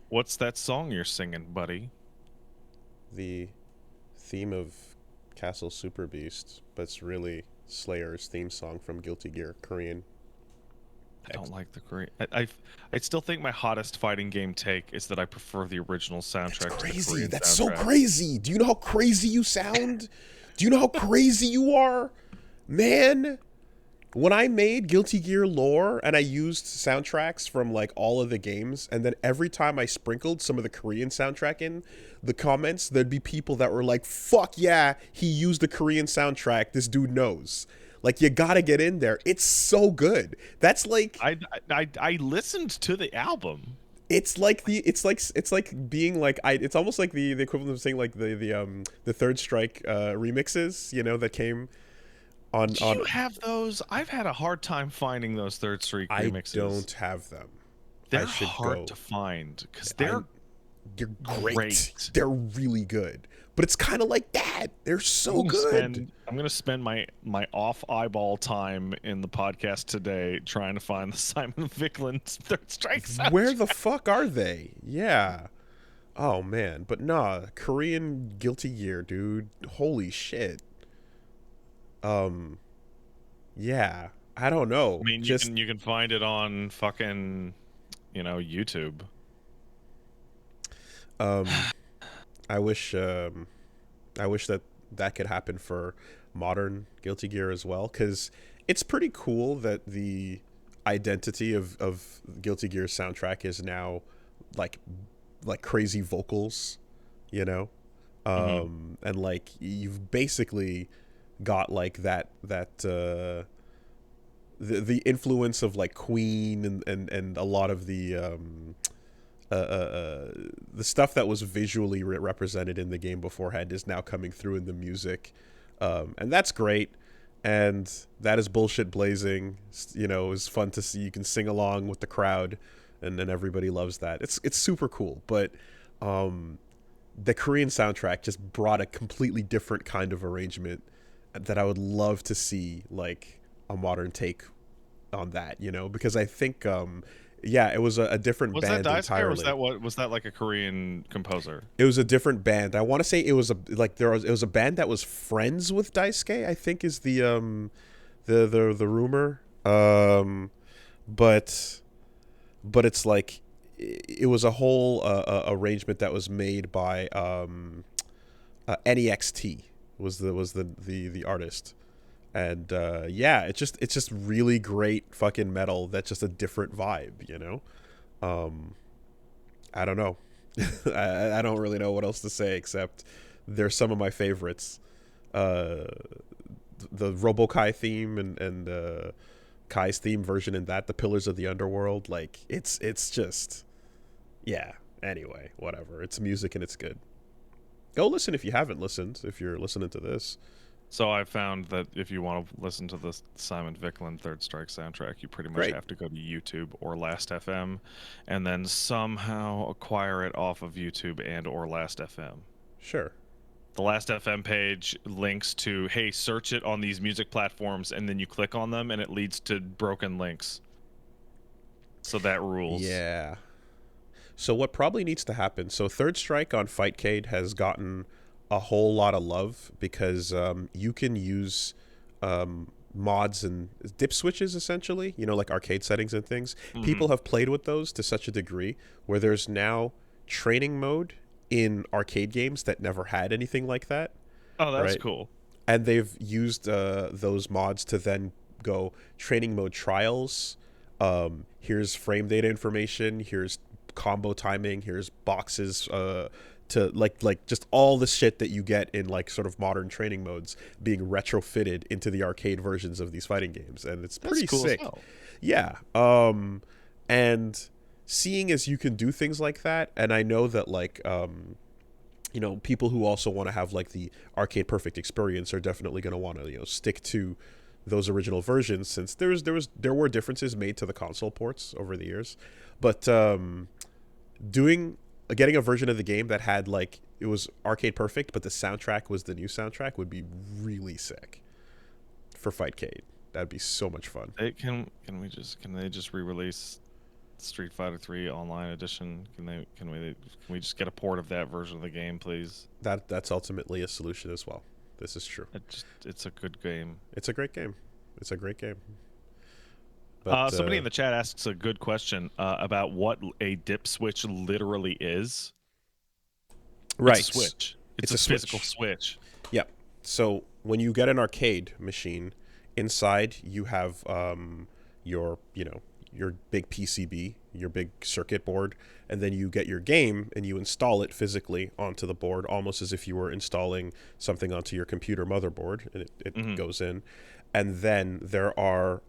What's that song you're singing, buddy? The theme of Castle Super Beast, but it's really Slayer's theme song from Guilty Gear, Korean. I don't X. like the Korean. I still think my hottest fighting game take is that I prefer the original That's soundtrack to the crazy. Korean That's so soundtrack. crazy. Do you know how crazy you sound? Do you know how crazy you are? Man, when I made Guilty Gear lore and I used soundtracks from like all of the games, and then every time I sprinkled some of the Korean soundtrack in the comments, there'd be people that were like, fuck yeah, he used the Korean soundtrack. This dude knows. Like, you gotta get in there. It's so good. That's like, I listened to the album. it's like being like it's almost like the equivalent of saying like the Third Strike remixes, that came Do on. you have those? I've had a hard time finding those Third Streak I remixes. don't have them. I They're should hard go. to find because I they're They're great. great. They're really good. But it's kind of like that. They're so good. I'm gonna spend my off eyeball time in the podcast today trying to find the Simon Vickland Third Strike Where soundtrack. the fuck are they? Yeah. Oh man, but nah, Korean Guilty Gear, dude. Holy shit. Um yeah, I don't I know. mean, Just you can find it on fucking YouTube. um I wish that that could happen for modern Guilty Gear as well, cuz it's pretty cool that the identity of Guilty Gear's soundtrack is now like crazy vocals, you know? Hmm. And like you've basically got like the influence of like Queen and a lot of the stuff that was visually represented in the game beforehand is now coming through in the music, and that's great. And that is bullshit blazing. It's fun to see. You can sing along with the crowd, and then everybody loves that. It's super cool. But um, the Korean soundtrack just brought a completely different kind of arrangement that I would love to see, like a modern take on that. Because I think yeah, it was a different Was that band Daisuke or was entirely. that what was that like a Korean composer? It was a different band. I want to say it was it was a band that was friends with Daisuke, I think is the rumor. But it's like it was a whole arrangement that was made by NEXT was the artist. And yeah, it's just really great fucking metal that's just a different vibe. um I don't know. I don't really know what else to say except they're some of my favorites. Uh, the RoboKai theme and Kai's theme version in that, the Pillars of the Underworld, like it's just, yeah. Anyway, whatever. It's music and it's good. Go listen if you haven't listened. If you're listening to this, So I found that if you want to listen to the Simon Vickland Third Strike soundtrack, you pretty much great. have to go to YouTube or Last.fm, and then somehow acquire it off of YouTube and or Last.fm. Sure. The Last.fm page links to, hey, search it on these music platforms, and then you click on them, and it leads to broken links. So that rules. Yeah. So what probably needs to happen? So Third Strike on Fightcade has gotten a whole lot of love because you can use mods and dip switches essentially. Like arcade settings and things. Hmm. People have played with those to such a degree where there's now training mode in arcade games that never had anything like that, Oh, that's right? cool. And they've used those mods to then go training mode trials. Here's frame data information. Here's combo timing. Here's boxes to like just all the shit that you get in like sort of modern training modes being retrofitted into the arcade versions of these fighting games, and it's That's pretty cool as sick. hell. Yeah. And seeing as you can do things like that, and I know that like people who also want to have like the arcade perfect experience are definitely going to want to stick to those original versions, since there were differences made to the console ports over the years. But doing getting a version of the game that had like it was arcade perfect but the soundtrack was the new soundtrack would be really sick for Fightcade. That'd be so much fun. Can they just re-release Street Fighter 3 Online Edition. Can we just get a port of that version of the game, please? That's ultimately a solution as well. This is true. It's a good game. It's a great game. It's a great game. But somebody in the chat asks a good question about what a dip switch literally is. Right. It's a switch. It's a physical switch. Yep. So when you get an arcade machine, inside you have your big PCB, your big circuit board, and then you get your game and you install it physically onto the board, almost as if you were installing something onto your computer motherboard, and it goes in. And then there are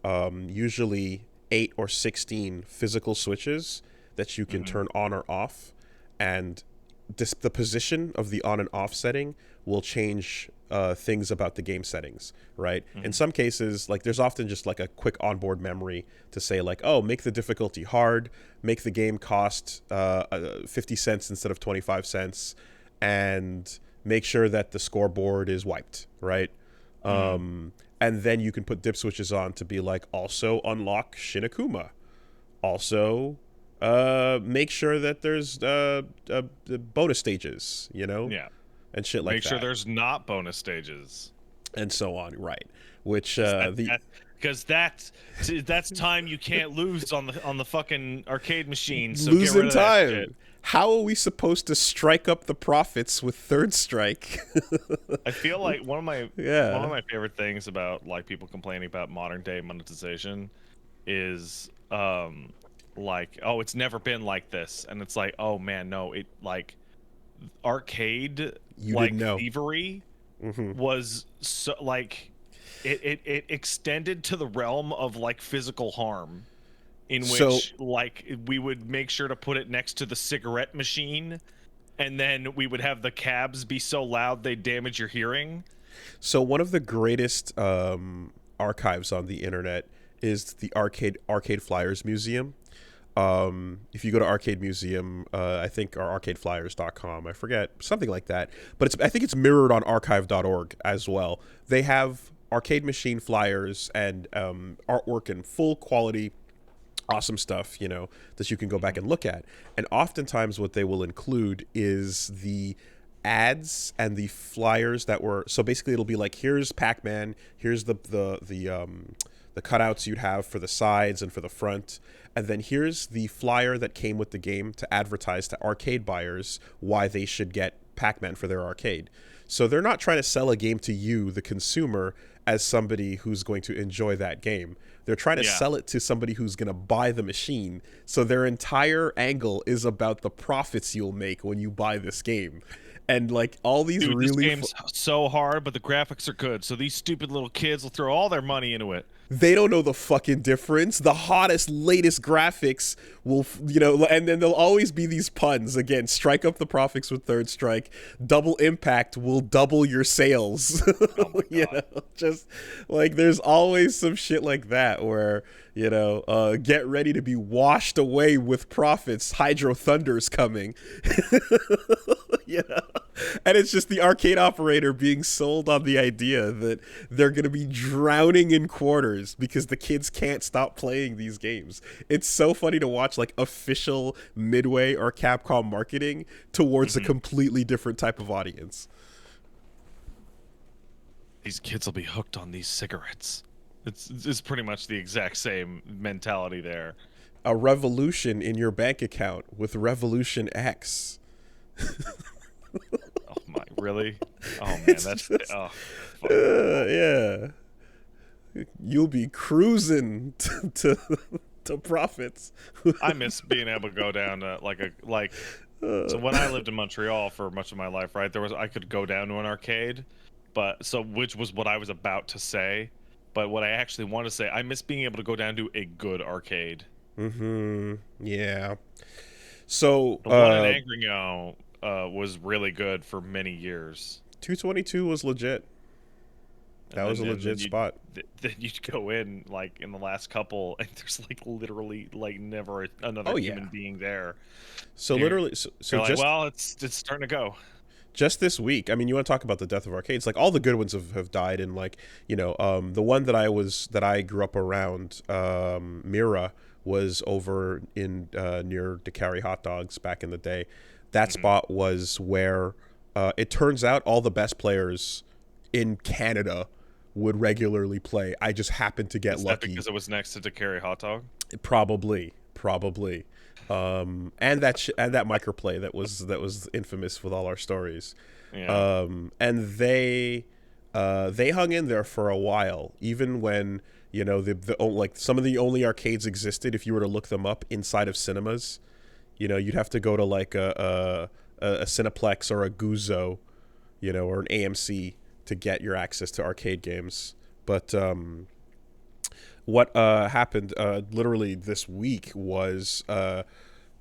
usually 8 or 16 physical switches that you can turn on or off, and the position of the on and off setting will change things about the game settings, right? In some cases, like there's often just like a quick onboard memory to say like, oh, make the difficulty hard, make the game cost 50 cents instead of 25 cents, and make sure that the scoreboard is wiped, right? And then you can put dip switches on to be like, also unlock Shinakuma. Also, make sure that there's bonus stages, Yeah. and shit like that. Make sure there's not bonus stages. And so on, right? Which because that's time you can't lose on the fucking arcade machine. So losing get rid of that time. shit. How are we supposed to strike up the profits with Third Strike? I feel like one of my favorite things about like people complaining about modern day monetization is like, oh, it's never been like this, and it's like, oh man, no, it like arcade thievery was so like it extended to the realm of like physical harm. In which, like, we would make sure to put it next to the cigarette machine, and then we would have the cabs be so loud they damage your hearing. So one of the greatest archives on the internet is the Arcade Flyers Museum. If you go to Arcade Museum, I think, or arcadeflyers.com, I forget, something like that. But I think it's mirrored on archive.org as well. They have arcade machine flyers and artwork in full quality, awesome stuff, that you can go back and look at. And oftentimes what they will include is the ads and the flyers that were, so basically it'll be like, here's Pac-Man, here's the cutouts you'd have for the sides and for the front, and then here's the flyer that came with the game to advertise to arcade buyers why they should get Pac-Man for their arcade. So they're not trying to sell a game to you, the consumer, as somebody who's going to enjoy that game. They're trying to sell it to somebody who's going to buy the machine. So their entire angle is about the profits you'll make when you buy this game. And like all these this game's so hard, but the graphics are good. So these stupid little kids will throw all their money into it. They don't know the fucking difference. The hottest, latest graphics will, and then there'll always be these puns. Again, strike up the profits with Third Strike. Double Impact will double your sales. Oh my God. Just like there's always some shit like that where, get ready to be washed away with profits. Hydro Thunder's coming. And it's just the arcade operator being sold on the idea that they're going to be drowning in quarters because the kids can't stop playing these games. It's so funny to watch like official Midway or Capcom marketing towards a completely different type of audience. These kids will be hooked on these cigarettes. It's pretty much the exact same mentality there. A revolution in your bank account with Revolution X. Oh my, really? Oh man, that's fuck. Yeah. You'll be cruising to profits. I miss being able to go down to so when I lived in Montreal for much of my life, right? I could go down to an arcade, which was what I was about to say, but what I actually want to say, I miss being able to go down to a good arcade. Yeah. So the one in Angrignot was really good for many years. 222 was legit. That was a legit spot. Then you'd go in like in the last couple, and there's like literally like never another human being there. So literally, so just well, it's starting to go. Just this week, I mean, you want to talk about the death of arcades? Like all the good ones have died, and like the one that I grew up around, Mira, was over in near DeCarry Hot Dogs back in the day. That spot was where it turns out all the best players in Canada would regularly play. I just happened to get lucky. Because it was next to DeCarry Hot Dog? Probably. And that microplay that was infamous with all our stories. Yeah. And they hung in there for a while, even when, you know, like some of the only arcades existed if you were to look them up inside of cinemas. You know, you'd have to go to like a Cineplex or a Guzzo, you know, or an AMC to get your access to arcade games. But what happened literally this week was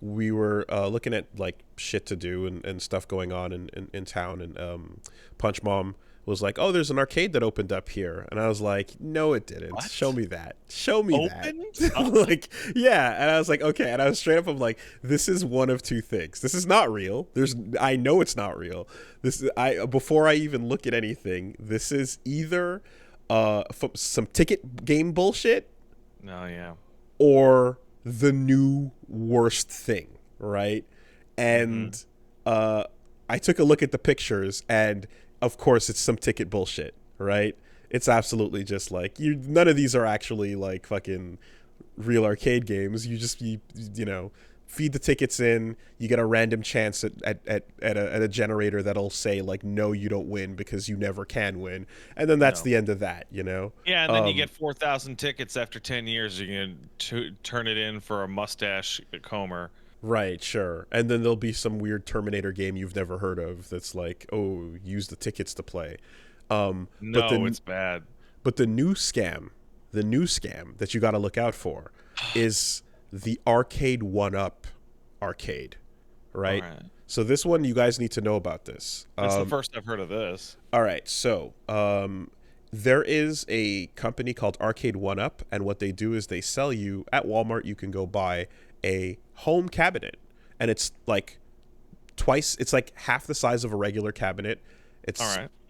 we were looking at like shit to do and stuff going on in town, and Punch Mom was like, "Oh, there's an arcade that opened up here," and I was like, "No, it didn't. What? Show me that. Show me Opened? that." Like, yeah, and I was like, "Okay," and I was straight up. I'm like, "This is one of two things. This is not real. I know it's not real. Before I even look at anything, this is either some ticket game bullshit, or the new worst thing, right?" And I took a look at the pictures, and of course it's some ticket bullshit, right? It's absolutely just like none of these are actually like fucking real arcade games. You know, feed the tickets in, you get a random chance at a generator that'll say like, no, you don't win because you never can win, and then that's the end of that, you know. Yeah, and then you get 4,000 tickets after 10 years. You can turn it in for a mustache comber. Right, sure. And then there'll be some weird Terminator game you've never heard of that's like, oh, use the tickets to play. It's bad. But the new scam that you got to look out for is the Arcade 1-Up arcade, right? All right. So this one, you guys need to know about this. That's the first I've heard of this. All right, so there is a company called Arcade 1-Up, and what they do is they sell you, at Walmart, you can go buy a home cabinet, and it's like half the size of a regular cabinet. It's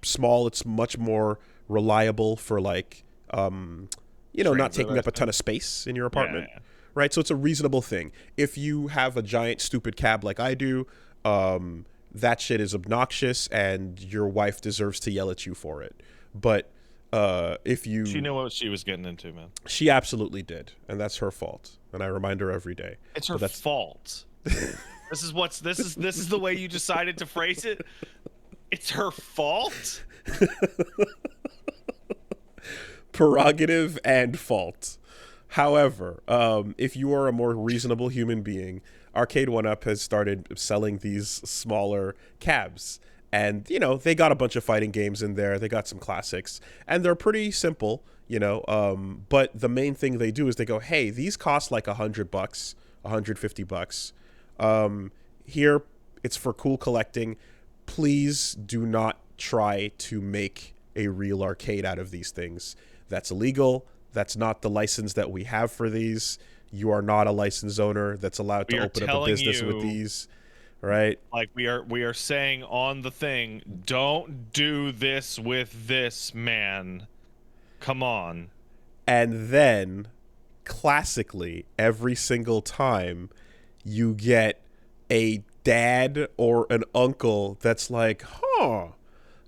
small. It's much more reliable for like not taking up a ton of space in your apartment. Right? So it's a reasonable thing. If you have a giant stupid cab like I do, that shit is obnoxious and your wife deserves to yell at you for it. But she knew what she was getting into, man. She absolutely did, and that's her fault. And I remind her every day. It's her fault. This is the way you decided to phrase it. It's her fault. Prerogative and fault. However, if you are a more reasonable human being, Arcade 1-Up has started selling these smaller cabs. And, you know, they got a bunch of fighting games in there. They got some classics. And they're pretty simple, you know. But the main thing they do is they go, hey, these cost like $100, $150. Here, it's for cool collecting. Please do not try to make a real arcade out of these things. That's illegal. That's not the license that we have for these. You are not a license owner that's allowed to open up a business with these. Right, like we are saying on the thing, don't do this with this, man. Come on. And then classically, every single time you get a dad or an uncle that's like,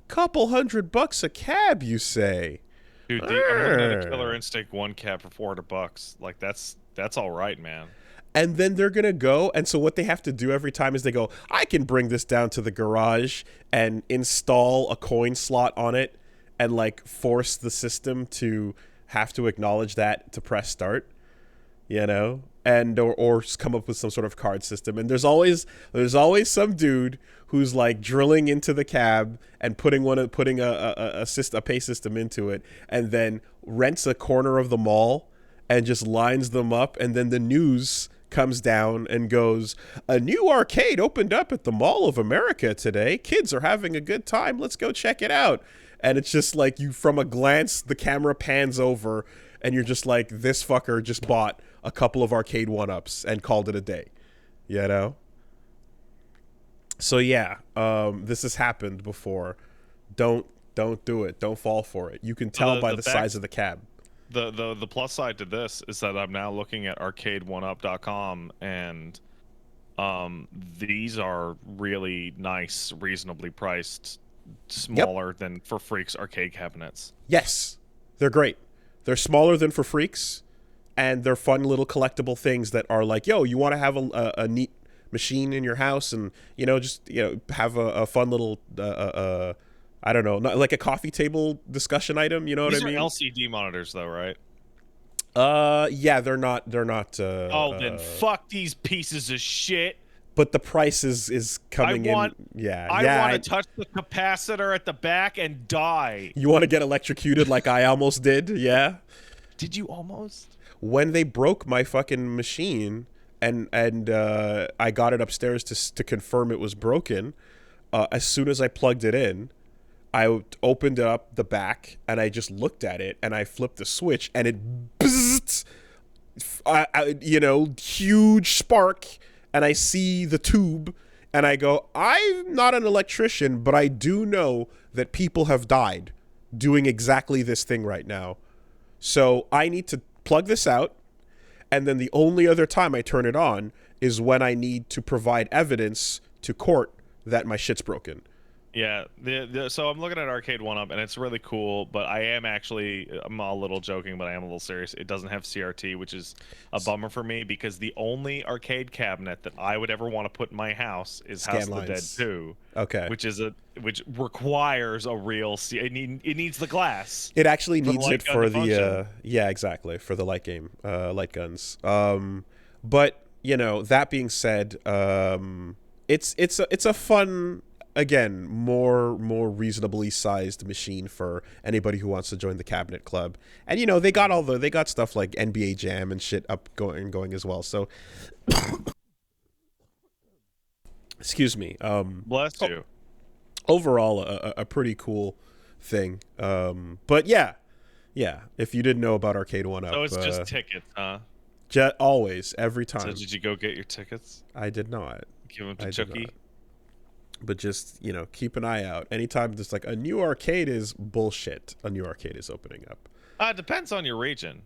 couple $100 a cab, you say. Dude, I'm looking at a Killer Instinct 1 cab for $400. Like that's all right, man. And then they're going to go. And so what they have to do every time is they go, I can bring this down to the garage and install a coin slot on it and like force the system to have to acknowledge that to press start, you know, and or come up with some sort of card system. And there's always some dude who's like drilling into the cab and putting a pay system into it, and then rents a corner of the mall and just lines them up. And then the news comes down and goes, a new arcade opened up at the Mall of America today. Kids are having a good time. Let's go check it out. And it's just like you, from a glance, the camera pans over and you're just like, this fucker just bought a couple of Arcade 1-Ups and called it a day, you know? So yeah, this has happened before. Don't do it. Don't fall for it. You can tell by the size of the cab. the plus side to this is that I'm now looking at arcade1up.com, and these are really nice, reasonably priced, smaller than For Freaks arcade cabinets. Yes, they're great. They're smaller than For Freaks, and they're fun little collectible things that are like, yo, you want to have a neat machine in your house, and just have a fun little I don't know, not like a coffee table discussion item. You know what I mean? These are LCD monitors, though, right? Yeah, they're not. Oh, then fuck these pieces of shit. But the price is coming in. Yeah, I want to touch the capacitor at the back and die. You want to get electrocuted like I almost did? Yeah. Did you almost? When they broke my fucking machine, and I got it upstairs to confirm it was broken. As soon as I plugged it in, I opened up the back and I just looked at it and I flipped the switch and it bzzzt, huge spark, and I see the tube and I go, I'm not an electrician, but I do know that people have died doing exactly this thing right now. So I need to plug this out, and then the only other time I turn it on is when I need to provide evidence to court that my shit's broken. Yeah, so I'm looking at Arcade1Up, and it's really cool, but I'm a little joking, but I am a little serious. It doesn't have CRT, which is a bummer for me, because the only arcade cabinet that I would ever want to put in my house is House of the Dead 2. Okay. Which requires a real it needs the glass. It actually needs it for the yeah, exactly, for the light game, light guns. But that being said, it's a fun, again, more reasonably sized machine for anybody who wants to join the cabinet club. And they got stuff like NBA Jam and shit going as well. So excuse me. Bless you. Overall, a pretty cool thing. But yeah, if you didn't know about Arcade1Up, so it's just tickets, huh? Always, every time. So did you go get your tickets? I did not. Give them to Chucky. But just, keep an eye out. Anytime there's like a new arcade is bullshit, a new arcade is opening up. It depends on your region,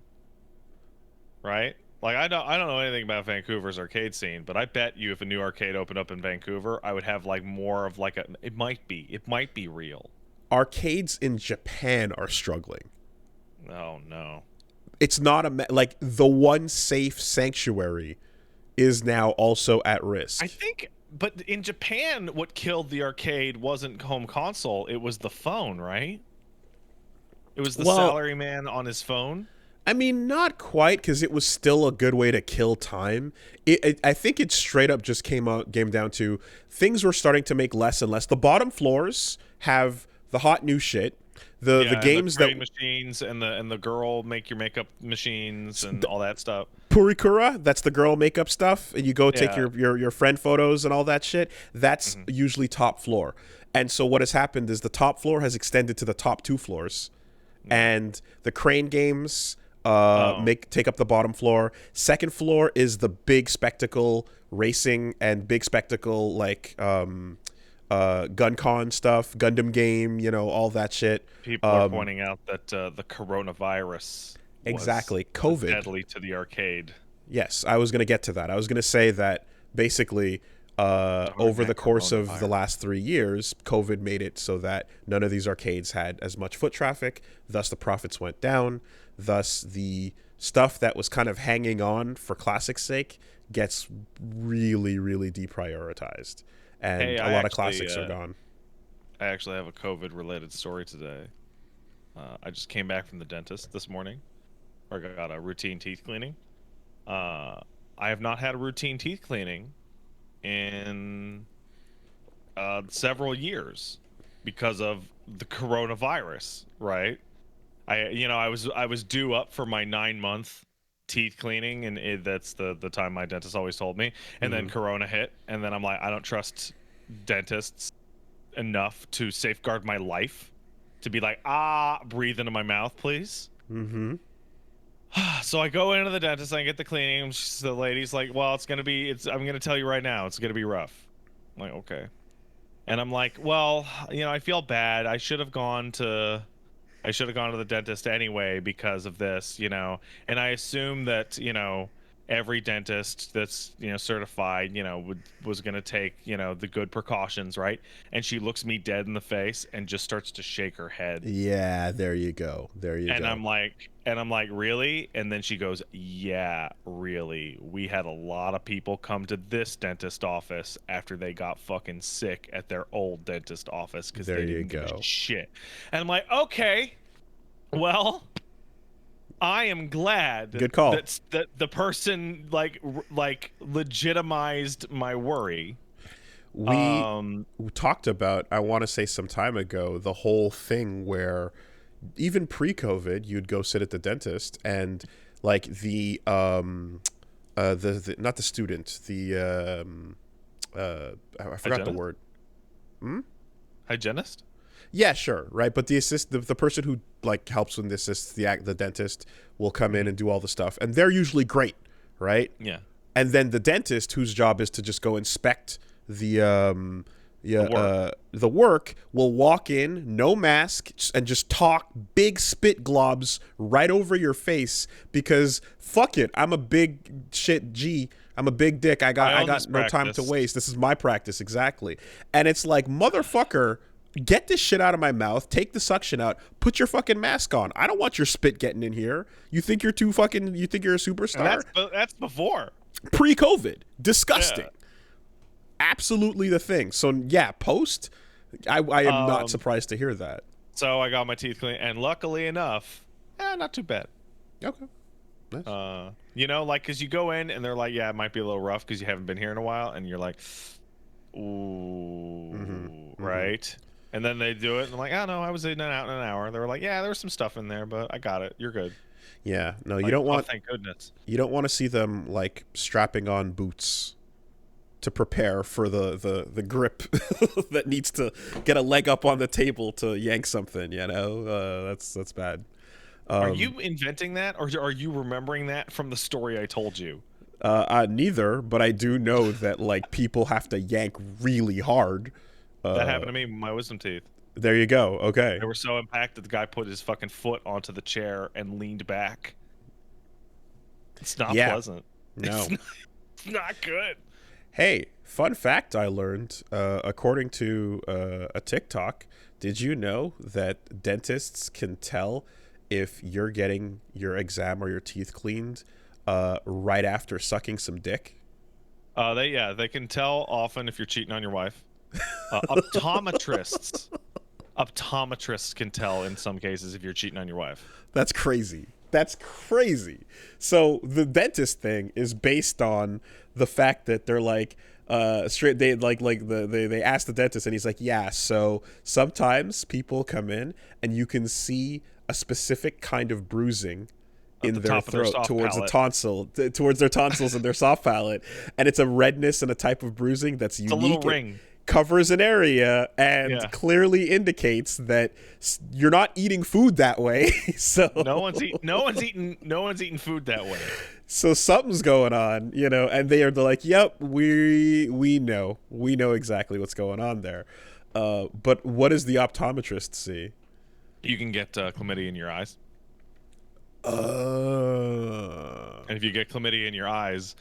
right? Like I don't know anything about Vancouver's arcade scene, but I bet you if a new arcade opened up in Vancouver, I would have like more of like it might be real. Arcades in Japan are struggling. Oh no. It's not like the one safe sanctuary is now also at risk. I think. But in Japan, what killed the arcade wasn't home console. It was the phone, right? It was the salaryman on his phone. I mean, not quite, because it was still a good way to kill time. I think it straight up just came down to things were starting to make less and less. The bottom floors have the hot new shit. The games the machines and the girl make your makeup machines and all that stuff. Purikura, that's the girl makeup stuff, and you go take your friend photos and all that shit. That's usually top floor. And so what has happened is the top floor has extended to the top 2 floors, and the crane games take up the bottom floor. Second floor is the big spectacle racing and big spectacle like GunCon stuff, Gundam game, all that shit. People are pointing out that the coronavirus exactly COVID deadly to the arcade. Yes, I was going to get to that. I was going to say that basically over the course of the last 3 years, COVID made it so that none of these arcades had as much foot traffic, thus the profits went down, thus the stuff that was kind of hanging on for classic's sake gets really, really deprioritized. And a lot of classics are gone. I actually have a COVID-related story today. I just came back from the dentist this morning. Or got a routine teeth cleaning. I have not had a routine teeth cleaning in several years because of the coronavirus, right? I was due up for my 9-month teeth cleaning, and that's the time my dentist always told me. And then Corona hit, and then I'm like, I don't trust dentists enough to safeguard my life to be like, breathe into my mouth, please. So I go into the dentist, I get the cleaning. The lady's like, well, I'm going to tell you right now, it's going to be rough. I'm like, okay. And I'm like, well, I feel bad. I should have gone to I should have gone to the dentist anyway because of this, you know. And I assume that, you know, every dentist that's, you know, certified, you know, was going to take, you know, the good precautions, right? And she looks me dead in the face and just starts to shake her head. Yeah, there you go. And I'm like, really? And then she goes, yeah, really. We had a lot of people come to this dentist office after they got fucking sick at their old dentist office because they didn't give a shit. And I'm like, okay, well, I am glad Good call. that the person like legitimized my worry. We talked about, I want to say some time ago, the whole thing where even pre-COVID, you'd go sit at the dentist and like the not the student, the I forgot the word. Hygienist? Yeah, sure, right. But the person who like helps when the dentist will come in and do all the stuff, and they're usually great, right? Yeah. And then the dentist, whose job is to just go inspect the work, will walk in, no mask, and just talk big spit globs right over your face because fuck it, I'm a big shit G. I'm a big dick. I got no time to waste. This is my practice, exactly. And it's like, motherfucker, get this shit out of my mouth. Take the suction out. Put your fucking mask on. I don't want your spit getting in here. You think you're you think you're a superstar? And that's before. Pre-COVID. Disgusting. Yeah. Absolutely the thing. So yeah, post, I am not surprised to hear that. So I got my teeth cleaned, and luckily enough, not too bad. Okay. Nice. You know, like, because you go in and they're like, yeah, it might be a little rough because you haven't been here in a while, and you're like, ooh, right? And then they do it, and I'm like, oh no, I was in and out in an hour. They were like, yeah, there was some stuff in there, but I got it. You're good. Yeah, no, you don't want. Thank goodness. You don't want to see them like strapping on boots to prepare for the grip that needs to get a leg up on the table to yank something. You know, that's bad. Are you inventing that, or are you remembering that from the story I told you? Neither, but I do know that like people have to yank really hard. That happened to me with my wisdom teeth. There you go. Okay. They were so impacted, the guy put his fucking foot onto the chair and leaned back. It's not pleasant. No. It's not good. Hey, fun fact I learned, according to a TikTok, did you know that dentists can tell if you're getting your exam or your teeth cleaned right after sucking some dick? They can tell often if you're cheating on your wife. Optometrists can tell in some cases if you're cheating on your wife. That's crazy. That's crazy. So the dentist thing is based on the fact that they're like they ask the dentist and he's like, yeah, so sometimes people come in and you can see a specific kind of bruising in their throat towards towards their tonsils and their soft palate, and it's a redness and a type of bruising that's unique. It's a little ring. Covers an area and clearly indicates that you're not eating food that way. So no one's eating food that way. So something's going on, you know, and they're like, "Yep, we know exactly what's going on there." But what does the optometrist see? You can get chlamydia in your eyes. And if you get chlamydia in your eyes,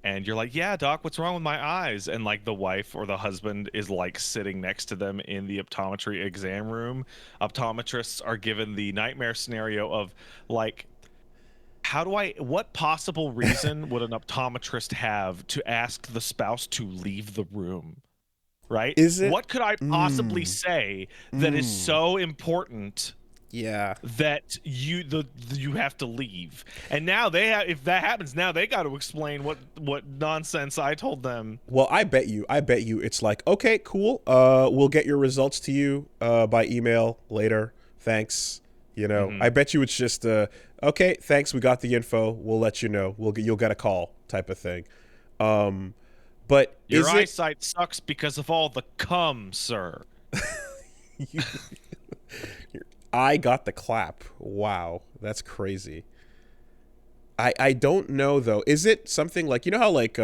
and you're like, yeah, doc, what's wrong with my eyes? And like the wife or the husband is like sitting next to them in the optometry exam room. Optometrists are given the nightmare scenario of like, what possible reason would an optometrist have to ask the spouse to leave the room? Right? What could I possibly say that is so important? Yeah, that you have to leave, and now if that happens, now they got to explain what nonsense I told them. Well, I bet you it's like, okay, cool, we'll get your results to you by email later, thanks, you know. I bet you it's just okay, thanks, we got the info, we'll let you know, you'll get a call type of thing. But your eyesight sucks because of all the cum, sir. I got the clap. Wow, that's crazy. I don't know though. Is it something like, you know how like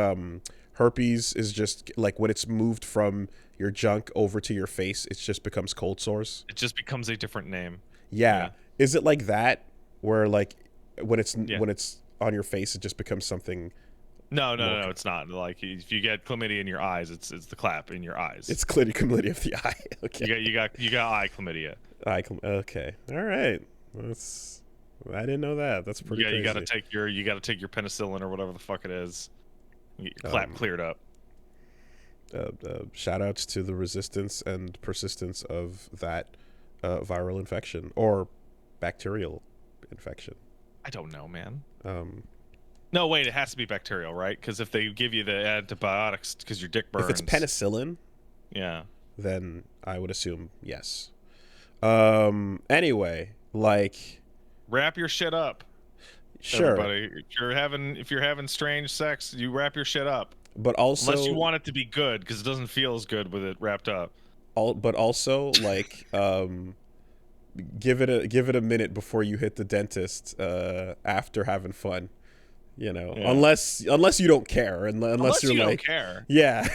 herpes is just like when it's moved from your junk over to your face, it just becomes cold sores? It just becomes a different name. Yeah. Is it like that where like when it's on your face, it just becomes something? No, it's not. Like if you get chlamydia in your eyes, it's the clap in your eyes. It's chlamydia of the eye. Okay. You got eye chlamydia. Okay. All right. I didn't know that. That's pretty crazy. You got to take your penicillin or whatever the fuck it is. And get your clap cleared up. Shout outs to the resistance and persistence of that viral infection or bacterial infection. I don't know, man. No, wait, it has to be bacterial, right? Because if they give you the antibiotics because your dick burns. If it's penicillin, yeah, then I would assume yes. Anyway, like, wrap your shit up. Sure. Everybody. If you're having strange sex, you wrap your shit up. But also, unless you want it to be good, because it doesn't feel as good with it wrapped up. But also, like, give it a minute before you hit the dentist after having fun. You know, yeah. unless you don't care, unless you don't care. Yeah.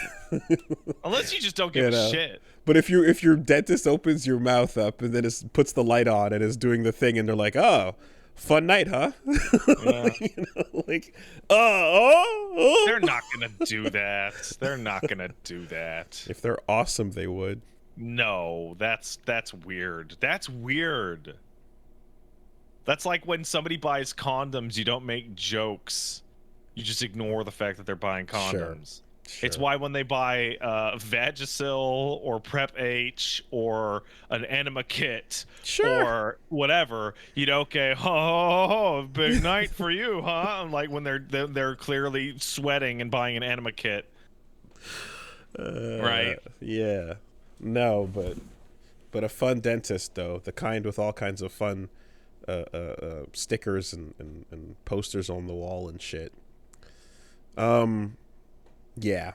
Unless you just don't give a shit. But if your dentist opens your mouth up and then puts the light on and is doing the thing, and they're like, "Oh, fun night, huh?" Yeah. You know, like, They're not gonna do that. They're not gonna do that. If they're awesome, they would. No, that's weird. That's weird. That's like when somebody buys condoms, you don't make jokes. You just ignore the fact that they're buying condoms. Sure. It's why when they buy Vagisil or Prep H or an enema kit or whatever, okay, big night for you, huh? Like when they're clearly sweating and buying an enema kit. Right? Yeah. No, but a fun dentist though, the kind with all kinds of fun stickers and posters on the wall and shit. Yeah.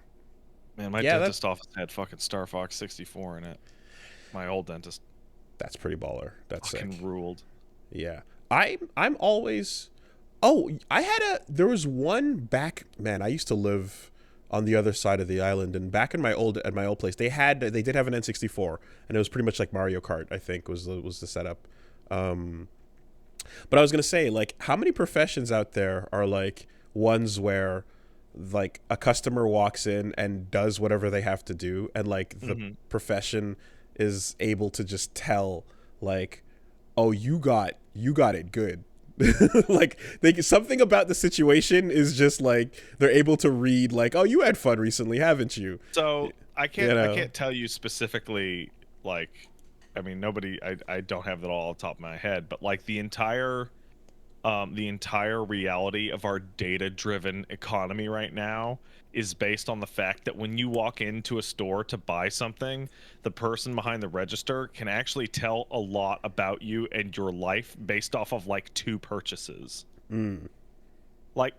Man, my dentist office had fucking Star Fox 64 in it. My old dentist. That's pretty baller. That's fucking sick. Ruled. Yeah. I'm always. There was one back. Man, I used to live on the other side of the island, and back in my old place, they did have an N64, and it was pretty much like Mario Kart. I think was the setup. But I was gonna say, like, how many professions out there are like ones where like a customer walks in and does whatever they have to do, and like the profession is able to just tell, like, oh, you got it good. Like, something about the situation is just like they're able to read, like, oh, you had fun recently, haven't you? So I can't tell you specifically, like, I mean, I don't have that all off the top of my head, but like the entire reality of our data-driven economy right now is based on the fact that when you walk into a store to buy something, the person behind the register can actually tell a lot about you and your life based off of like 2 purchases. Like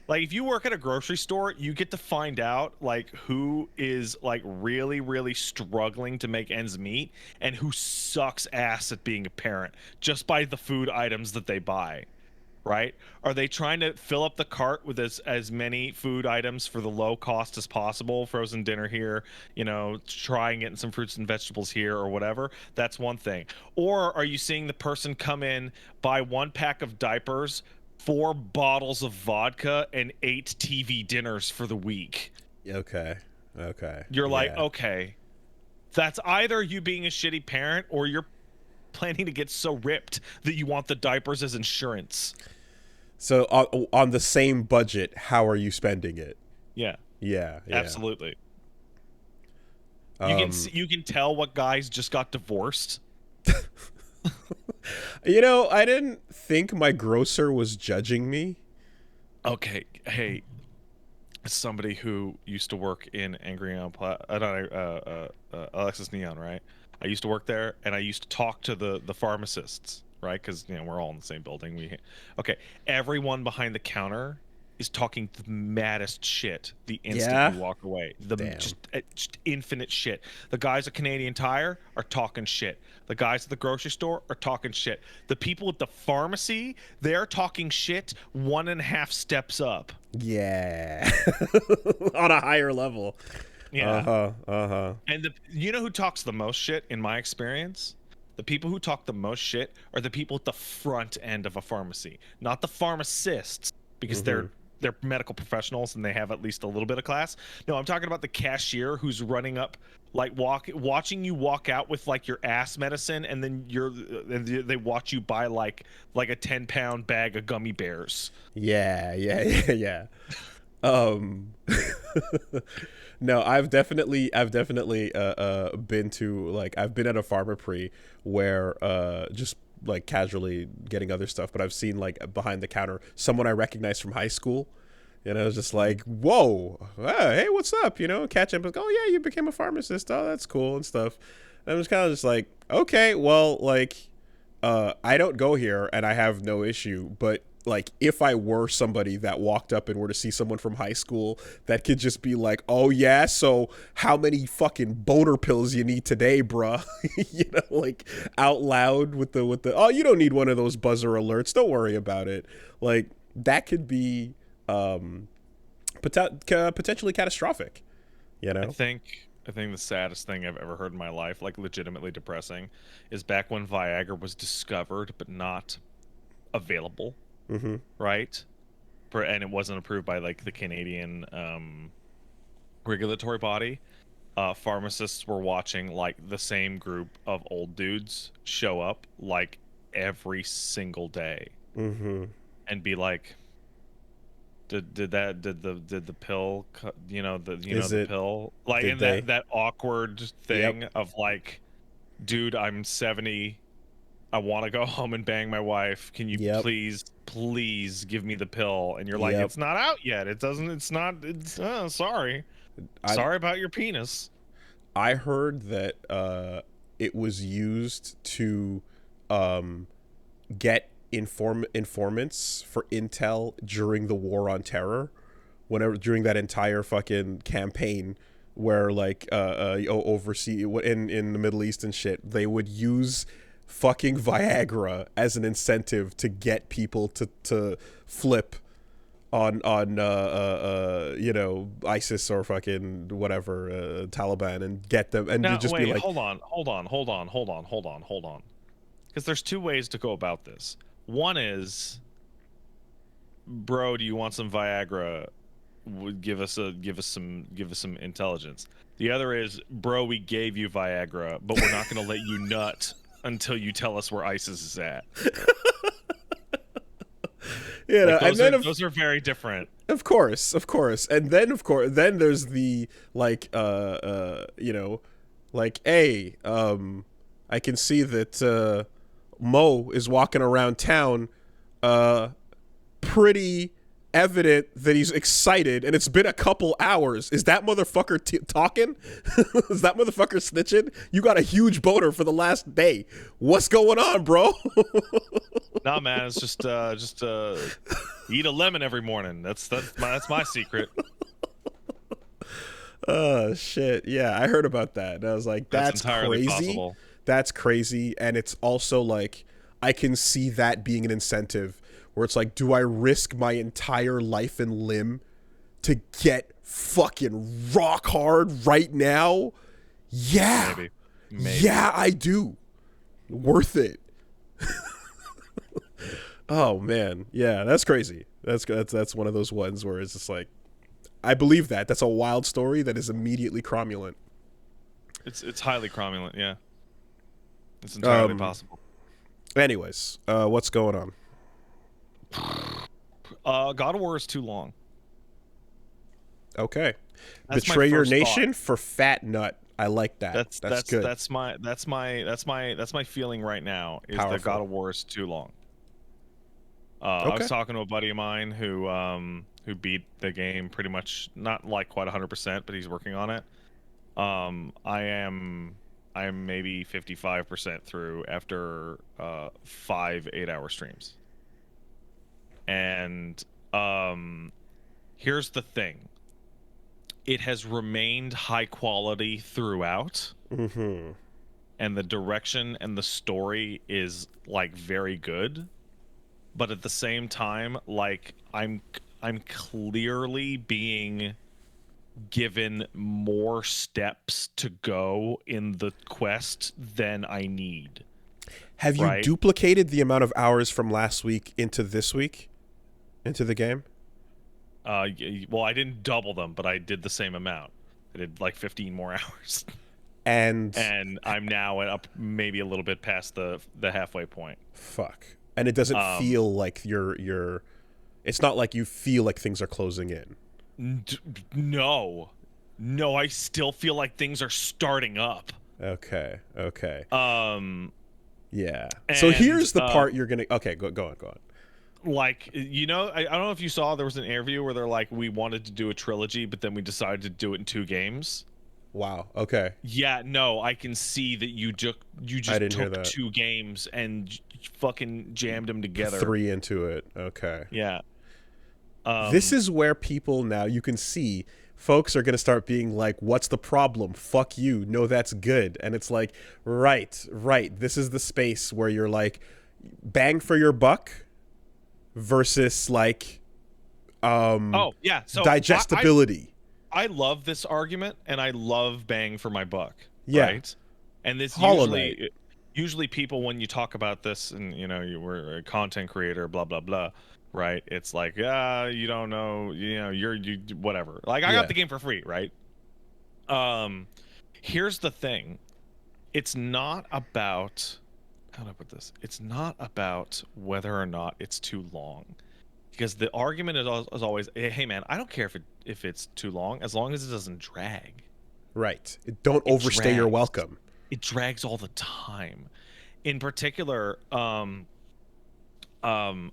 if you work at a grocery store, you get to find out like who is like really, really struggling to make ends meet and who sucks ass at being a parent just by the food items that they buy, right? Are they trying to fill up the cart with as many food items for the low cost as possible? Frozen dinner here, try and getting some fruits and vegetables here or whatever. That's one thing. Or are you seeing the person come in, buy 1 pack of diapers, 4 bottles of vodka, and 8 TV dinners for the week? Okay. You're like, okay, that's either you being a shitty parent or you're planning to get so ripped that you want the diapers as insurance. So on the same budget, how are you spending it? Yeah. Yeah. Absolutely. You can tell what guys just got divorced. I didn't think my grocer was judging me. Okay, hey, somebody who used to work in Alexis Neon, right? I used to work there, and I used to talk to the pharmacists, right? Because we're all in the same building. Everyone behind the counter is talking the maddest shit the instant you walk away. Just infinite shit. The guys at Canadian Tire are talking shit. The guys at the grocery store are talking shit. The people at the pharmacy, they're talking shit 1.5 steps up. Yeah. On a higher level. Yeah. And you know who talks the most shit in my experience? The people who talk the most shit are the people at the front end of a pharmacy, not the pharmacists, because they're medical professionals and they have at least a little bit of class. No, I'm talking about the cashier who's running up, like watching you walk out with like your ass medicine, and then they watch you buy like a 10-pound bag of gummy bears. Yeah. No, I've definitely been to, like, I've been at a pharmaprix where just like casually getting other stuff, but I've seen like behind the counter someone I recognized from high school, and I was just like, whoa, hey, what's up, catch him, like, oh yeah, you became a pharmacist, oh that's cool and stuff. And I was kind of just like, okay, well, like, I don't go here and I have no issue, but like, if I were somebody that walked up and were to see someone from high school that could just be like, oh yeah, so how many fucking boner pills you need today, bruh? Like, out loud with the oh, you don't need one of those buzzer alerts, don't worry about it. Like, that could be potentially catastrophic, I think the saddest thing I've ever heard in my life, like legitimately depressing, is back when Viagra was discovered but not available. Right? And it wasn't approved by like the Canadian regulatory body. Pharmacists were watching like the same group of old dudes show up like every single day, and be like, did the pill, the pill, like, in that awkward thing of like, dude, I'm 70. I want to go home and bang my wife. Can you please give me the pill? And you're like, it's not out yet. Sorry. Sorry about your penis. I heard that it was used to get informants for intel during the War on Terror, during that entire fucking campaign where like oversee in the Middle East and shit, they would use fucking Viagra as an incentive to get people to flip on ISIS or fucking whatever, Taliban, and get them, and now, just wait, be like, hold on, because there's two ways to go about this. One is, bro, do you want some Viagra? Give us some intelligence. The other is, bro, we gave you Viagra, but we're not going to let you nut until you tell us where ISIS is at. And then those are very different. Of course. And then then there's the like like, hey, I can see that Mo is walking around town, pretty evident that he's excited, and it's been a couple hours. Is that motherfucker talking? Is that motherfucker snitching? You got a huge boner for the last day. What's going on, bro? Nah, man, it's just eat a lemon every morning. That's my secret. Oh shit, yeah, I heard about that, and I was like, that's crazy. Possible. That's crazy, and it's also like, I can see that being an incentive where it's like, do I risk my entire life and limb to get fucking rock hard right now? Yeah. Maybe. Yeah, I do. Worth it. Oh man, yeah, that's crazy. That's one of those ones where it's just like, I believe that. That's a wild story that is immediately cromulent. It's highly cromulent, yeah. It's entirely possible. Anyways, what's going on? God of War is too long. Okay. Betray your nation for fat nut. I like that. That's good. That's my feeling right now, is that God of War is too long. Okay. I was talking to a buddy of mine who beat the game pretty much, not like quite 100%, but he's working on it. I am maybe 55% through after 5 8-hour streams. And here's the thing. It has remained high quality throughout. And the direction and the story is like very good. But at the same time, like, I'm clearly being given more steps to go in the quest than I need. Have you right? duplicated the amount of hours from last week into this week, into the game? Well, I didn't double them, but I did the same amount. I did like 15 more hours, And I'm now up maybe a little bit past the halfway point. fuck. And it doesn't feel like you're. It's not like you feel like things are closing in. No, I still feel like things are starting up. Okay. Yeah. And, so here's the part you're gonna. Okay, go on. Like, you know, I don't know if you saw, there was an interview where they're like, we wanted to do a trilogy, but then we decided to do it in 2 games. Wow. Okay. Yeah, no, I can see that you just took 2 games and fucking jammed them together. 3 into it. Okay. Yeah. This is where people now, you can see, folks are going to start being like, what's the problem? Fuck you. No, that's good. And it's like, right. This is the space where you're like, bang for your buck versus like, so digestibility. I love this argument, and I love bang for my buck. Yeah. Right? And this usually people, when you talk about this, and you know, you were a content creator, blah blah blah, right? It's like, you don't know, you know, you whatever. Like, I got the game for free, right? Here's the thing. It's not about, how do I put this? It's not about whether or not it's too long. Because the argument is always, hey man, I don't care if it's too long, as long as it doesn't drag. Right. Don't overstay your welcome. It drags all the time. In particular, I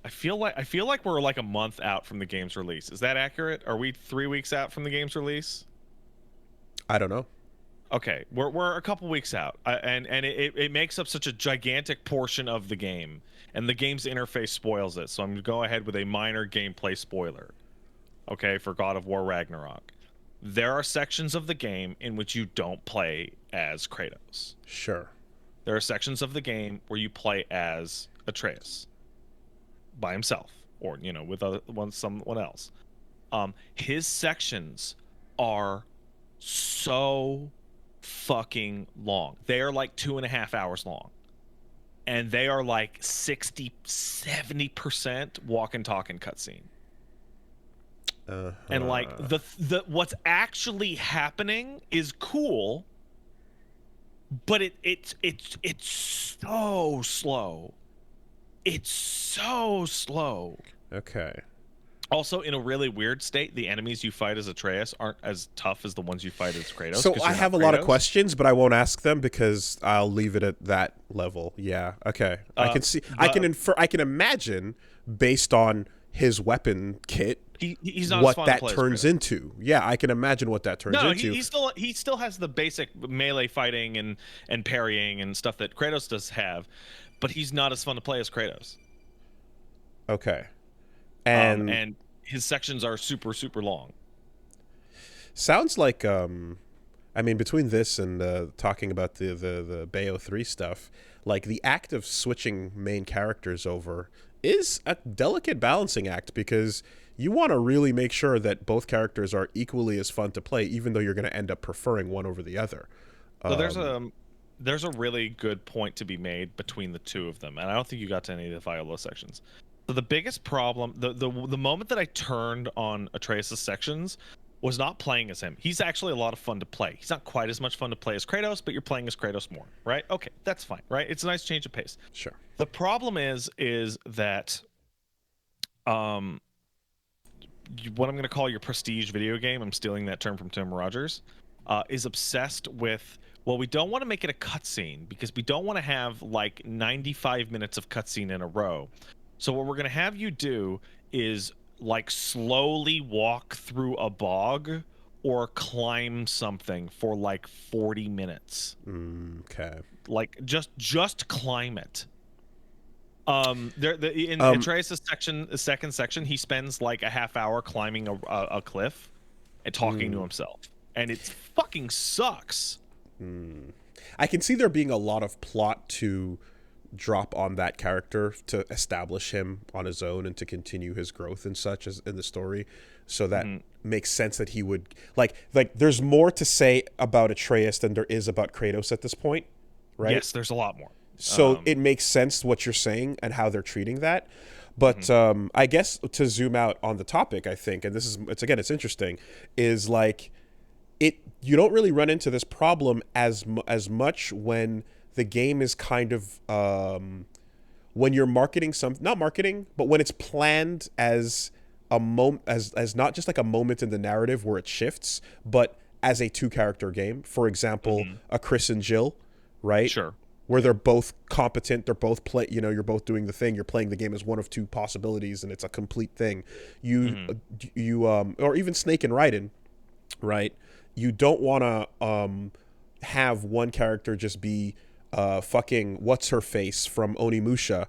feel like we're like a month out from the game's release. Is that accurate? Are we 3 weeks out from the game's release? I don't know. Okay, we're a couple weeks out, and it makes up such a gigantic portion of the game, and the game's interface spoils it. So I'm gonna go ahead with a minor gameplay spoiler. Okay, for God of War Ragnarok, there are sections of the game in which you don't play as Kratos. Sure. There are sections of the game where you play as Atreus by himself, or you know, with someone else. His sections are so fucking long. They are like 2.5 hours long, and they are like 60-70% walk and talk and cutscene. And like the what's actually happening is cool, but it's so slow. It's so slow. Okay. Also, in a really weird state, the enemies you fight as Atreus aren't as tough as the ones you fight as Kratos. So I have a lot of questions, but I won't ask them because I'll leave it at that level. Yeah. Okay. I can see. I can infer. I can imagine based on his weapon kit. He's not what that turns into. Yeah, I can imagine what that turns into. No, he still has the basic melee fighting and parrying and stuff that Kratos does have, but he's not as fun to play as Kratos. Okay. And his sections are super, super long. Sounds like, I mean, between this and talking about the Bayo 3 stuff, like the act of switching main characters over is a delicate balancing act because you want to really make sure that both characters are equally as fun to play, even though you're going to end up preferring one over the other. So there's a really good point to be made between the two of them, and I don't think you got to any of the Viola sections. So the biggest problem, the moment that I turned on Atreus' sections was not playing as him. He's actually a lot of fun to play. He's not quite as much fun to play as Kratos, but you're playing as Kratos more, right? Okay, that's fine, right? It's a nice change of pace. Sure. The problem is that what I'm going to call your prestige video game, I'm stealing that term from Tim Rogers, is obsessed with, well, we don't want to make it a cutscene because we don't want to have like 95 minutes of cutscene in a row. So what we're going to have you do is like slowly walk through a bog or climb something for like 40 minutes. Okay. Like just climb it. In Atreus' second section, he spends like a half hour climbing a cliff and talking to himself, and it fucking sucks. I can see there being a lot of plot to drop on that character to establish him on his own and to continue his growth and such as in the story, so that makes sense that he would like there's more to say about Atreus than there is about Kratos at this point, right? Yes, there's a lot more. So it makes sense what you're saying and how they're treating that. But I guess to zoom out on the topic, I think, and it's interesting, is like you don't really run into this problem as much when the game is kind of when you're marketing not marketing, but when it's planned as a as not just like a moment in the narrative where it shifts, but as a 2-character game. For example, a Chris and Jill, right? Sure. Where they're both competent, they're both you're both doing the thing, you're playing the game as one of 2 possibilities, and it's a complete thing. Or even Snake and Raiden, right? You don't want to have one character just be fucking what's her face from Onimusha,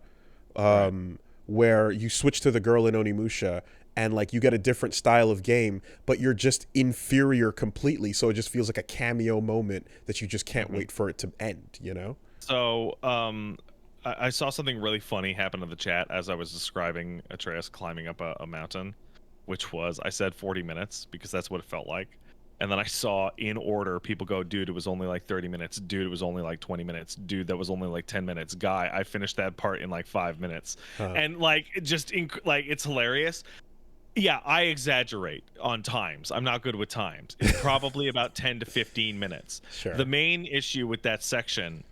where you switch to the girl in Onimusha and like you get a different style of game, but you're just inferior completely, so it just feels like a cameo moment that you just can't wait for it to end, you know? So I saw something really funny happen in the chat as I was describing Atreus climbing up a mountain, which was, I said 40 minutes because that's what it felt like. And then I saw in order people go, dude, it was only like 30 minutes. Dude, it was only like 20 minutes. Dude, that was only like 10 minutes. Guy, I finished that part in like 5 minutes. And like, it's hilarious. Yeah, I exaggerate on times. I'm not good with times. It's probably about 10 to 15 minutes. Sure. The main issue with that section,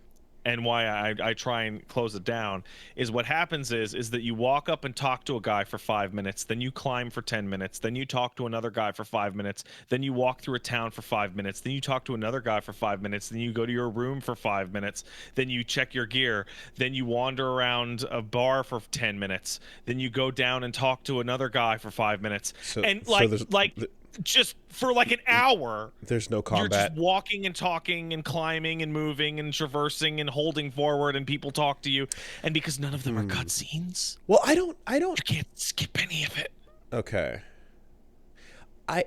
and why I try and close it down, is what happens is that you walk up and talk to a guy for 5 minutes, then you climb for 10 minutes, then you talk to another guy for 5 minutes, then you walk through a town for 5 minutes, then you talk to another guy for 5 minutes, then you go to your room for 5 minutes, then you check your gear, then you wander around a bar for 10 minutes, then you go down and talk to another guy for 5 minutes. Just for like an hour, there's no combat. You're just walking and talking and climbing and moving and traversing and holding forward, and people talk to you, and because none of them are cutscenes, well, I don't you can't skip any of it. Okay. I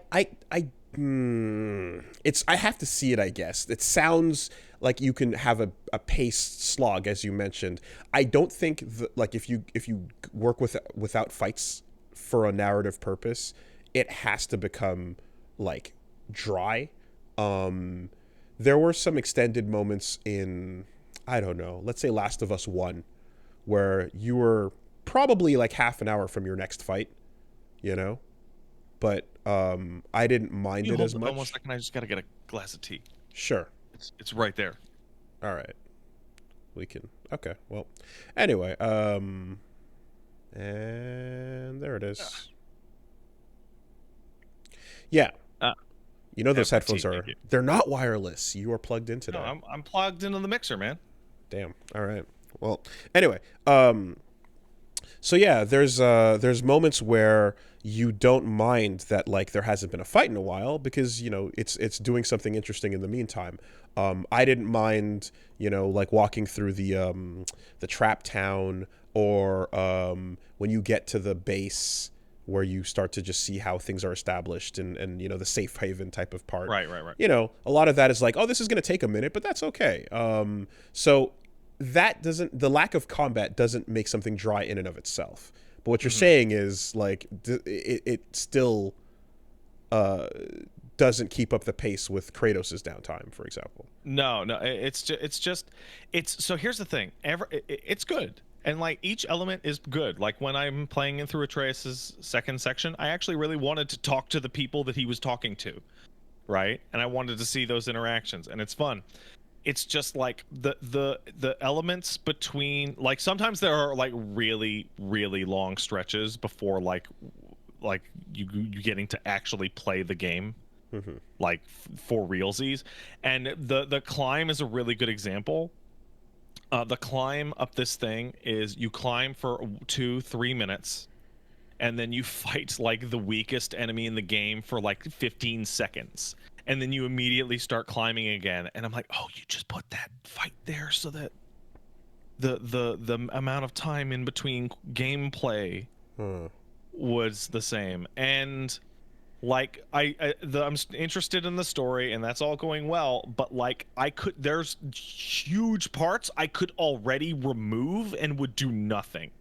have to see it, I guess. It sounds like you can have a paced slog, as you mentioned. I don't think if you work without fights for a narrative purpose, it has to become like dry. There were some extended moments in, I don't know, let's say Last of Us 1, where you were probably like half an hour from your next fight, you know? But I didn't mind it as much. Almost like, I just gotta get a glass of tea. Sure. It's right there. All right. We can. Okay. Well, anyway. And there it is. Yeah. You know those headphones they're not wireless. You are plugged in today. No, I'm plugged into the mixer, man. Damn. All right. Well, anyway. So yeah, there's moments where you don't mind that like there hasn't been a fight in a while because, you know, it's doing something interesting in the meantime. I didn't mind, you know, like walking through the trap town or when you get to the base where you start to just see how things are established and you know, the safe haven type of part. Right. You know, a lot of that is like, oh, this is going to take a minute, but that's okay. So that the lack of combat doesn't make something dry in and of itself. But what you're saying is like it still doesn't keep up the pace with Kratos' downtime, for example. No, it's just so here's the thing. It's good. And like each element is good. Like when I'm playing in through Atreus' second section, I actually really wanted to talk to the people that he was talking to, right? And I wanted to see those interactions, and it's fun. It's just like the elements between, like, sometimes there are like really long stretches before like you getting to actually play the game, like for realsies. And the climb is a really good example. The climb up this thing is you climb for 2-3 minutes, and then you fight like the weakest enemy in the game for like 15 seconds. And then you immediately start climbing again. And I'm like, oh, you just put that fight there so that the amount of time in between gameplay was the same. And like I'm interested in the story, and that's all going well, but like there's huge parts I could already remove and would do nothing.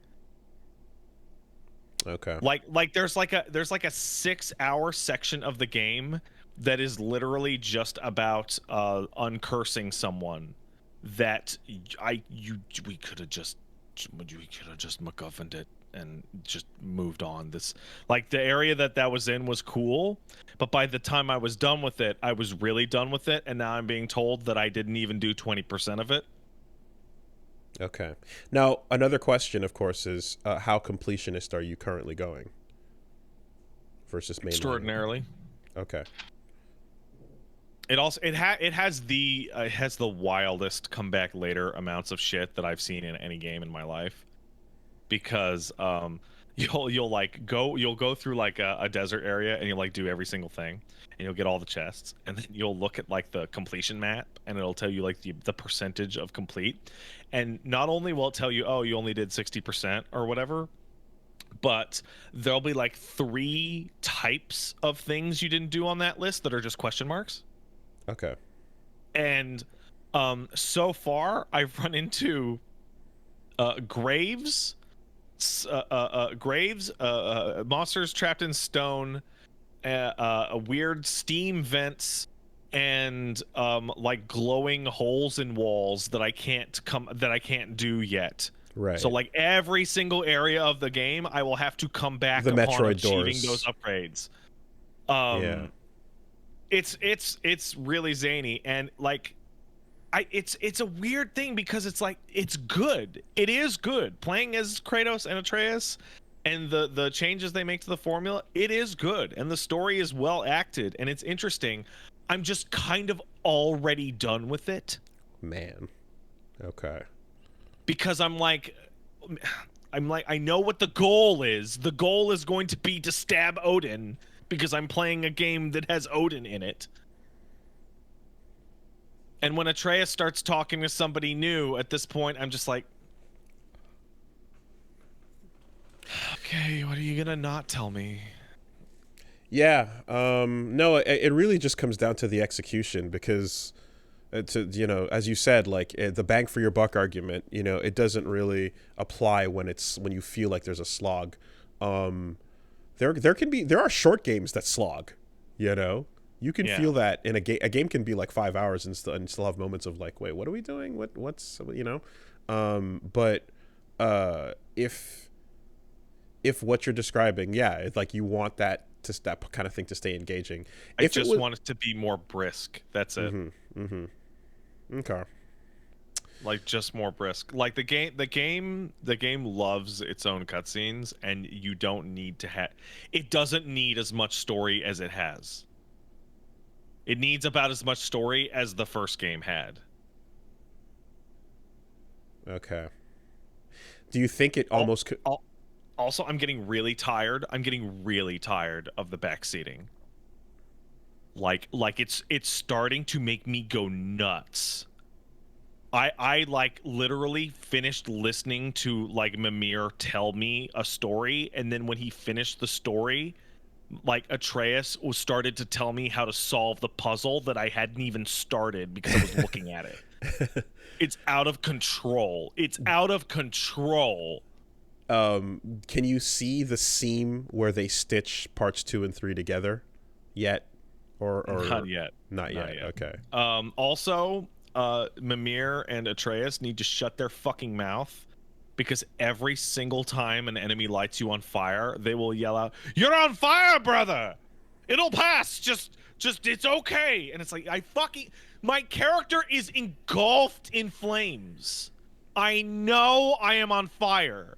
Okay. Like there's like a 6-hour section of the game that is literally just about uncursing someone that we could have just MacGuffined it and just moved on. This, like, the area that was in was cool, but by the time I was done with it, I was really done with it, and now I'm being told that I didn't even do 20% of it. Okay. Now, another question, of course, is how completionist are you currently going versus mainline? Extraordinarily. Okay. It also it has the wildest comeback later amounts of shit that I've seen in any game in my life, because you'll go through like a desert area, and you'll like do every single thing, and you'll get all the chests, and then you'll look at like the completion map, and it'll tell you like the percentage of complete, and not only will it tell you, oh, you only did 60% or whatever, but there'll be like 3 types of things you didn't do on that list that are just question marks. Okay. And so far I've run into graves, monsters trapped in stone, weird steam vents, and like glowing holes in walls that I can't do yet. Right. So like every single area of the game, I will have to come back upon Metroid achieving doors. those upgrades. Yeah. It's really zany, and like it's a weird thing, because it's like, it's good. It is good playing as Kratos and Atreus, and the changes they make to the formula. It is good, and the story is well acted, and it's interesting. I'm just kind of already done with it. Man. Okay. Because I'm like, I know what the goal is. The goal is going to be to stab Odin, because I'm playing a game that has Odin in it. And when Atreus starts talking to somebody new at this point, I'm just like, okay, what are you gonna not tell me? Yeah. No, it really just comes down to the execution, because as you said, like the bang for your buck argument, it doesn't really apply when you feel like there's a slog. There are short games that slog, you can feel that in a game. A game can be like 5 hours and still have moments of like, wait, what are we doing? What's but if what you're describing, yeah, it's like you want that kind of thing to stay engaging. I just want it to be more brisk. That's it. Okay. Like, just more brisk. Like the game loves its own cutscenes, and you don't need to have. It doesn't need as much story as it has. It needs about as much story as the first game had. Okay. Do you think it almost could? Also, I'm getting really tired. I'm getting really tired of the backseating. Like it's starting to make me go nuts. I like literally finished listening to like Mimir tell me a story, and then when he finished the story, like Atreus started to tell me how to solve the puzzle that I hadn't even started because I was looking at it. It's out of control. It's out of control. Can you see the seam where they stitch parts 2 and 3 together yet? Or not yet. Not yet. Okay. Also, Mimir and Atreus need to shut their fucking mouth, because every single time an enemy lights you on fire, they will yell out, "You're on fire, brother! It'll pass! Just it's okay!" And it's like, my character is engulfed in flames. I know I am on fire.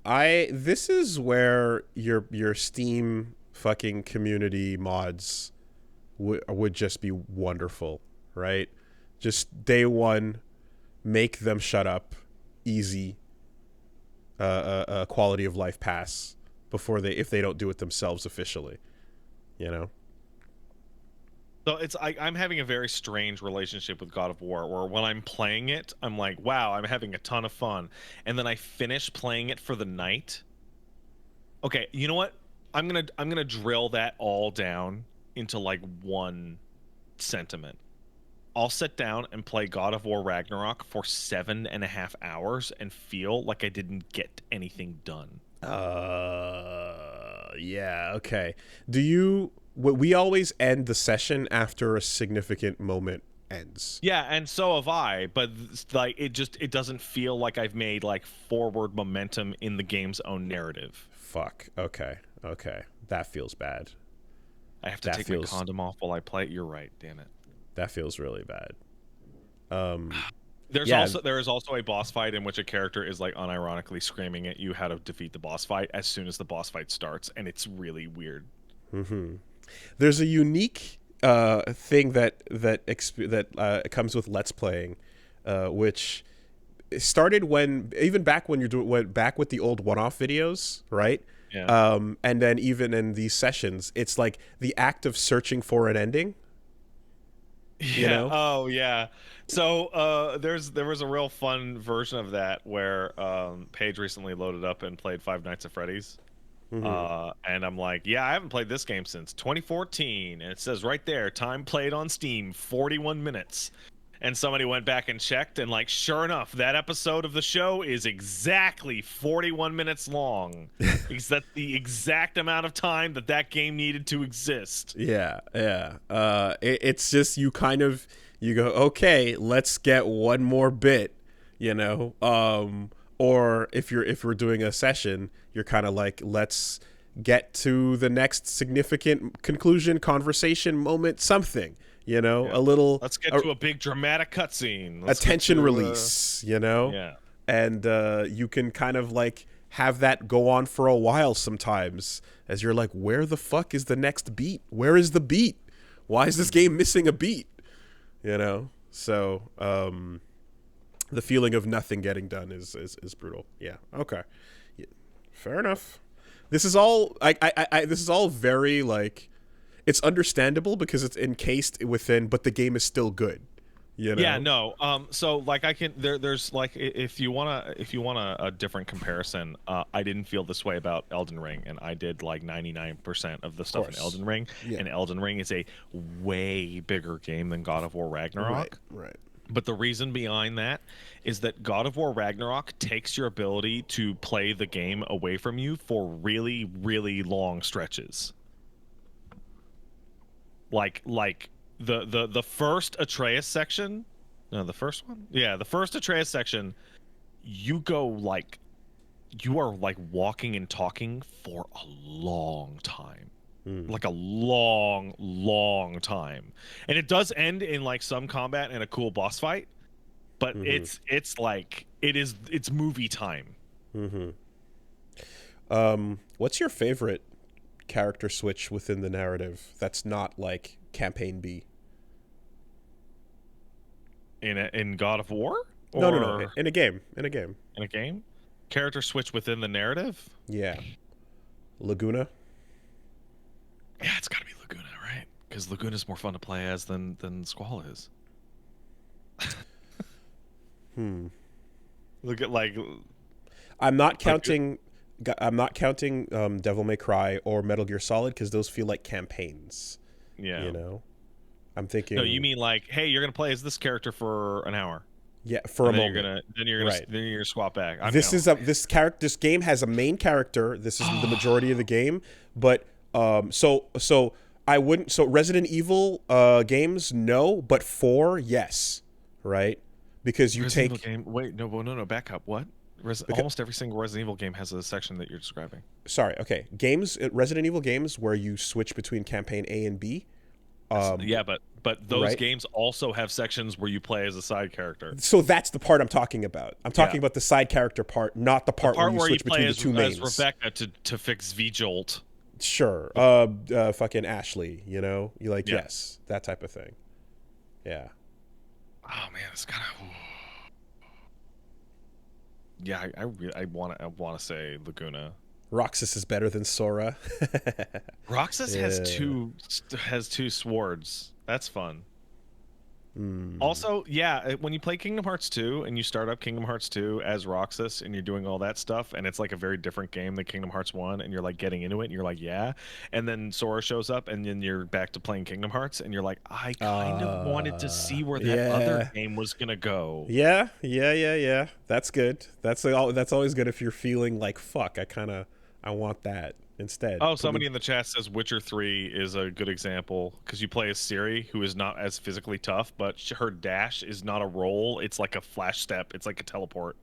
This is where your Steam fucking community mods would just be wonderful, right? Just day one, make them shut up, easy, quality of life pass if they don't do it themselves officially, So I'm having a very strange relationship with God of War, where when I'm playing it, I'm like, wow, I'm having a ton of fun, and then I finish playing it for the night. Okay, you know what? I'm gonna drill that all down into like one sentiment. I'll sit down and play God of War Ragnarok for 7.5 hours and feel like I didn't get anything done. Yeah, okay. We always end the session after a significant moment ends. Yeah, and so have I, but like it doesn't feel like I've made like forward momentum in the game's own narrative. Fuck. Okay. That feels bad. I have to take my condom off while I play. You're right. Damn it. That feels really bad. There is also a boss fight in which a character is like unironically screaming at you how to defeat the boss fight as soon as the boss fight starts, and it's really weird. Mm-hmm. There's a unique thing that comes with Let's Playing, which started back when back with the old one-off videos, right? Yeah. And then even in these sessions, it's like the act of searching for an ending. You know? Oh yeah. So there was a real fun version of that where Paige recently loaded up and played Five Nights at Freddy's. And I'm like, yeah, I haven't played this game since 2014, and it says right there, time played on Steam 41 minutes. And somebody went back and checked, and like, sure enough, that episode of the show is exactly 41 minutes long. That's the exact amount of time that game needed to exist. Yeah. It's just you go, okay, let's get one more bit, you know. Or if we're doing a session, you're kind of like, let's get to the next significant conclusion, conversation, moment, something. You know, yeah. A little. Let's get to a big dramatic cutscene. A tension release, you know? Yeah. And you can kind of like have that go on for a while sometimes as you're like, where the fuck is the next beat? Where is the beat? Why is this game missing a beat? You know? So, the feeling of nothing getting done is brutal. Yeah. Okay. Yeah. Fair enough. This is all this is all very like, it's understandable because it's encased within, but the game is still good. You know? Yeah, no. So like there's like, if you want a different comparison, I didn't feel this way about Elden Ring, and I did like 99% of the stuff in Elden Ring. Yeah. And Elden Ring is a way bigger game than God of War Ragnarok. Right. But the reason behind that is that God of War Ragnarok takes your ability to play the game away from you for really, really long stretches. Like the first Atreus section, no, the first one, yeah, the first Atreus section, you are like walking and talking for a long time, like a long time, and it does end in like some combat and a cool boss fight, but it's like it's movie time. What's your favorite character switch within the narrative that's not like campaign B? In God of War? Or no. In a game. Character switch within the narrative? Yeah. Laguna? Yeah, it's gotta be Laguna, right? Because Laguna's more fun to play as than Squall is. Look at like... I'm not counting Devil May Cry or Metal Gear Solid because those feel like campaigns. Yeah. You know? I'm thinking... No, you mean like, hey, you're going to play as this character for an hour. Yeah, for a moment. Then you're gonna swap back. This game has a main character. This is the majority of the game, but so Resident Evil games, no, but 4, yes, right? Because you Resident Evil game. Wait, no, back up. What? Almost every single Resident Evil game has a section that you're describing. Sorry, okay. Resident Evil games where you switch between campaign A and B. Yeah, but those games also have sections where you play as a side character. So that's the part I'm talking about. I'm talking about the side character part, not the part where you switch between the two mains. As Rebecca to fix V-Jolt. Sure. Fucking Ashley, you know? You like, yes, that type of thing. Yeah. Oh man, it's kind of... Yeah, I want to say Laguna. Roxas is better than Sora. Roxas has two swords. That's fun. Also, yeah, when you play Kingdom Hearts 2 and you start up Kingdom Hearts 2 as Roxas and you're doing all that stuff and it's like a very different game than Kingdom Hearts 1 and you're like getting into it and you're like, yeah. And then Sora shows up and then you're back to playing Kingdom Hearts and you're like, I kind of wanted to see where that other game was going to go. Yeah. That's good. That's always good if you're feeling like, fuck, I want that. instead. Oh, somebody in the chat says Witcher 3 is a good example because you play as Ciri, who is not as physically tough, but her dash is not a roll. It's like a flash step. It's like a teleport.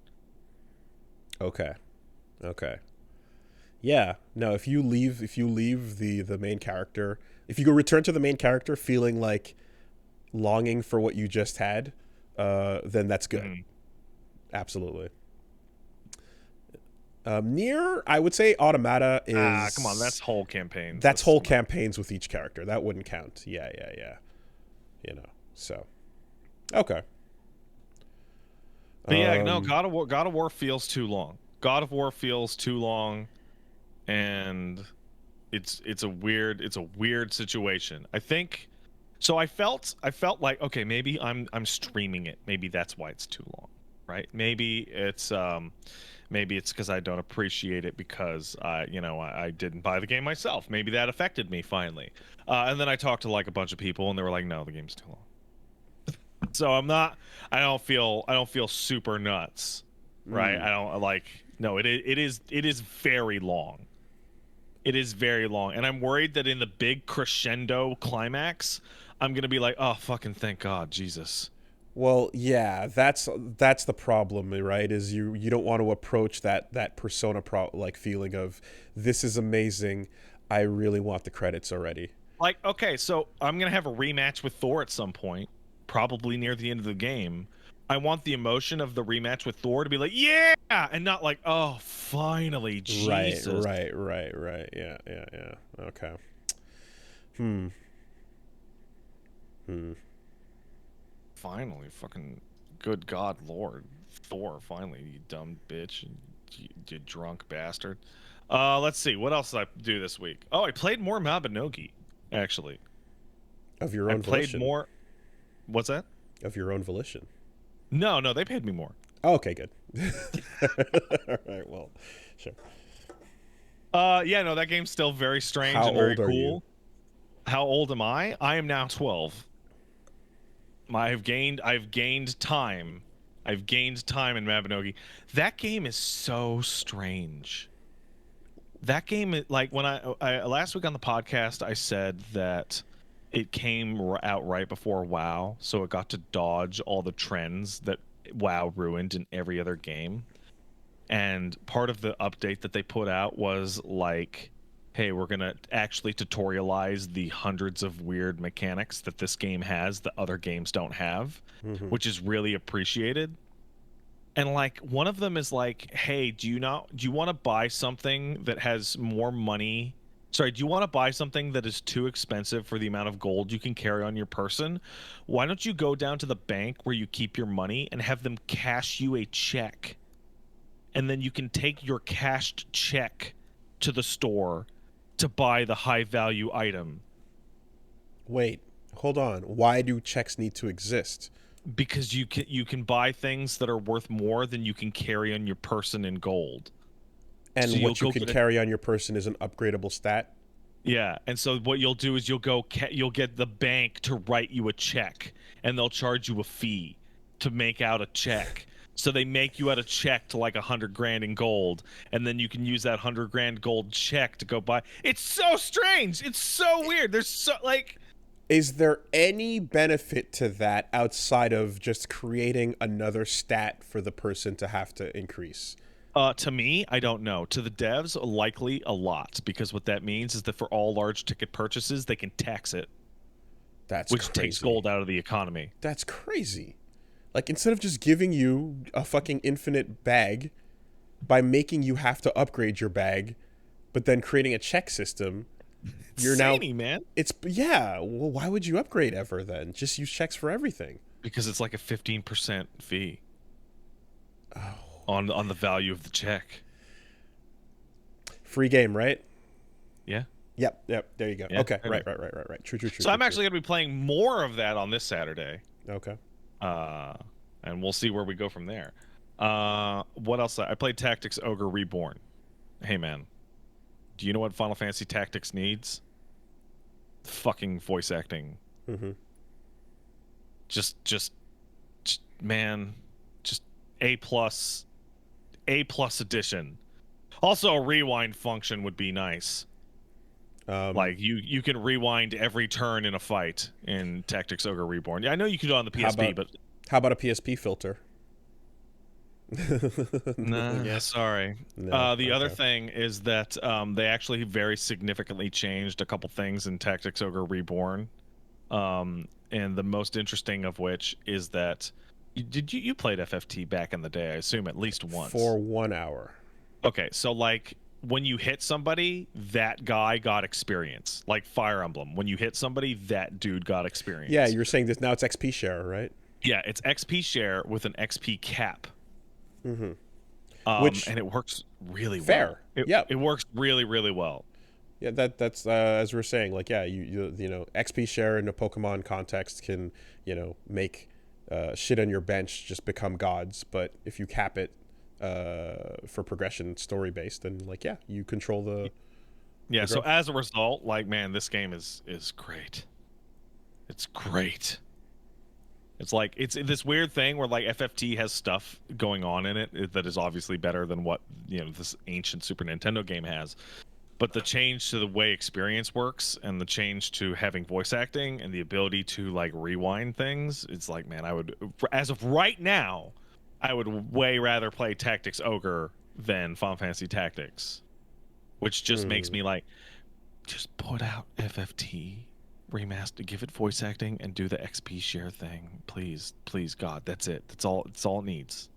Okay. Yeah. No, if you leave the main character, if you go return to the main character feeling like longing for what you just had, then that's good. Mm-hmm. Absolutely. Near, I would say Automata is... come on, that's whole campaigns. That's whole campaigns with each character. That wouldn't count. Yeah. You know, so... Okay. But yeah, no, God of War feels too long. God of War feels too long, and it's a weird situation. I think... So I felt like, okay, maybe I'm streaming it. Maybe that's why it's too long, right? Maybe it's because I don't appreciate it because I didn't buy the game myself. Maybe that affected me finally. And then I talked to like a bunch of people and they were like, no, the game's too long. So I don't feel super nuts, right? I don't like, no, it is very long. It is very long. And I'm worried that in the big crescendo climax, I'm going to be like, oh, fucking thank God, Jesus. Well, yeah, that's the problem, right? Is you don't want to approach that Persona like feeling of this is amazing. I really want the credits already. Like, okay, so I'm gonna have a rematch with Thor at some point, probably near the end of the game. I want the emotion of the rematch with Thor to be like, yeah, and not like, oh, finally, Jesus. Right. Yeah. Okay. Finally, fucking good God, Lord, Thor! Finally, you dumb bitch, you drunk bastard. Let's see, what else did I do this week? Oh, I played more Mabinogi, actually. Of your own volition. I played more. What's that? Of your own volition. No, they paid me more. Oh, okay, good. All right, well, sure. Yeah, no, that game's still very strange and very cool. How old are you? How old am I? I am now 12. I've gained time. I've gained time in Mabinogi. That game is so strange. That game, like when I last week on the podcast, I said that it came out right before WoW, so it got to dodge all the trends that WoW ruined in every other game. And part of the update that they put out was like, hey, we're going to actually tutorialize the hundreds of weird mechanics that this game has that other games don't have, which is really appreciated. And like one of them is like, hey, do you want to buy something that has more money? Sorry, do you want to buy something that is too expensive for the amount of gold you can carry on your person? Why don't you go down to the bank where you keep your money and have them cash you a check? And then you can take your cashed check to the store to buy the high value item. Wait, hold on. Why do checks need to exist? Because you can buy things that are worth more than you can carry on your person in gold. And so what you can carry on your person is an upgradable stat? Yeah, and so what you'll do is you'll get the bank to write you a check, and they'll charge you a fee to make out a check. So they make you out a check to like 100 grand in gold, and then you can use that 100 grand gold check to go buy. It's so strange. It's so weird. There's so like... Is there any benefit to that outside of just creating another stat for the person to have to increase? To me, I don't know. To the devs, likely a lot, because what that means is that for all large ticket purchases, they can tax it. Which takes gold out of the economy. That's crazy. Like, instead of just giving you a fucking infinite bag by making you have to upgrade your bag, but then creating a check system, you're Zany, man. Yeah. Well, why would you upgrade ever then? Just use checks for everything. Because it's like a 15% fee. Oh. On the value of the check. Free game, right? Yeah. Yep. There you go. Yeah, okay. Right. True. So I'm actually going to be playing more of that on this Saturday. Okay. And we'll see where we go from there. What else? I played Tactics Ogre Reborn. Hey, man. Do you know what Final Fantasy Tactics needs? Fucking voice acting. Mm-hmm. Just man, just A+ edition. Also, a rewind function would be nice. Like you can rewind every turn in a fight in Tactics Ogre Reborn. Yeah, I know you can do it on the PSP, but how about a PSP filter? Nah, Yeah. sorry. No, The other thing is that they actually very significantly changed a couple things in Tactics Ogre Reborn. And the most interesting of which is that you played FFT back in the day, I assume at least once. For 1 hour. Okay, so like when you hit somebody, that guy got experience. Like Fire Emblem, when you hit somebody, that dude got experience. Yeah, you're saying this now. It's XP share, right? Yeah, it's XP share with an XP cap. Which, and it works really fair. well. It works really, really well. Yeah, that's as we're saying, like, yeah, you know, XP share in a Pokemon context can, you know, make shit on your bench just become gods. But if you cap it for progression, story based, then like, yeah, you control the. Yeah. So as a result, like, man, this game is great. It's great. It's like it's this weird thing where like FFT has stuff going on in it that is obviously better than what, you know, this ancient Super Nintendo game has. But the change to the way experience works and the change to having voice acting and the ability to like rewind things, it's like, man, I would, as of right now, I would way rather play Tactics Ogre than Final Fantasy Tactics, which just makes me like, just put out FFT remaster, give it voice acting, and do the XP share thing, please, please, God. That's it. That's all. It's all it needs.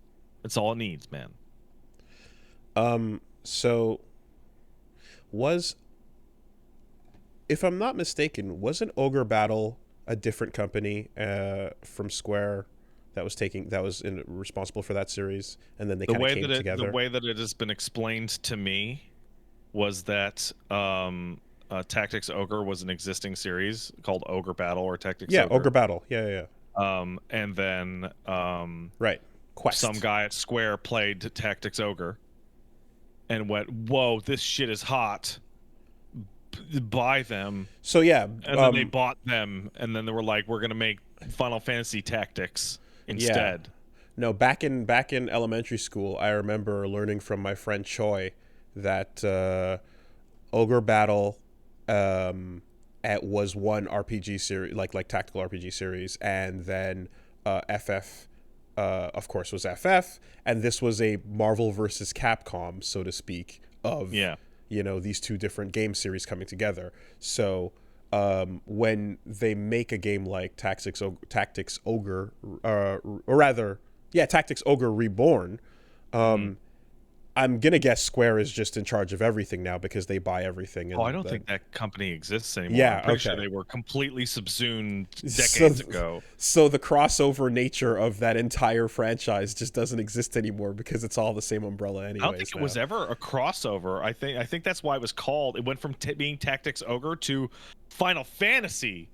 It's all it needs, man. So if I'm not mistaken, wasn't Ogre Battle a different company from Square that was responsible for that series, and then they kind of came together? The way that it has been explained to me was that Tactics Ogre was an existing series called Ogre Battle or Tactics Ogre. Yeah, Ogre Battle. Yeah. And then right. Quest. Some guy at Square played Tactics Ogre and went, "Whoa, this shit is hot. Buy them." So yeah, and then they bought them, and then they were like, "We're gonna make Final Fantasy Tactics instead." Yeah. No, back in elementary school, I remember learning from my friend Choi that Ogre Battle was one RPG series, like tactical RPG series, and then FF, of course, was FF, and this was a Marvel versus Capcom, so to speak, of you know, these two different game series coming together. So when they make a game like Tactics Ogre, Tactics Ogre Reborn, I'm gonna guess Square is just in charge of everything now because they buy everything. I don't think that company exists anymore. Yeah, I'm pretty sure they were completely subsumed decades ago. So the crossover nature of that entire franchise just doesn't exist anymore because it's all the same umbrella anyways. I don't think it was ever a crossover. I think that's why it was called. It went from being Tactics Ogre to Final Fantasy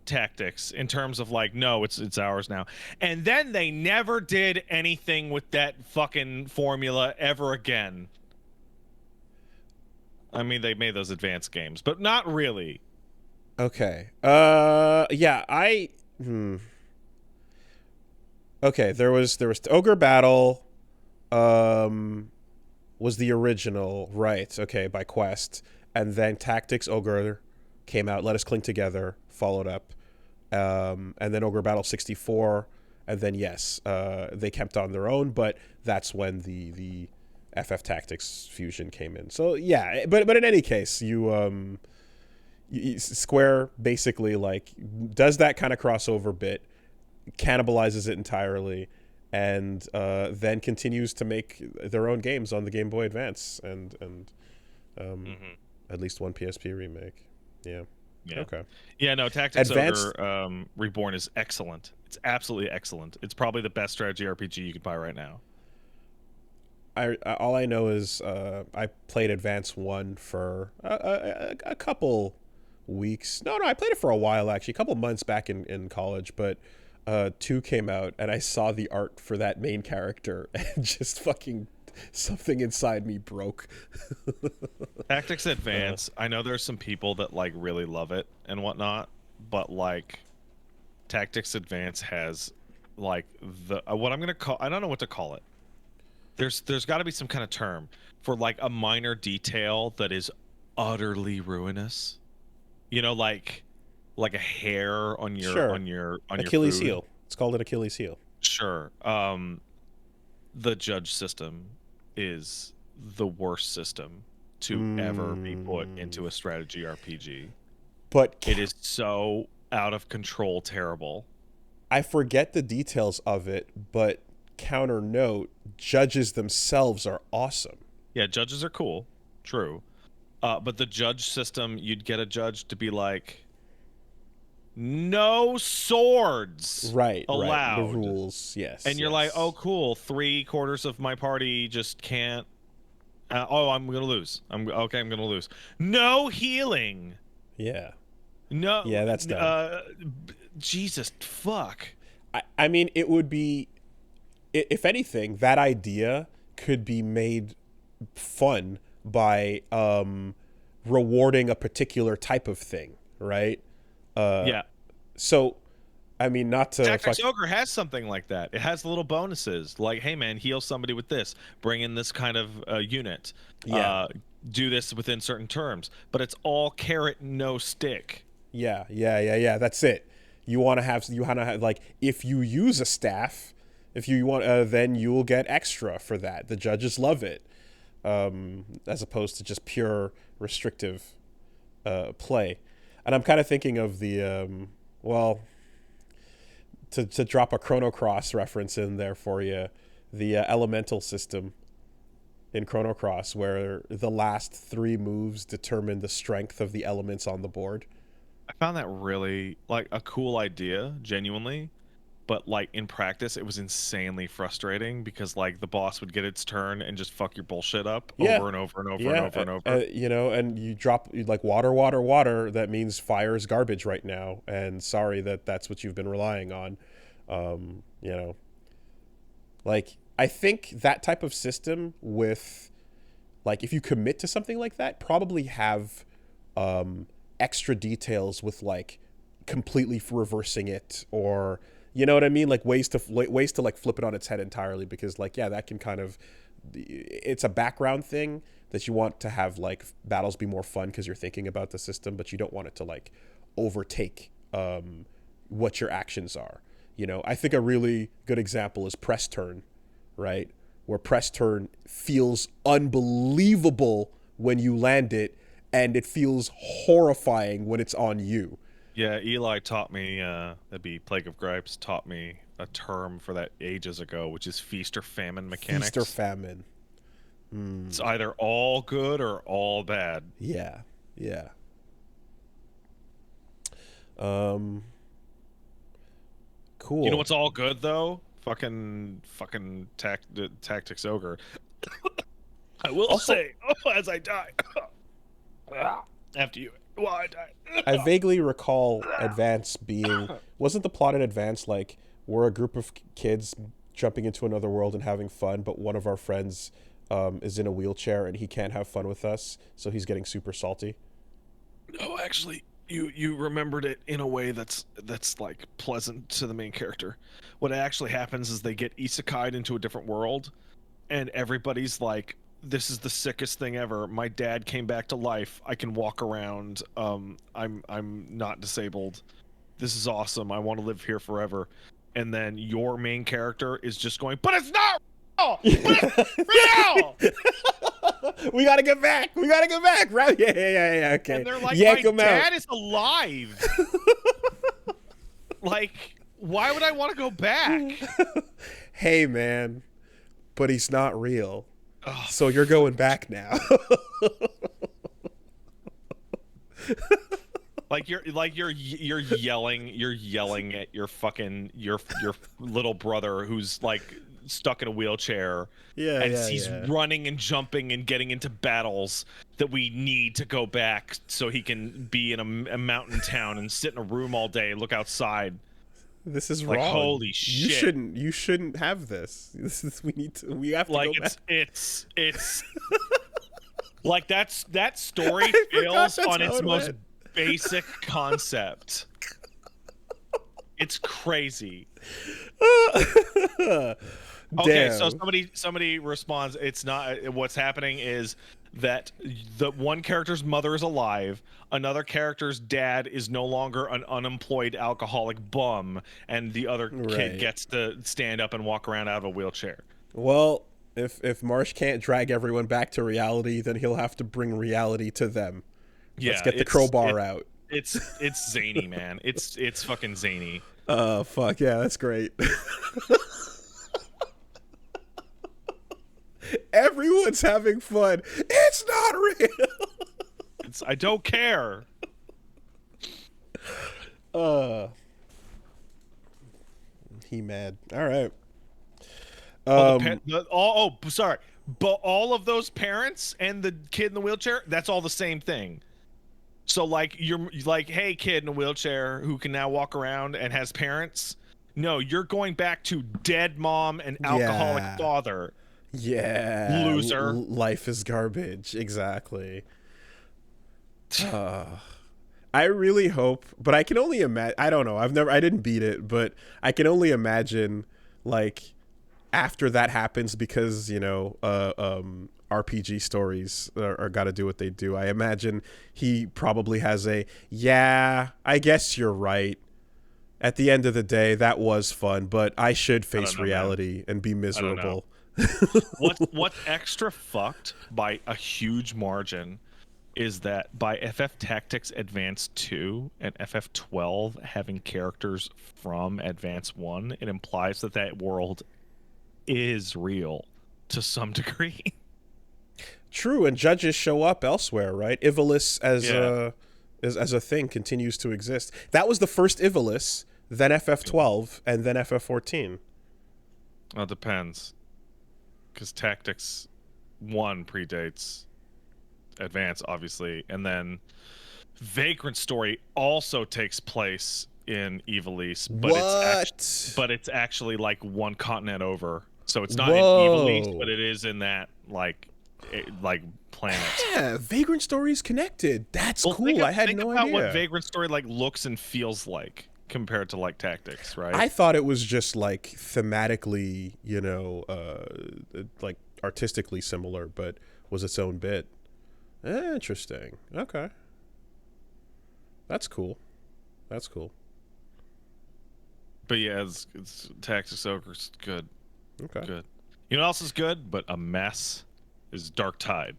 Tactics in terms of like, no, it's ours now. And then they never did anything with that fucking formula ever again. I mean, they made those advanced games, but not really. Okay. Okay, there was Ogre Battle was the original, right? Okay, by Quest, and then Tactics Ogre came out, Let Us Cling Together followed up, and then Ogre Battle 64, and then they kept on their own, but that's when the FF Tactics fusion came in. So yeah, but in any case, Square basically like does that kind of crossover bit, cannibalizes it entirely, and then continues to make their own games on the Game Boy Advance and at least one PSP remake. Yeah. Okay. Yeah, no, Tactics Ogre Reborn is excellent. It's absolutely excellent. It's probably the best strategy RPG you could buy right now. All I know is I played Advance 1 for a couple weeks. No, I played it for a while, actually. A couple months back in college, but 2 came out, and I saw the art for that main character, and just fucking something inside me broke. Tactics Advance, I know there's some people that like really love it and whatnot, but like Tactics Advance has like what I'm gonna call, I don't know what to call it. there's got to be some kind of term for like a minor detail that is utterly ruinous. You know, like a hair on your Sure. your Achilles food. heel. It's called an Achilles heel. Sure. The judge system is the worst system to ever be put into a strategy RPG. But it is so out of control terrible. I forget the details of it, but counter note, judges themselves are awesome. Yeah, judges are cool. True. But the judge system, you'd get a judge to be like, no swords allowed. The rules, yes. And you're like, oh, cool. 3/4 of my party just can't. I'm gonna lose. I'm gonna lose. No healing. Yeah. No. Yeah, that's dumb. Jesus fuck. I mean, it would be, if anything, that idea could be made fun by rewarding a particular type of thing, right? Yeah. So, I mean, not to... Tactics Ogre has something like that. It has little bonuses, like, hey man, heal somebody with this, bring in this kind of unit, do this within certain terms, but it's all carrot, no stick. Yeah. That's it. You want to have like, if you use a staff, if you want, then you will get extra for that. The judges love it, as opposed to just pure restrictive play. And I'm kind of thinking of the to drop a Chrono Cross reference in there for you, the elemental system in Chrono Cross, where the last 3 moves determine the strength of the elements on the board. I found that really like a cool idea, genuinely, but like in practice, it was insanely frustrating because like the boss would get its turn and just fuck your bullshit up over and over and over and over and over. You know, and you drop like water. That means fire is garbage right now, and sorry that's what you've been relying on. You know, like I think that type of system with, like, if you commit to something like that, probably have extra details with like completely reversing it, or you know what I mean, like ways to like flip it on its head entirely, because like, yeah, that can kind of, it's a background thing that you want to have, like battles be more fun because you're thinking about the system, but you don't want it to like overtake what your actions are. You know, I think a really good example is press turn, right? Where press turn feels unbelievable when you land it, and it feels horrifying when it's on you. Yeah, Eli taught me, that'd be Plague of Gripes, taught me a term for that ages ago, which is feast or famine mechanics. Feast or famine. It's either all good or all bad. Yeah. Cool. You know what's all good though? Fucking Tactics Ogre. I will say, as I die, after you, while I die. I vaguely recall Advance being, wasn't the plot in Advance like we're a group of kids jumping into another world and having fun, but one of our friends is in a wheelchair and he can't have fun with us, so he's getting super salty? No, actually, you remembered it in a way that's like pleasant to the main character. What actually happens is they get isekai'd into a different world, and everybody's like, this is the sickest thing ever. My dad came back to life. I can walk around. I'm not disabled. This is awesome. I want to live here forever. And then your main character is just going, but it's not real! But it's real! We gotta get back! Right? Yeah, okay. And they're like, Yank my dad is alive! Like, why would I want to go back? Hey, man. But he's not real. Oh, so you're going back now. You're yelling at your fucking your little brother who's like stuck in a wheelchair. He's running and jumping and getting into battles that we need to go back so he can be in a mountain town and sit in a room all day, look outside. This is like, wrong. Holy shit! You shouldn't have this. We have to like go back. It's like that story fails on its most basic concept. It's crazy. Okay, Damn. so somebody responds. It's not. What's happening is that the one character's mother is alive. Another character's dad is no longer an unemployed alcoholic bum, and the other kid Right. gets to stand up and walk around out of a wheelchair. Well, if Marche can't drag everyone back to reality, then he'll have to bring reality to them. Let's Yeah, get the crowbar out. It's zany, man. It's fucking zany. Fuck yeah, that's great. Everyone's having fun. It's not real. I don't care. He mad. All right. Sorry. But all of those parents and the kid in the wheelchair, that's all the same thing. So like you're like, hey, kid in a wheelchair who can now walk around and has parents. No, you're going back to dead mom and alcoholic father. Yeah. Loser. Life is garbage. Exactly. I really hope, but I can only imagine. I don't know. I didn't beat it, but I can only imagine, like, after that happens, because RPG stories are got to do what they do. I imagine he probably has I guess you're right. At the end of the day, that was fun, but I should face reality and be miserable. What's extra fucked by a huge margin is that by FF Tactics Advance 2 and FF12 having characters from Advance 1, it implies that that world is real to some degree. True, and judges show up elsewhere, right? Ivalice as a thing continues to exist. That was the first Ivalice, then FF12, and then FF14. Well, it depends. Because Tactics 1 predates Advance, obviously, and then Vagrant Story also takes place in Ivalice, but it's actually like one continent over. So it's not in Ivalice, but it is in that like planet. Yeah, Vagrant Story is connected. That's cool. I had no idea. Think about what Vagrant Story like looks and feels like compared to like Tactics, right? I thought it was just like thematically, like artistically similar, but was its own bit. Interesting. Okay. That's cool. That's cool. But yeah, it's Tactics Ogre's good. Okay. Good. You know what else is good, but a mess is Dark Tide.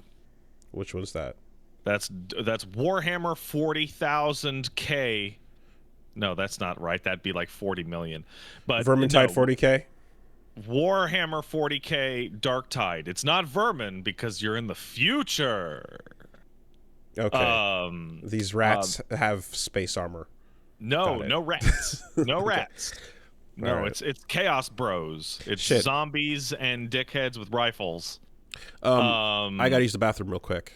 Which one's that? That's Warhammer 40,000K. No, that's not right. That'd be like 40 million. But Vermintide 40K? Warhammer 40K Dark Tide. It's not Vermin because you're in the future. Okay. These rats have space armor. No rats. No rats. No, right. it's Chaos Bros. It's zombies and dickheads with rifles. I gotta use the bathroom real quick.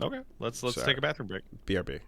Okay, let's take a bathroom break. BRB.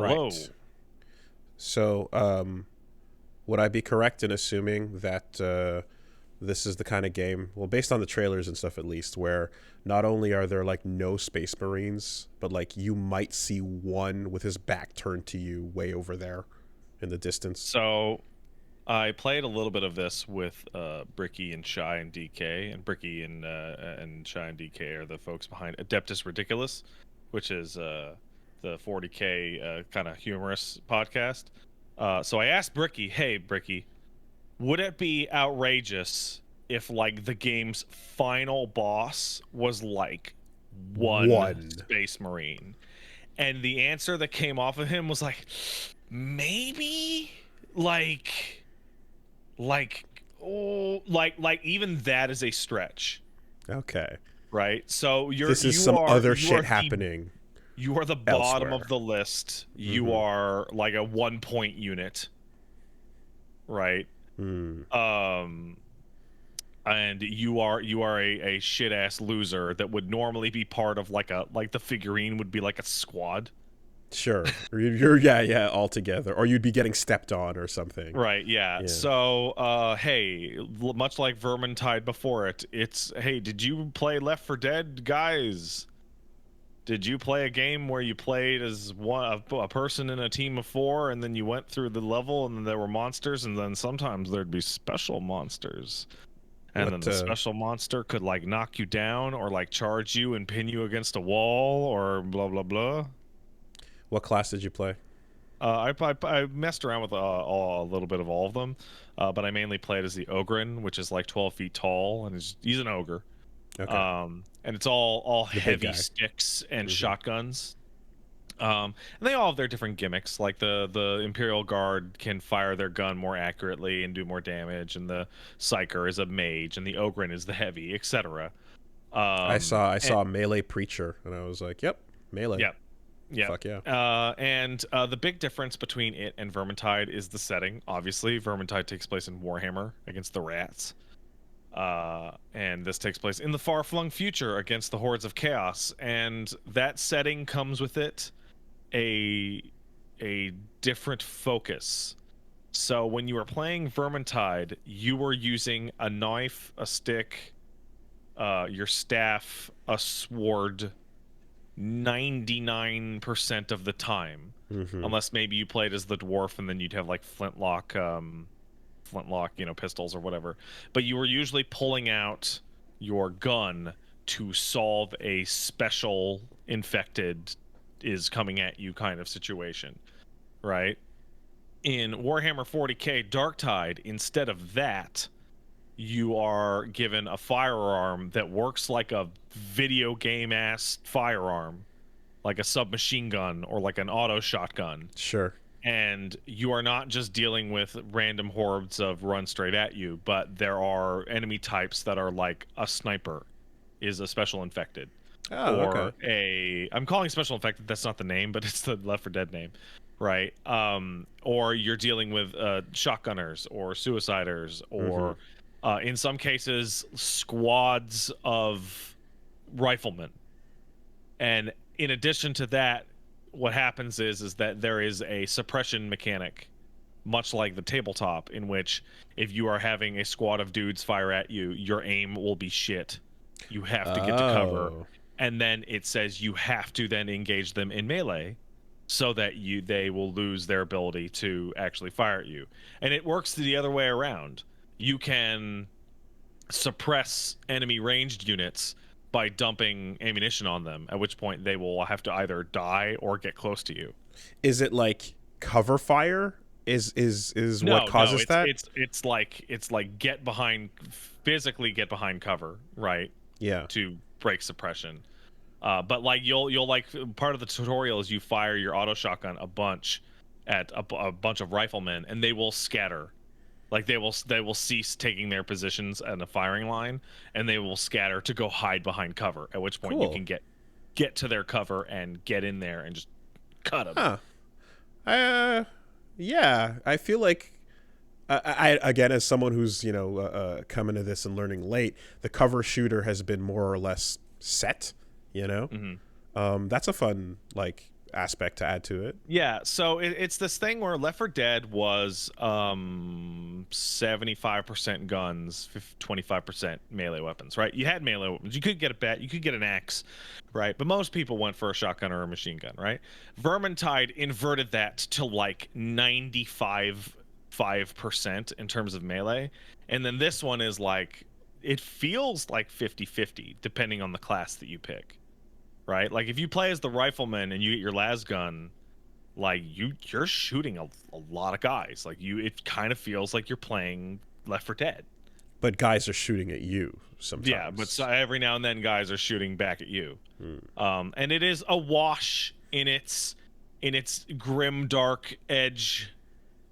Right. Hello. So, would I be correct in assuming that this is the kind of game, well, based on the trailers and stuff at least, where not only are there like no space marines, but like you might see one with his back turned to you way over there in the distance? So I played a little bit of this with Bricky and Shy and DK, and Bricky and Shy and DK are the folks behind Adeptus Ridiculous, which is the 40K kind of humorous podcast. So I asked Bricky, "Hey, Bricky, would it be outrageous if like the game's final boss was like one space marine?" And the answer that came off of him was like, maybe, like even that is a stretch. Okay. Right? So this is some other shit happening. You are the bottom elsewhere. of the list. You are like a 1 point unit. Right? And you are a shit ass loser that would normally be part of like the figurine would be like a squad. Sure. You're all together, or you'd be getting stepped on or something. Right, yeah. So hey, much like Vermintide before it, it's hey, did you play Left 4 Dead, guys? Did you play a game where you played as a person in a team of 4, and then you went through the level, and then there were monsters, and then sometimes there'd be special monsters, and then the special monster could like knock you down or like charge you and pin you against a wall or blah blah blah. What class did you play? I messed around with a little bit of all of them, but I mainly played as the Ogren, which is like 12 feet tall, and he's an ogre. Okay. And it's all heavy sticks and shotguns. And they all have their different gimmicks. Like the Imperial Guard can fire their gun more accurately and do more damage, and the Psyker is a mage, and the Ogren is the heavy, etc. I saw a melee preacher, and I was like, "Yep, melee." Yep. Yeah. Fuck yeah. And the big difference between it and Vermintide is the setting. Obviously, Vermintide takes place in Warhammer against the rats. And this takes place in the far-flung future against the hordes of chaos. And that setting comes with it a different focus. So when you were playing Vermintide, you were using a knife, a stick, your staff, a sword, 99% of the time, unless maybe you played as the dwarf and then you'd have like flintlock, pistols or whatever. But you were usually pulling out your gun to solve a special infected is coming at you kind of situation, right? In Warhammer 40K Darktide, instead of that, you are given a firearm that works like a video game ass firearm, like a submachine gun or like an auto shotgun. Sure. And you are not just dealing with random hordes of run straight at you, but there are enemy types that are like a sniper is a special infected. Oh, or okay. I'm calling special infected, that's not the name, but it's the Left 4 Dead name, right? Or you're dealing with shotgunners or suiciders or in some cases squads of riflemen. And in addition to that, what happens is that there is a suppression mechanic, much like the tabletop, in which if you are having a squad of dudes fire at you, your aim will be shit. You have to get to cover. And then it says you have to then engage them in melee so that they will lose their ability to actually fire at you. And it works the other way around. You can suppress enemy ranged units by dumping ammunition on them, at which point they will have to either die or get close to you. Is it like cover fire is what causes that? It's like physically get behind cover, right? Yeah. To break suppression. But like you'll like part of the tutorial is you fire your auto shotgun a bunch at a bunch of riflemen, and they will scatter. Like they will cease taking their positions in the firing line, and they will scatter to go hide behind cover. At which point you can get to their cover and get in there and just cut them. Huh. Yeah. I feel like I again, as someone who's coming to this and learning late, the cover shooter has been more or less set. That's a fun aspect to add to it. Yeah, so it's this thing where Left 4 Dead was 75% guns, 25% melee weapons, right? You had melee weapons. You could get a bat, you could get an axe, right? But most people went for a shotgun or a machine gun, right? Vermintide inverted that to like 95% in terms of melee. And then this one is like, it feels like 50-50 depending on the class that you pick, right? Like if you play as the rifleman and you get your las gun, like you're shooting a lot of guys. Like it kind of feels like you're playing Left 4 Dead. But guys are shooting at you sometimes. Yeah, but every now and then guys are shooting back at you. And it is awash in its grim, dark edge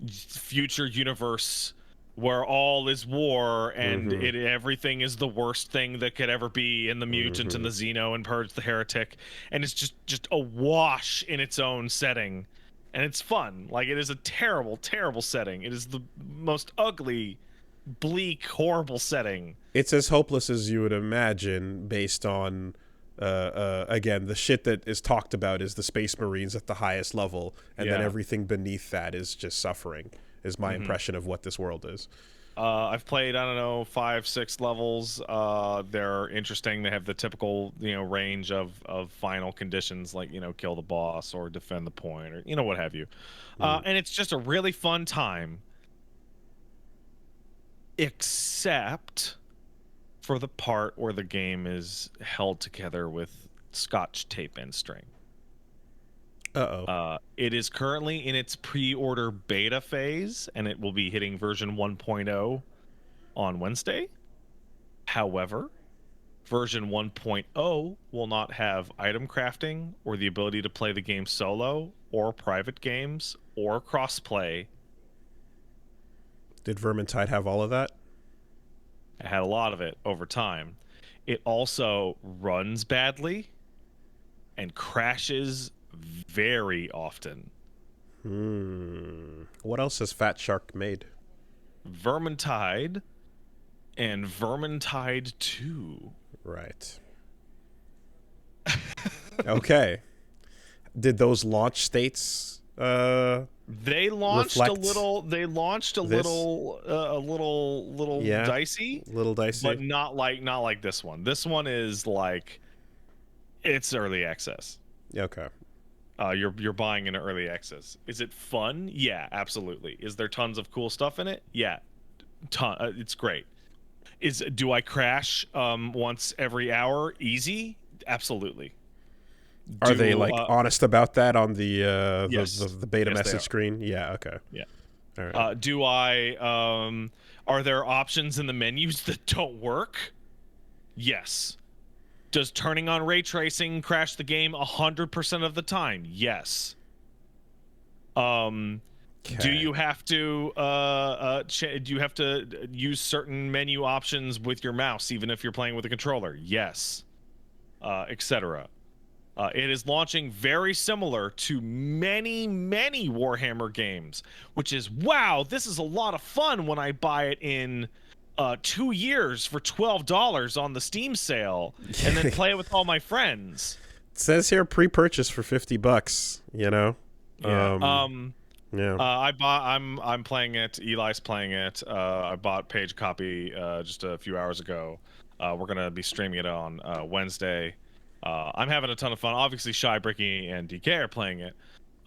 future universe where all is war and everything is the worst thing that could ever be, and the mutant and the Xeno and Purge the heretic, and it's just awash in its own setting, and it's fun. Like, it is a terrible setting. It is the most ugly, bleak, horrible setting. It's as hopeless as you would imagine based on again, the shit that is talked about is the Space Marines at the highest level, and then everything beneath that is just suffering, is my impression of what this world is. I've played, I don't know, 5-6 levels. They're interesting. They have the typical, range of final conditions, like, kill the boss or defend the point, or, what have you. And it's just a really fun time. Except for the part where the game is held together with Scotch tape and string. It is currently in its pre-order beta phase, and it will be hitting version 1.0 on Wednesday. However, version 1.0 will not have item crafting or the ability to play the game solo or private games or crossplay. Did Vermintide have all of that? It had a lot of it over time. It also runs badly and crashes very often. What else has Fat Shark made? Vermintide and Vermintide 2. Right. Okay. Did those launch states they launched a little dicey. Little dicey. But not like this one. This one is like, it's early access. Okay. You're buying in early access. Is it fun? Yeah, absolutely. Is there tons of cool stuff in it? Yeah, it's great. Do I crash once every hour? Easy? Absolutely. Are they like honest about that on the yes. the beta message screen? Yeah. Okay. Yeah. All right. Are there options in the menus that don't work? Yes. Does turning on ray tracing crash the game 100% of the time? Yes. Do you have to do you have to use certain menu options with your mouse even if you're playing with a controller? Yes. Etc. It is launching very similar to many Warhammer games, which is, wow, this is a lot of fun when I buy it in 2 years for $12 on the Steam sale, and then play it with all my friends. It says here pre-purchase for $50. Yeah. I'm playing it. Eli's playing it. I bought Page a copy just a few hours ago. We're gonna be streaming it on Wednesday. I'm having a ton of fun. Obviously, Shy, Bricky, and DK are playing it.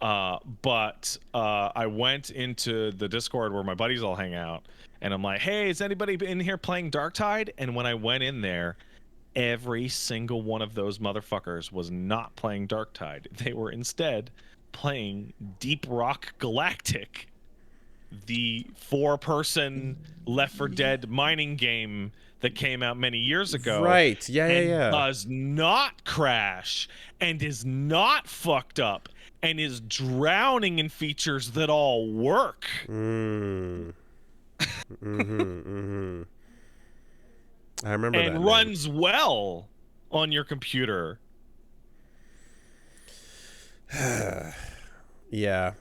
But I went into the Discord where my buddies all hang out, and I'm like, hey, is anybody in here playing Darktide? And when I went in there, every single one of those motherfuckers was not playing Darktide. They were instead playing Deep Rock Galactic, the 4-person Left 4 Dead mining game that came out many years ago. Right. Yeah. Does not crash and is not fucked up and is drowning in features that all work. I remember that. And runs well on your computer. Yeah.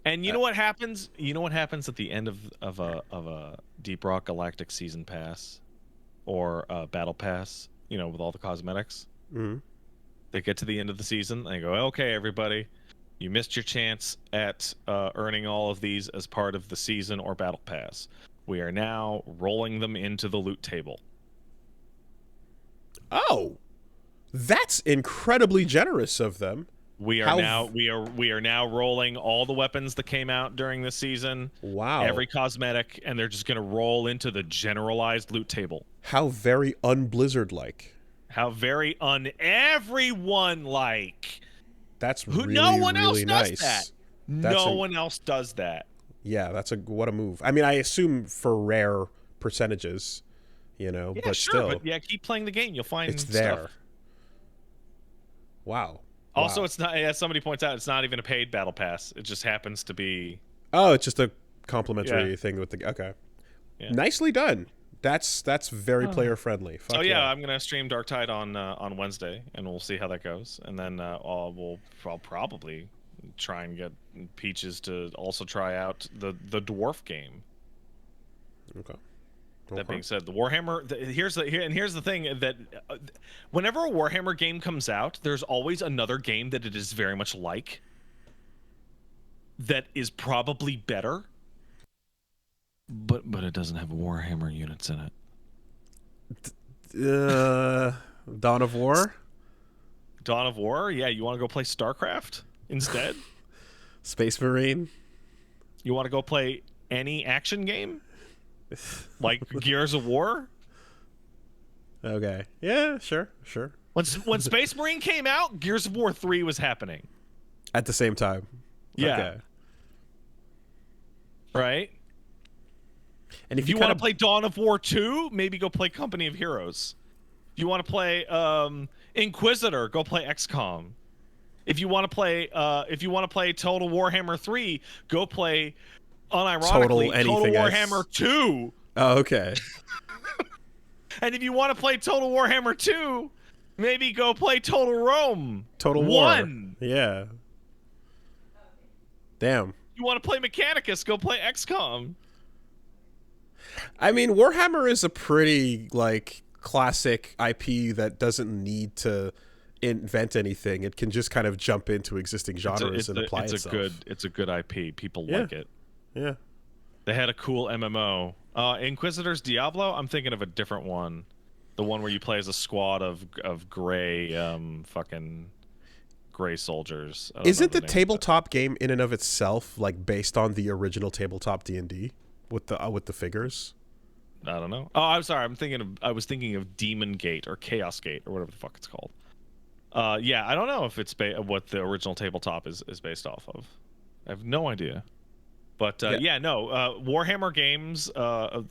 And you know what happens? You know what happens at the end of a Deep Rock Galactic season pass or a battle pass? With all the cosmetics. They get to the end of the season. They go, okay, everybody, you missed your chance at earning all of these as part of the season or battle pass. We are now rolling them into the loot table. Oh, that's incredibly generous of them. We are now rolling all the weapons that came out during this season. Wow. Every cosmetic, and they're just going to roll into the generalized loot table. How very un-Blizzard-like. How very everyone-like. That's really, no one really else nice. Does that. No one else does that. Yeah, what a move. I mean, I assume for rare percentages, yeah, but sure, still. But yeah, keep playing the game. You'll find it's there. Stuff. Wow. Also, it's not, as somebody points out, it's not even a paid battle pass. It just happens to be... Oh, it's just a complimentary thing with the... Okay. Yeah. Nicely done. That's very player-friendly. So yeah, I'm going to stream Darktide on Wednesday, and we'll see how that goes. And then I'll probably try and get Peaches to also try out the Dwarf game. Okay. That being said, the Warhammer. Here's the thing that whenever a Warhammer game comes out, there's always another game that it is very much like. That is probably better, but it doesn't have Warhammer units in it. Dawn of War. Dawn of War. Yeah, you want to go play StarCraft instead? Space Marine. You want to go play any action game? Like Gears of War? Okay. Yeah, sure. When Space Marine came out, Gears of War 3 was happening. At the same time. Yeah. Okay. Right? And if you want to play Dawn of War 2, maybe go play Company of Heroes. If you want to play Inquisitor, go play XCOM. If you want to play Total Warhammer 3, go play unironically, Total Warhammer 2. Oh, okay. And if you want to play Total Warhammer 2, maybe go play Total Rome. Total War. 1. Yeah. Damn. You want to play Mechanicus, go play XCOM. I mean, Warhammer is a pretty, classic IP that doesn't need to invent anything. It can just kind of jump into existing genres and apply itself. It's a good IP. People like it. Yeah. They had a cool MMO. Inquisitors Diablo, I'm thinking of a different one. The one where you play as a squad of gray fucking gray soldiers. Isn't the tabletop game in and of itself based on the original tabletop D&D with the figures? I don't know. Oh, I'm sorry. I was thinking of Demon Gate or Chaos Gate or whatever the fuck it's called. Yeah, I don't know if it's what the original tabletop is based off of. I have no idea. But Warhammer games,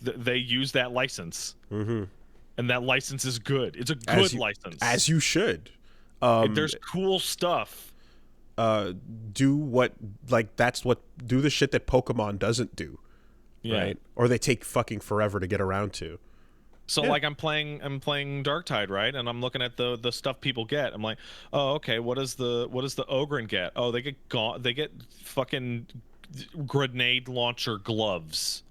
they use that license. Mm-hmm. And that license is good. It's a good license. As you should. There's cool stuff. Do the shit that Pokemon doesn't do. Yeah. Right? Or they take fucking forever to get around to. So I'm playing Darktide, right? And I'm looking at the stuff people get. I'm like, oh, okay, what does the Ogren get? Oh, they get fucking grenade launcher gloves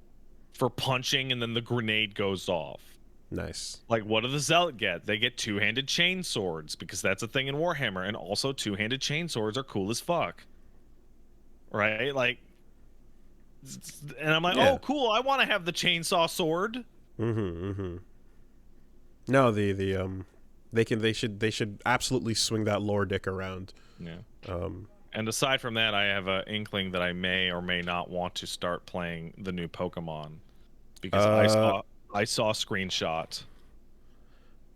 for punching, and then the grenade goes off. Nice. What do the Zealot get? They get two-handed chain swords, because that's a thing in Warhammer, and also two-handed chain swords are cool as fuck. Right? And I'm like, oh, cool, I want to have the chainsaw sword. Mm-hmm. No, they should absolutely swing that lore dick around. Yeah. And aside from that, I have an inkling that I may or may not want to start playing the new Pokemon, because I saw a screenshot.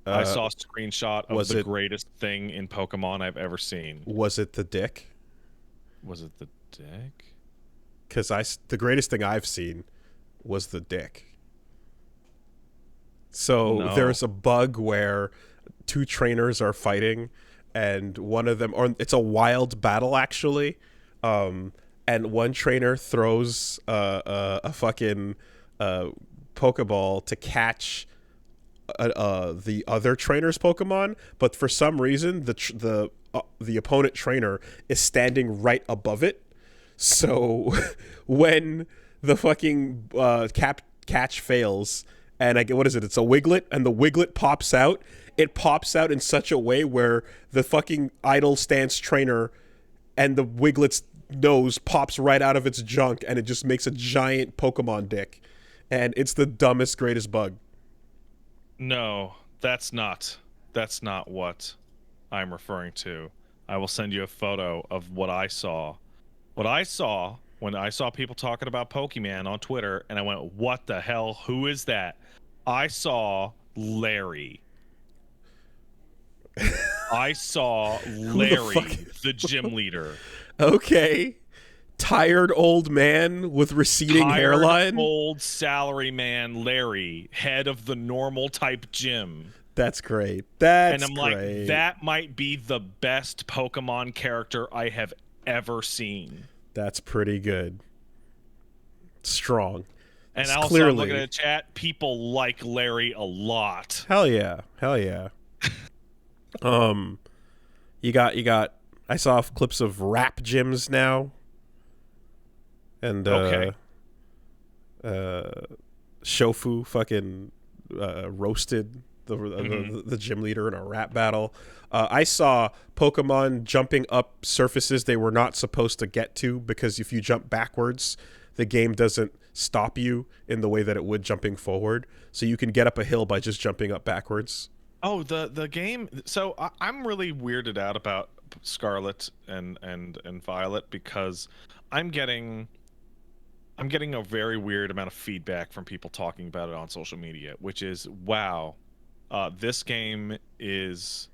I saw a screenshot of the greatest thing in Pokemon I've ever seen. Was it the dick? Was it the dick? Because the greatest thing I've seen was the dick. So there's a bug where two trainers are fighting, and one of them, or it's a wild battle actually, and one trainer throws a fucking Pokeball to catch the other trainer's Pokemon, but for some reason the opponent trainer is standing right above it. So when the fucking catch fails and I get, what is it? It's a Wiglet, and the Wiglet pops out. It pops out in such a way where the fucking idle stance trainer and the Wiglet's nose pops right out of its junk, and it just makes a giant Pokemon dick. And it's the dumbest, greatest bug. No, that's not what I'm referring to. I will send you a photo of what I saw. What I saw when I saw people talking about Pokemon on Twitter, and I went, what the hell? Who is that? I saw Larry. I saw Larry, the gym leader. Okay. Tired old man with receding hairline. Old salary man Larry, head of the normal type gym. That's great. That's and I'm great. Like, that might be the best Pokemon character I have ever seen. That's pretty good. Strong. And also, clearly, I'm looking at the chat, people like Larry a lot. Hell yeah. Hell yeah. You got I saw clips of rap gyms now. And Shofu fucking roasted the gym leader in a rap battle. I saw Pokemon jumping up surfaces they were not supposed to get to, because if you jump backwards, the game doesn't stop you in the way that it would jumping forward. So you can get up a hill by just jumping up backwards. Oh, the game. So I'm really weirded out about Scarlet and Violet, because I'm getting a very weird amount of feedback from people talking about it on social media, which is, wow, this game is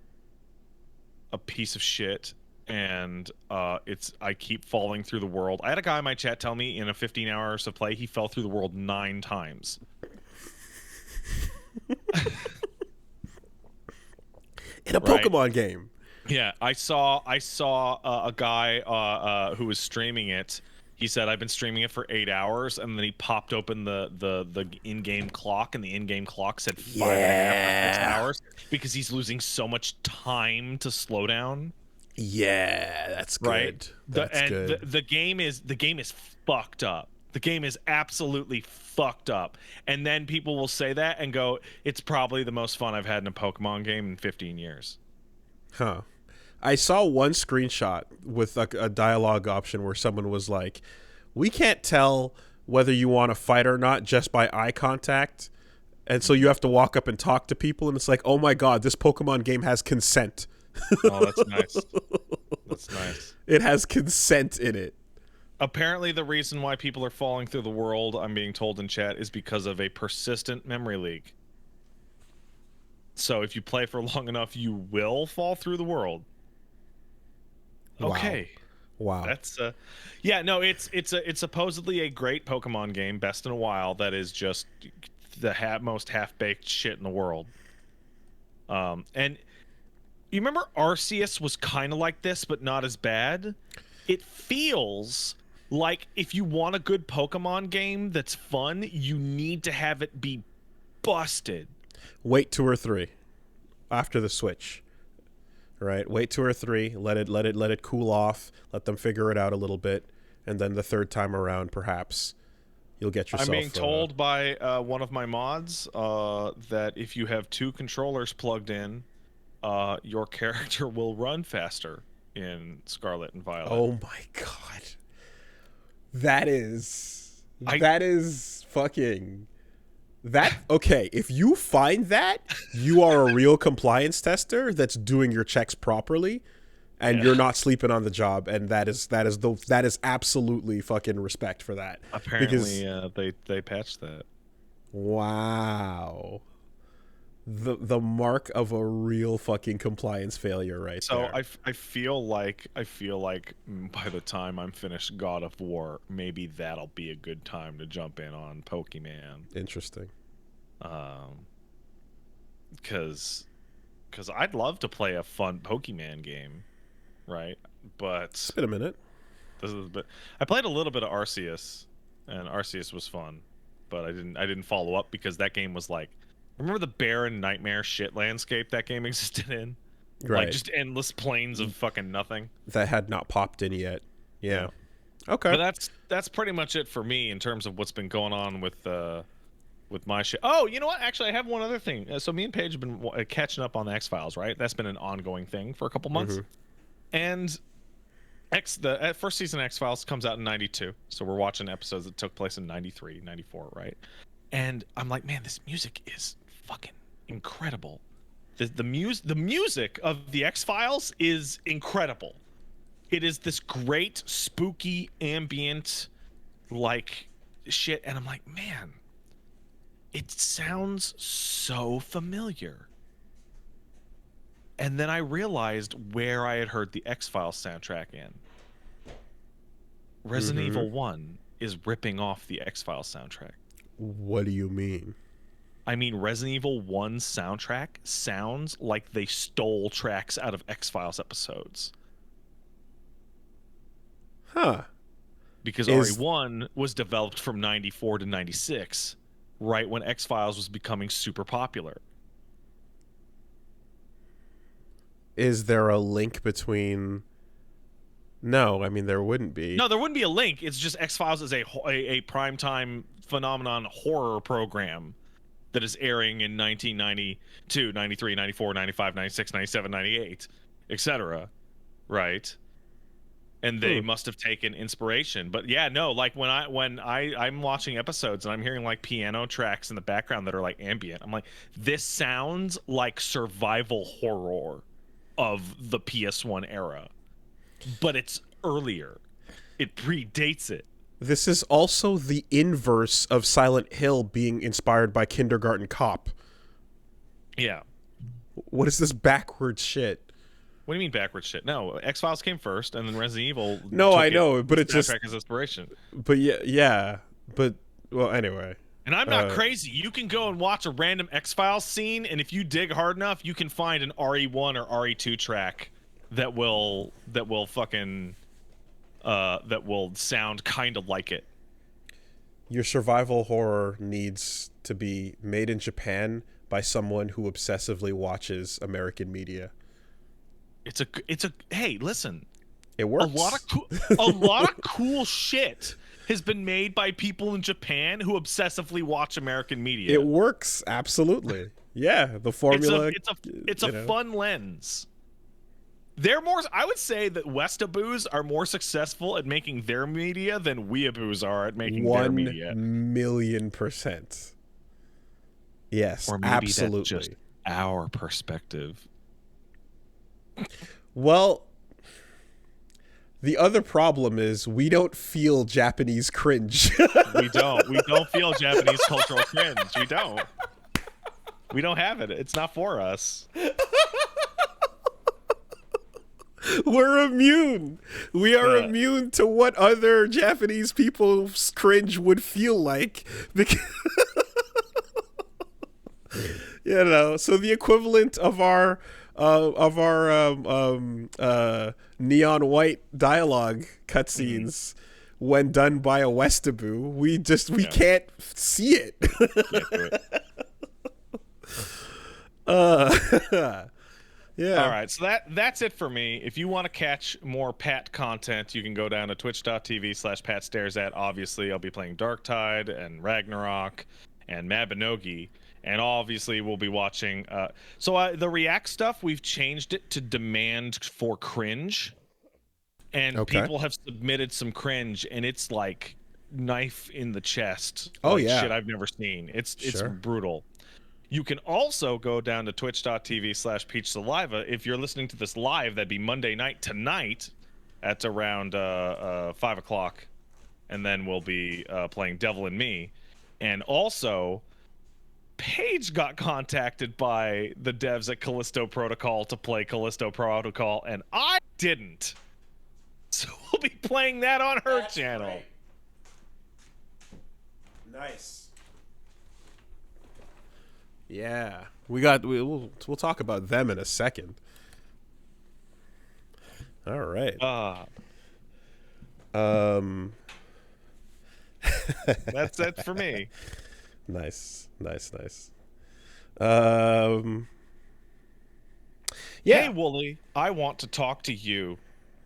a piece of shit, and I keep falling through the world. I had a guy in my chat tell me in 15 hours of play, he fell through the world 9 times. In a Pokemon game. Yeah, I saw a guy who was streaming it. He said, I've been streaming it for 8 hours, and then he popped open the in-game clock, and the in-game clock said 5.5 hours, because he's losing so much time to slow down. Yeah, that's good. Right? That's good. The game is fucked up. The game is absolutely fucked up. And then people will say that and go, it's probably the most fun I've had in a Pokemon game in 15 years. Huh. I saw one screenshot with a dialogue option where someone was like, we can't tell whether you want to fight or not just by eye contact. And so you have to walk up and talk to people. And it's like, oh my God, this Pokemon game has consent. Oh, that's nice. That's nice. It has consent in it. Apparently the reason why people are falling through the world, I'm being told in chat, is because of a persistent memory leak. So if you play for long enough, you will fall through the world. Okay. Wow. That's yeah, no, it's supposedly a great Pokemon game, best in a while, that is just the most half-baked shit in the world. And you remember Arceus was kind of like this, but not as bad? It feels like if you want a good Pokemon game that's fun, you need to have it be busted. Wait 2 or 3 after the Switch. Right? Wait 2 or 3, let it cool off, let them figure it out a little bit, and then the third time around, perhaps you'll get yourself. I'm being told by one of my mods that if you have 2 controllers plugged in, your character will run faster in Scarlet and Violet. Oh my God, that is fucking. That okay, if you find that, you are a real compliance tester that's doing your checks properly, and you're not sleeping on the job, and that is absolutely fucking respect for that. Apparently they patched that. Wow. The mark of a real fucking compliance failure right there. So I feel like by the time I'm finished God of War, maybe that'll be a good time to jump in on Pokemon. Interesting. Because I'd love to play a fun Pokemon game, right? But it's been a minute. I played a little bit of Arceus, and Arceus was fun, but I didn't follow up because that game was like, remember the barren nightmare shit landscape that game existed in? Right. Like just endless plains of fucking nothing. That had not popped in yet. Yeah. Okay. But that's pretty much it for me in terms of what's been going on with with my shit. Oh, you know what? Actually, I have one other thing. So me and Paige have been catching up on the X-Files, right? That's been an ongoing thing for a couple months. And the first season of X-Files comes out in 92. So we're watching episodes that took place in 93, 94, right? And I'm like, man, this music is fucking incredible. The music of the X-Files is incredible. It is this great, spooky, ambient, like, shit. And I'm like, man, it sounds so familiar. And then I realized where I had heard the X-Files soundtrack in. Resident Evil 1 is ripping off the X-Files soundtrack. What do you mean? I mean, Resident Evil 1's soundtrack sounds like they stole tracks out of X-Files episodes. Huh. Because RE1 was developed from 94 to 96, right when X-Files was becoming super popular. Is there a link between... No, I mean, there wouldn't be. No, there wouldn't be a link. It's just X-Files is a primetime phenomenon horror program that is airing in 1992, 93, 94, 95, 96, 97, 98, etc. Right? And they must have taken inspiration. But yeah, no, like when I'm watching episodes and I'm hearing like piano tracks in the background that are like ambient, I'm like, this sounds like survival horror of the PS1 era. But it's earlier. It predates it. This is also the inverse of Silent Hill being inspired by Kindergarten Cop. Yeah. What is this backwards shit? What do you mean backwards shit? No, X-Files came first, and then Resident Evil. No, I know, but it's just as inspiration. But yeah, but well, anyway. And I'm not crazy. You can go and watch a random X-Files scene, and if you dig hard enough, you can find an RE1 or RE2 track that will sound kind of like it. Your survival horror needs to be made in Japan by someone who obsessively watches American media. It's a hey, listen. It works. A lot of cool shit has been made by people in Japan who obsessively watch American media. It works, absolutely. Yeah, the formula. It's a fun lens. They're more. I would say that Westaboos are more successful at making their media than Weeaboos are at making their media. 1,000,000%. Yes, or maybe absolutely. That's just our perspective. Well, the other problem is we don't feel Japanese cringe. We don't feel Japanese cultural cringe. We don't have it. It's not for us. We're immune. We are immune to what other Japanese people's cringe would feel like. Because you know, so the equivalent of our neon white dialogue cutscenes when done by a Westaboo, we can't see it. Can't do it. Yeah. All right, so that's it for me. If you want to catch more Pat content, you can go down to twitch.tv/PatStaresAt. Obviously, I'll be playing Darktide and Ragnarok and Mabinogi. And obviously, we'll be watching. The React stuff, we've changed it to demand for cringe. And people have submitted some cringe, and it's like knife in the chest. Oh, like yeah. Shit I've never seen. It's brutal. You can also go down to twitch.tv/PeachSaliva. If you're listening to this live, that'd be Monday night tonight at around 5 o'clock. And then we'll be playing Devil and Me. And also, Paige got contacted by the devs at Callisto Protocol to play Callisto Protocol, and I didn't. So we'll be playing that on her channel. Great. Nice. Yeah, we'll talk about them in a second. All right. That's it for me. Nice. Hey, Wooly, I want to talk to you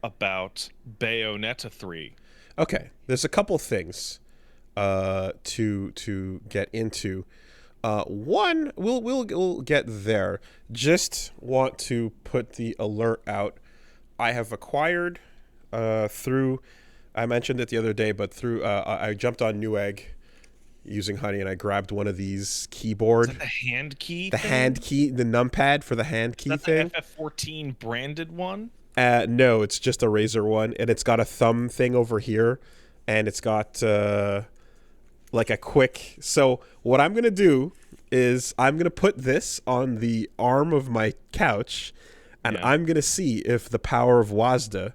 about Bayonetta 3. Okay, there's a couple things. to get into. One, we'll get there. Just want to put the alert out. I have acquired through, I mentioned it the other day, but through I jumped on Newegg using Honey, and I grabbed one of these keyboard. Is that the hand key? The hand key, the numpad for the hand key thing. The FF14 branded one? No, it's just a Razer one, and it's got a thumb thing over here, and it's got like a quick. So what I'm gonna do is I'm gonna put this on the arm of my couch, and I'm gonna see if the power of WASD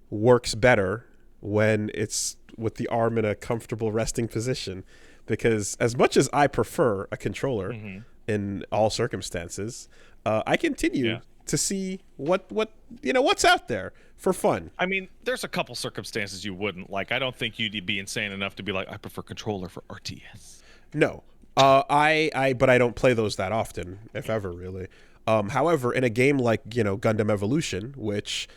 works better when it's with the arm in a comfortable resting position, because as much as I prefer a controller in all circumstances, I continue to see what's out there for fun. I mean, there's a couple circumstances you wouldn't like. I don't think you'd be insane enough to be like, I prefer controller for RTS. No, but I don't play those that often, if ever, really. However, in a game like Gundam Evolution, which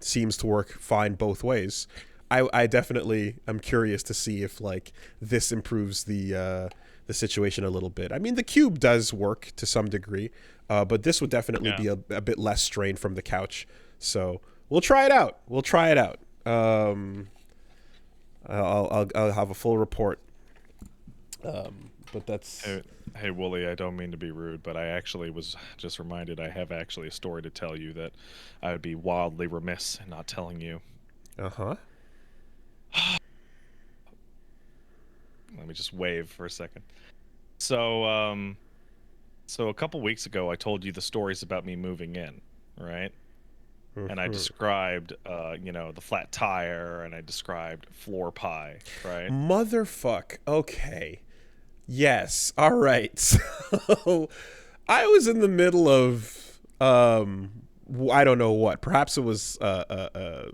seems to work fine both ways, I definitely am curious to see if like this improves the situation a little bit. I mean, the cube does work to some degree, but this would definitely be a bit less strain from the couch. So we'll try it out. I'll have a full report. But that's. Hey, Wooly, I don't mean to be rude, but I actually was just reminded I have actually a story to tell you that I would be wildly remiss in not telling you. Uh-huh. Let me just wave for a second. So a couple weeks ago, I told you the stories about me moving in, right? And I described, the flat tire, and I described floor pie, right? Motherfuck. Okay. Yes. All right. So I was in the middle of, I don't know what. Perhaps it was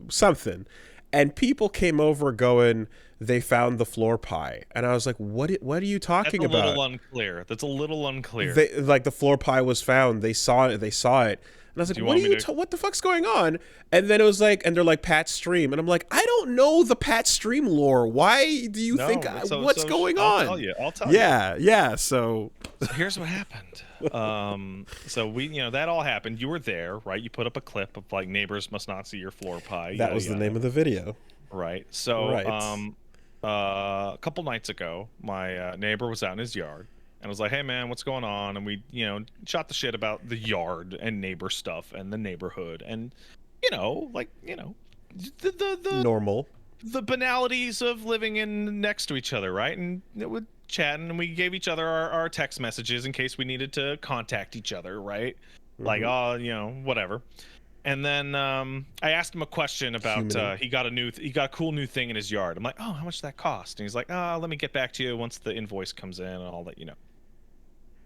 something. And people came over going, they found the floor pie. And I was like, what are you talking about? That's a little unclear. Like the floor pie was found. They saw it. And I was like, what the fuck's going on? And then it was like, and they're like, Pat Stream. And I'm like, I don't know the Pat Stream lore. Why do you think, what's going on? I'll tell you. Yeah. So here's what happened. So we, that all happened. You were there, right? You put up a clip of like, neighbors must not see your floor pie. That was the name of the video. Right. So, a couple nights ago, my neighbor was out in his yard. And I was like, hey, man, what's going on? And we, shot the shit about the yard and neighbor stuff and the neighborhood. And, the normal. The banalities of living in next to each other, right? And we're chatting, and we gave each other our text messages in case we needed to contact each other, right? Like, whatever. And then I asked him a question about he got a cool new thing in his yard. I'm like, oh, how much did that cost? And he's like, let me get back to you once the invoice comes in, and I'll let you know.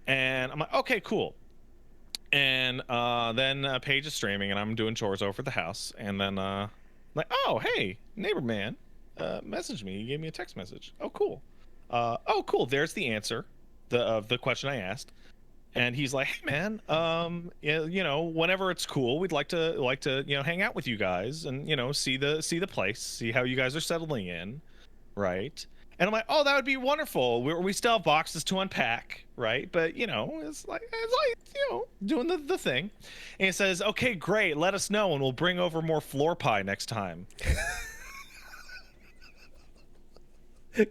And I'm like, okay, cool. And then Paige is streaming, and I'm doing chores over at the house. And then like, oh, hey, neighbor man, messaged me. He gave me a text message. Oh, cool. Cool. There's the answer of the question I asked. And he's like, hey, man, whenever it's cool, we'd like to hang out with you guys and, see the place, see how you guys are settling in, right? And I'm like, oh, that would be wonderful. We still have boxes to unpack, right? But, it's like doing the thing. And he says, okay, great. Let us know, and we'll bring over more floor pie next time.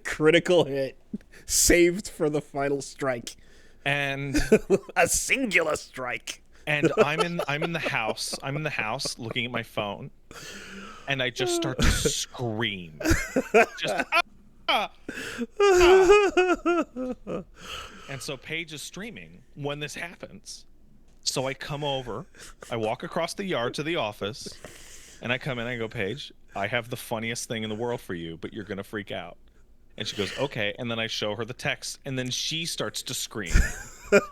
Critical hit. Saved for the final strike. And a singular strike. And I'm in the house. I'm in the house looking at my phone, and I just start to scream. Just And so Paige is streaming when this happens. So I come over, I walk across the yard to the office, and I come in and I go, Paige, I have the funniest thing in the world for you, but you're gonna freak out. And she goes, okay. And then I show her the text, and then she starts to scream.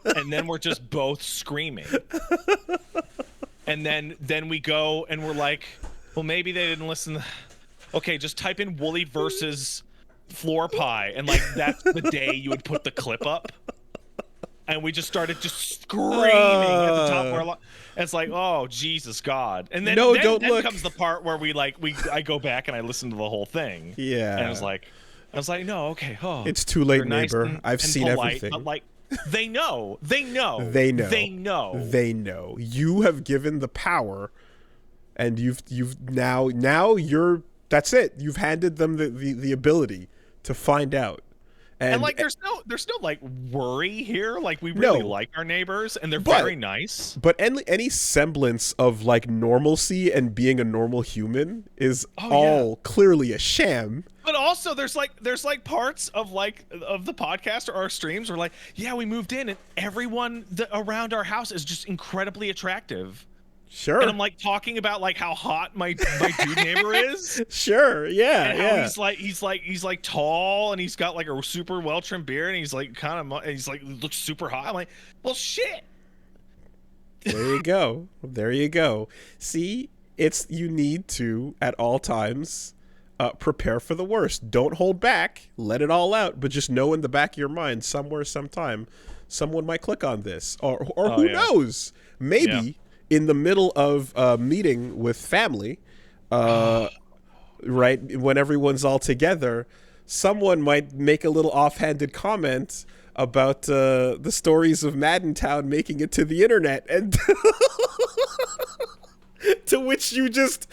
And then we're just both screaming. And then we go and we're like, well, maybe they didn't listen. Okay, just type in Wooly versus floor pie. And like, that's the day you would put the clip up. And we just started just screaming at the top of our lungs. It's like, oh, Jesus God. And then, then comes the part where I go back and I listen to the whole thing. Yeah. And it's like, I was like, no, okay. Oh, it's too late, nice neighbor. I've seen polite, everything. But like, they know. They know. They know. They know. They know. You have given the power, and you've now you're. That's it. You've handed them the ability to find out. And like, there's no like worry here. Like, we really like our neighbors, and they're very nice. But any semblance of like normalcy and being a normal human is all clearly a sham. But also, there's like parts of the podcast or our streams where like, yeah, we moved in, and everyone around our house is just incredibly attractive. Sure. And I'm like talking about like how hot my dude neighbor is. Sure. Yeah. And how he's like tall, and he's got like a super well trimmed beard, and he's like looks super hot. I'm like, well, shit. There you go. There you go. See, you need to at all times prepare for the worst. Don't hold back. Let it all out. But just know in the back of your mind, somewhere, sometime, someone might click on this, or who knows? Maybe. Yeah. In the middle of a meeting with family, right, when everyone's all together, someone might make a little offhanded comment about the stories of Maddentown making it to the internet, and to which you just...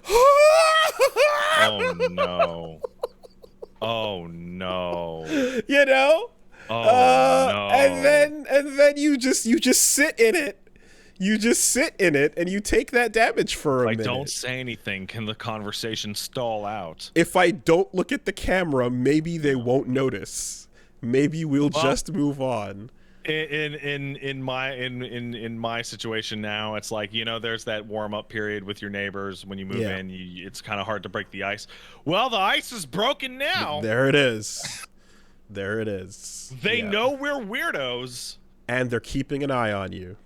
Oh, no. Oh, no. You know? Oh, no. And then you just sit in it. You just sit in it, and you take that damage for a minute. Don't say anything. Can the conversation stall out? If I don't look at the camera, maybe they won't notice. Maybe we'll just move on. In my situation now, it's like, you know, there's that warm up period with your neighbors when you move in. It's kind of hard to break the ice. Well, the ice is broken now. There it is. There it is. They know we're weirdos, and they're keeping an eye on you.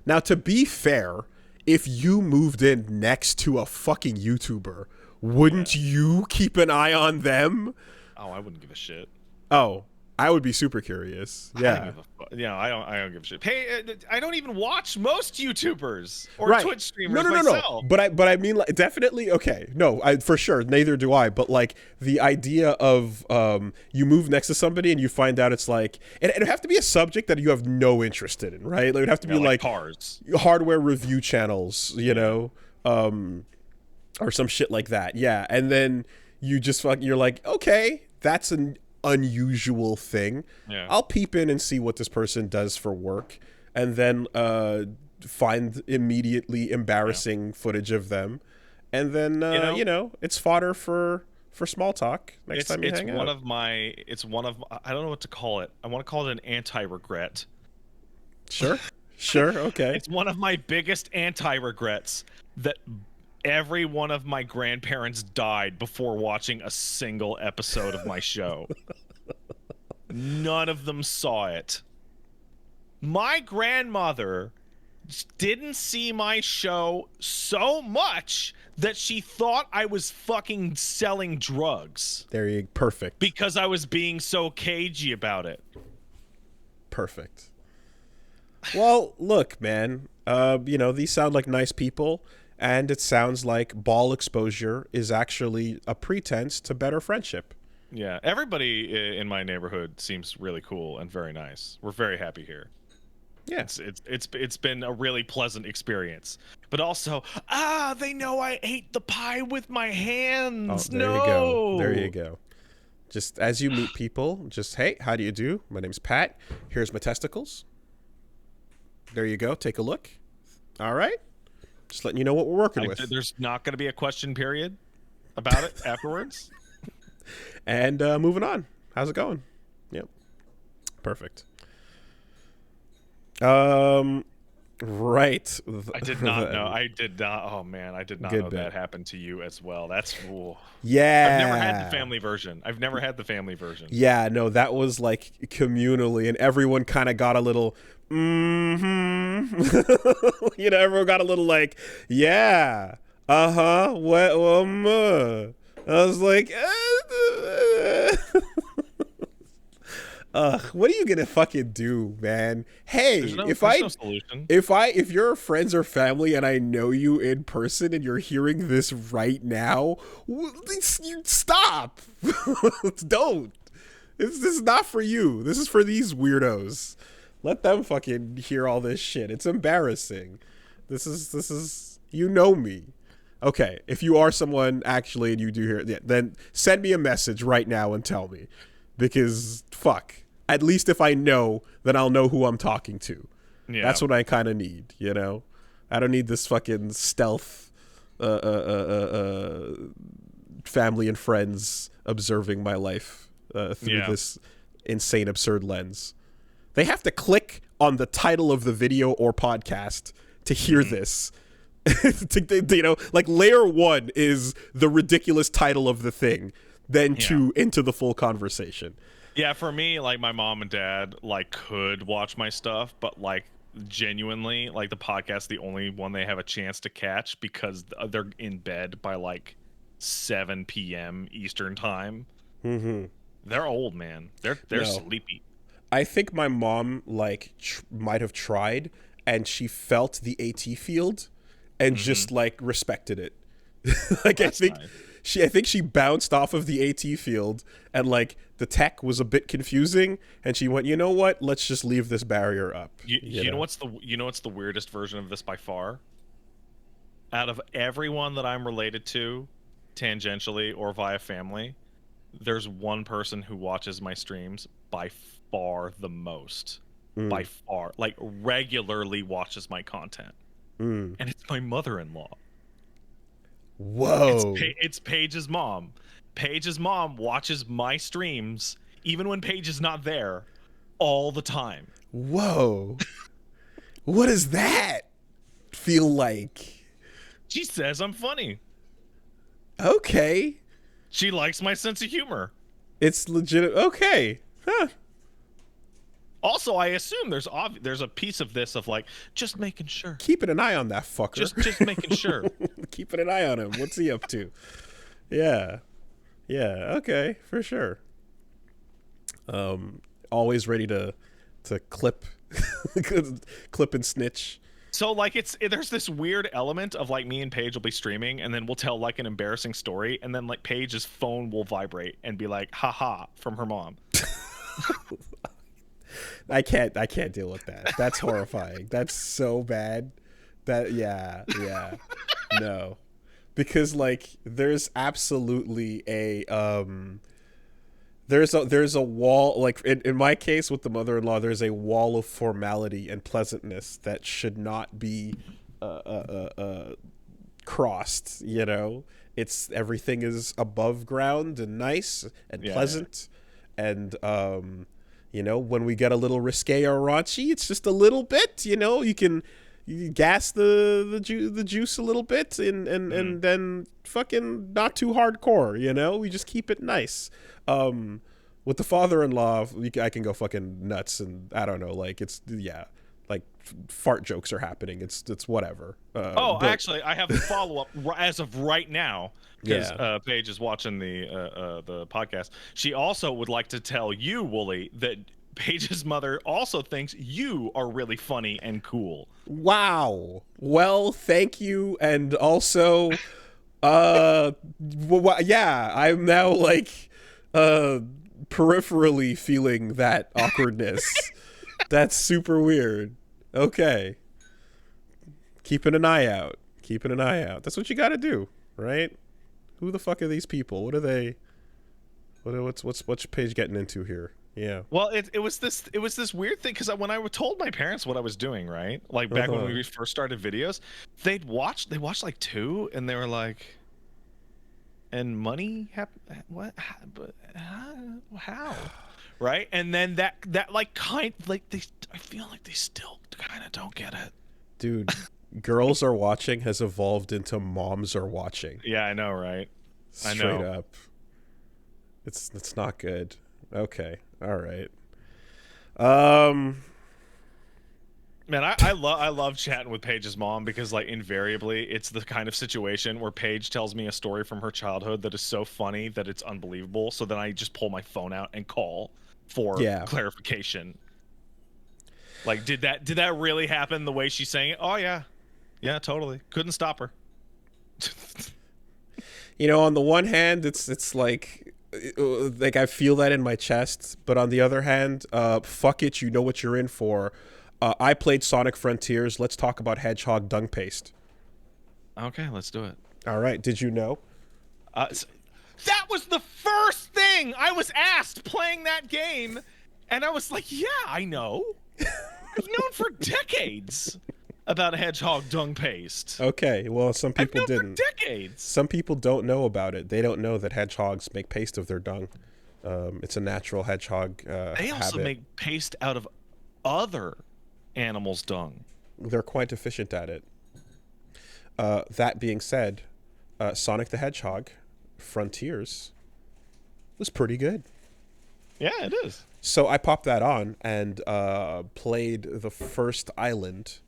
Now, to be fair, if you moved in next to a fucking YouTuber, wouldn't you keep an eye on them? Oh, I wouldn't give a shit. Oh, I would be super curious. Yeah. I don't give a shit. Hey, I don't even watch most YouTubers or Twitch streamers myself. No. But I mean, like, definitely, okay. No, for sure. Neither do I. But like the idea of you move next to somebody and you find out it's like, and it'd have to be a subject that you have no interest in, right? Like, it'd have to be like cars, hardware review channels, you know, or some shit like that. Yeah. And then you just you're like, okay, that's an unusual thing. I'll peep in and see what this person does for work, and then find immediately embarrassing footage of them, and then you know, it's fodder for small talk next time you hang out. It's one of I don't know what to call it. I want to call it an anti-regret. Sure. Okay. It's one of my biggest anti-regrets that every one of my grandparents died before watching a single episode of my show. None of them saw it. My grandmother didn't see my show so much that she thought I was fucking selling drugs. Perfect. Because I was being so cagey about it. Perfect. Well, look, man. You know, these sound like nice people. And it sounds like ball exposure is actually a pretense to better friendship. Yeah, everybody in my neighborhood seems really cool and very nice. We're very happy here. Yeah, it's been a really pleasant experience. But also, they know I ate the pie with my hands. Oh, there you go. There you go. Just as you meet people, just, hey, how do you do? My name's Pat. Here's my testicles. There you go. Take a look. All right. Just letting you know what we're working with. There's not going to be a question period about it afterwards. And moving on. How's it going? Yep. Perfect. Right. I did not know. I did not. Oh man, I did not know that happened to you as well. That's cool. Yeah. I've never had the family version. Yeah, no, that was like communally, and everyone kind of got a little. You know, everyone got a little like, yeah, what? I was like, What are you gonna fucking do, man? Hey, no solution. if you're friends or family and I know you in person and you're hearing this right now, you stop. Don't. This is not for you. This is for these weirdos. Let them fucking hear all this shit. It's embarrassing. This is you know me. Okay, if you are someone actually and you do hear it, then send me a message right now and tell me. Because fuck. At least if I know, then I'll know who I'm talking to. Yeah. That's what I kind of need, you know? I don't need this fucking stealth family and friends observing my life through this insane, absurd lens. They have to click on the title of the video or podcast to hear this. You know, like layer 1 is the ridiculous title of the thing, then into the full conversation. Yeah, for me, like my mom and dad like could watch my stuff, but like genuinely, like the podcast, the only one they have a chance to catch because they're in bed by like 7 p.m. Eastern time. Mm-hmm. They're old, man. They're sleepy. I think my mom like might have tried, and she felt the AT field, and just like respected it. Like I think. Nice. I think she bounced off of the AT field and like the tech was a bit confusing and she went, you know what? Let's just leave this barrier up. You know what's the weirdest version of this by far? Out of everyone that I'm related to, tangentially or via family, there's one person who watches my streams by far the most. By far. Like regularly watches my content. And it's my mother-in-law. Whoa. It's Paige's mom. Paige's mom watches my streams even when Paige is not there all the time. Whoa. What does that feel like? She says I'm funny. Okay. She likes my sense of humor. It's legit. Okay. Huh. Also, I assume there's a piece of this of like just making sure, keeping an eye on that fucker. Just making sure, keeping an eye on him. What's he up to? Yeah. Okay, for sure. Always ready to clip, clip and snitch. So like there's this weird element of like me and Paige will be streaming and then we'll tell like an embarrassing story and then like Paige's phone will vibrate and be like haha from her mom. I can't deal with that. That's horrifying. That's so bad. Yeah. No. Because like there's absolutely a there's a wall, like in my case with the mother-in-law, there's a wall of formality and pleasantness that should not be crossed, you know? It's everything is above ground and nice and pleasant. And you know, when we get a little risque or raunchy, it's just a little bit, you know, you gas the juice a little bit and then fucking not too hardcore, you know, we just keep it nice. With the father-in-law, I can go fucking nuts and I don't know, like it's, like fart jokes are happening. It's whatever. Actually, I have a follow-up as of right now because Paige is watching the podcast. She also would like to tell you, Wooly, that Paige's mother also thinks you are really funny and cool. Wow. Well, thank you. And also, I'm now like peripherally feeling that awkwardness. That's super weird. Okay. Keeping an eye out. That's what you got to do, right? Who the fuck are these people? What are they? What's Paige getting into here? Yeah. Well, it was this weird thing because when I told my parents what I was doing, right? Like back when we first started videos, they watched like 2 and they were like, and money what? But how? Right? And then that like I feel like they still kind of don't get it. Dude, girls are watching has evolved into moms are watching. Yeah, I know, right? Straight up. It's not good. Okay. All right. Man, I love chatting with Paige's mom because like invariably it's the kind of situation where Paige tells me a story from her childhood that is so funny that it's unbelievable. So then I just pull my phone out and call for clarification. Like, did that really happen the way she's saying it? Oh yeah, totally. Couldn't stop her. You know, on the one hand, it's like I feel that in my chest, but on the other hand, fuck it, you know what you're in for. I played Sonic Frontiers. Let's talk about Hedgehog dung paste. Okay, let's do it. All right. Did you know? That was the first thing I was asked playing that game, and I was like, yeah, I know. I've known for decades about hedgehog dung paste. Okay, well, some people didn't. For decades. Some people don't know about it. They don't know that hedgehogs make paste of their dung. It's a natural hedgehog They also make paste out of other animals' dung. They're quite efficient at it. That being said, Sonic the Hedgehog Frontiers was pretty good. Yeah, it is. So I popped that on and played the first island,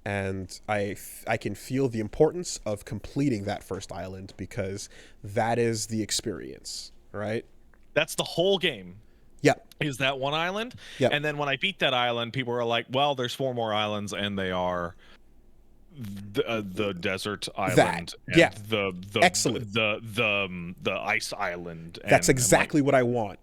and I can feel the importance of completing that first island, because that is the experience, right? That's the whole game. Yeah. Is that one island? Yeah. And then when I beat that island, people were like, well, there's 4 more islands, and they are the desert island, the excellent, the ice island. That's exactly what I want.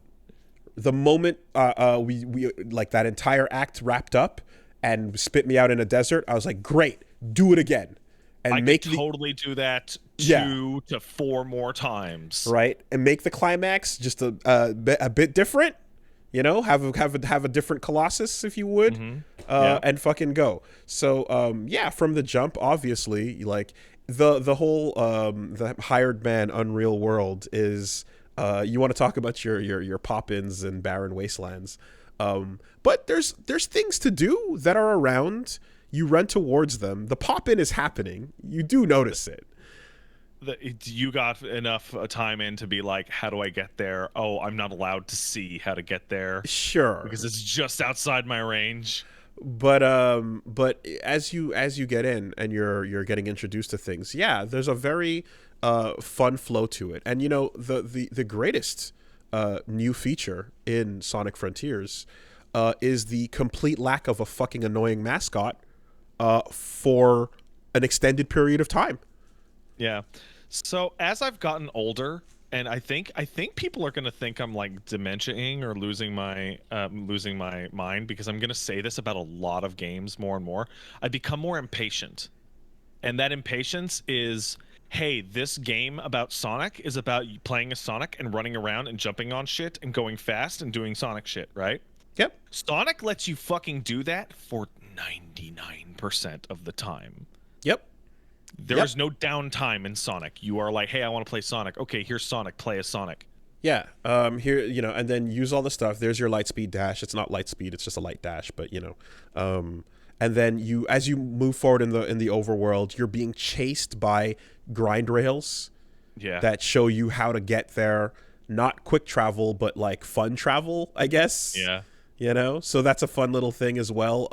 The moment we like that entire act wrapped up and spit me out in a desert, I was like, great, do it again, and I could totally do that 2 to 4 more times, right? And make the climax just a bit different. You know, have a different Colossus, if you would, and fucking go. So from the jump, obviously, like the whole the hired man Unreal World is you want to talk about your pop-ins and barren wastelands, but there's things to do that are around. You run towards them. The pop-in is happening. You do notice it. You got enough time in to be like, how do I get there? Oh, I'm not allowed to see how to get there. Sure, because it's just outside my range. But as you get in and you're getting introduced to things, there's a very fun flow to it. And you know, the greatest new feature in Sonic Frontiers is the complete lack of a fucking annoying mascot for an extended period of time. Yeah. So as I've gotten older, and I think people are gonna think I'm like dementia-ing or losing my mind, because I'm gonna say this about a lot of games more and more. I become more impatient, and that impatience is, hey, this game about Sonic is about playing as Sonic and running around and jumping on shit and going fast and doing Sonic shit, right? Yep. Sonic lets you fucking do that for 99% of the time. Yep. There is no downtime in Sonic. You are like, hey, I want to play Sonic. Okay, here's Sonic. Play as Sonic. Yeah. Here, you know, and then use all the stuff. There's your light speed dash. It's not light speed. It's just a light dash. But you know, and then as you move forward in the overworld, you're being chased by grind rails. Yeah. That show you how to get there. Not quick travel, but like fun travel, I guess. Yeah. You know, so that's a fun little thing as well.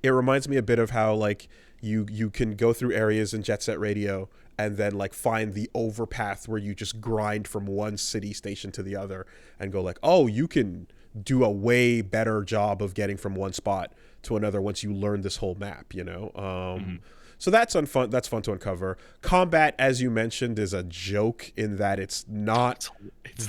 It reminds me a bit of how like you can go through areas in Jet Set Radio and then like find the overpath where you just grind from one city station to the other and go like, oh, you can do a way better job of getting from one spot to another once you learn this whole map, you know. So that's fun to uncover. Combat, as you mentioned, is a joke in that it's not.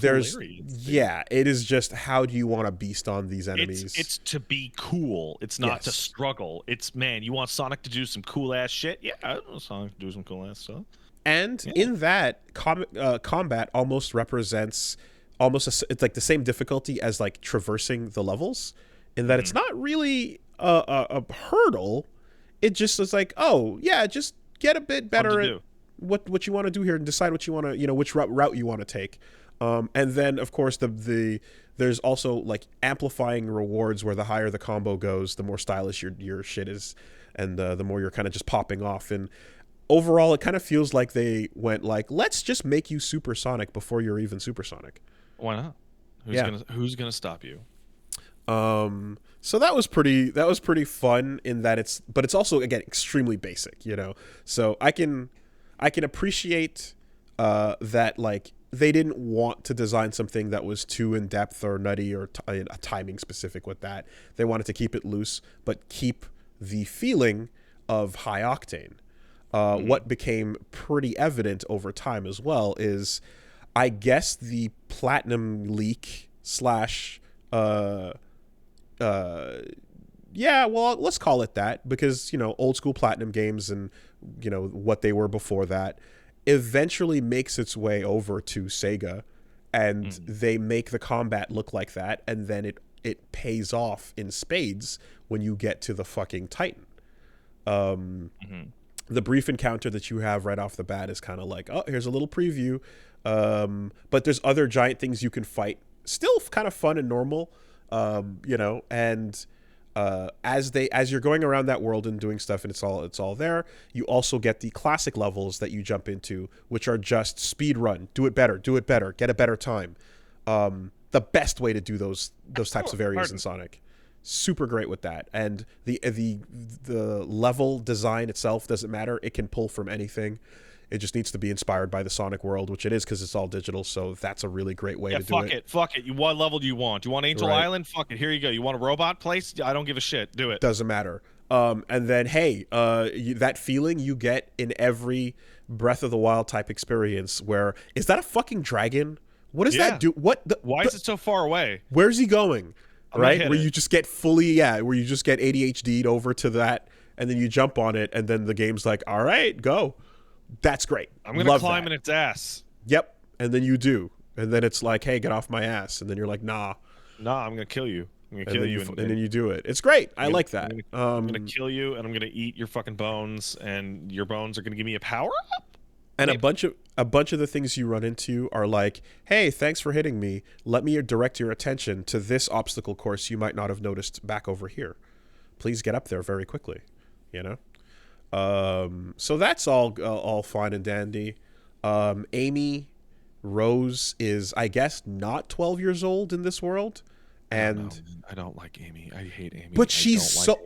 There's hilarious. Yeah, it is just, how do you want to beast on these enemies? It's to be cool. It's not to struggle. It's, man, you want Sonic to do some cool ass shit? Yeah, I want Sonic to do some cool ass stuff. And in that, combat almost represents it's like the same difficulty as like traversing the levels, in that it's not really a hurdle. It just is like, oh yeah, just get a bit better at what you want to do here and decide what you want to, you know, which route you want to take. And then of course there's also like amplifying rewards, where the higher the combo goes, the more stylish your shit is, and the more you're kind of just popping off. And overall, it kind of feels like they went like, let's just make you supersonic before you're even supersonic. Why not? Who's gonna stop you? So that was pretty fun in that it's also, again, extremely basic, you know. So I can appreciate that, like, they didn't want to design something that was too in depth or nutty or timing specific with that. They wanted to keep it loose, but keep the feeling of high octane. What became pretty evident over time as well is, I guess, the platinum leak slash, yeah, well, let's call it that, because, you know, old school platinum games and, you know, what they were before that eventually makes its way over to Sega, and they make the combat look like that, and then it pays off in spades when you get to the fucking Titan. The brief encounter that you have right off the bat is kind of like, oh, here's a little preview, but there's other giant things you can fight, still kind of fun and normal, you know, and as you're going around that world and doing stuff, and it's all there, you also get the classic levels that you jump into, which are just speed run, do it better, get a better time. The best way to do those types of areas in Sonic. Super great with that, and the level design itself doesn't matter. It can pull from anything. It just needs to be inspired by the Sonic world, which it is, because it's all digital. So that's a really great way to do it. Fuck it. What level do you want? Do you want Angel Island? Fuck it. Here you go. You want a robot place? I don't give a shit. Do it. Doesn't matter. And then, hey, that feeling you get in every Breath of the Wild type experience, where, is that a fucking dragon? What does that do? Why is it so far away? Where's he going? Right? Where you just get where you just get ADHD'd over to that, and then you jump on it, and then the game's like, all right, go. That's great. I'm going to climb in its ass. Yep. And then you do. And then it's like, hey, get off my ass. And then you're like, nah. I'm going to kill you. I'm going to kill you. And then you do it. It's great. I like that. I'm going to kill you, and I'm going to eat your fucking bones, and your bones are going to give me a power up. And a bunch of the things you run into are like, hey, thanks for hitting me. Let me direct your attention to this obstacle course you might not have noticed back over here. Please get up there very quickly, you know? So that's all fine and dandy. Amy Rose is, I guess, not 12 years old in this world. And I don't like Amy. I hate Amy. But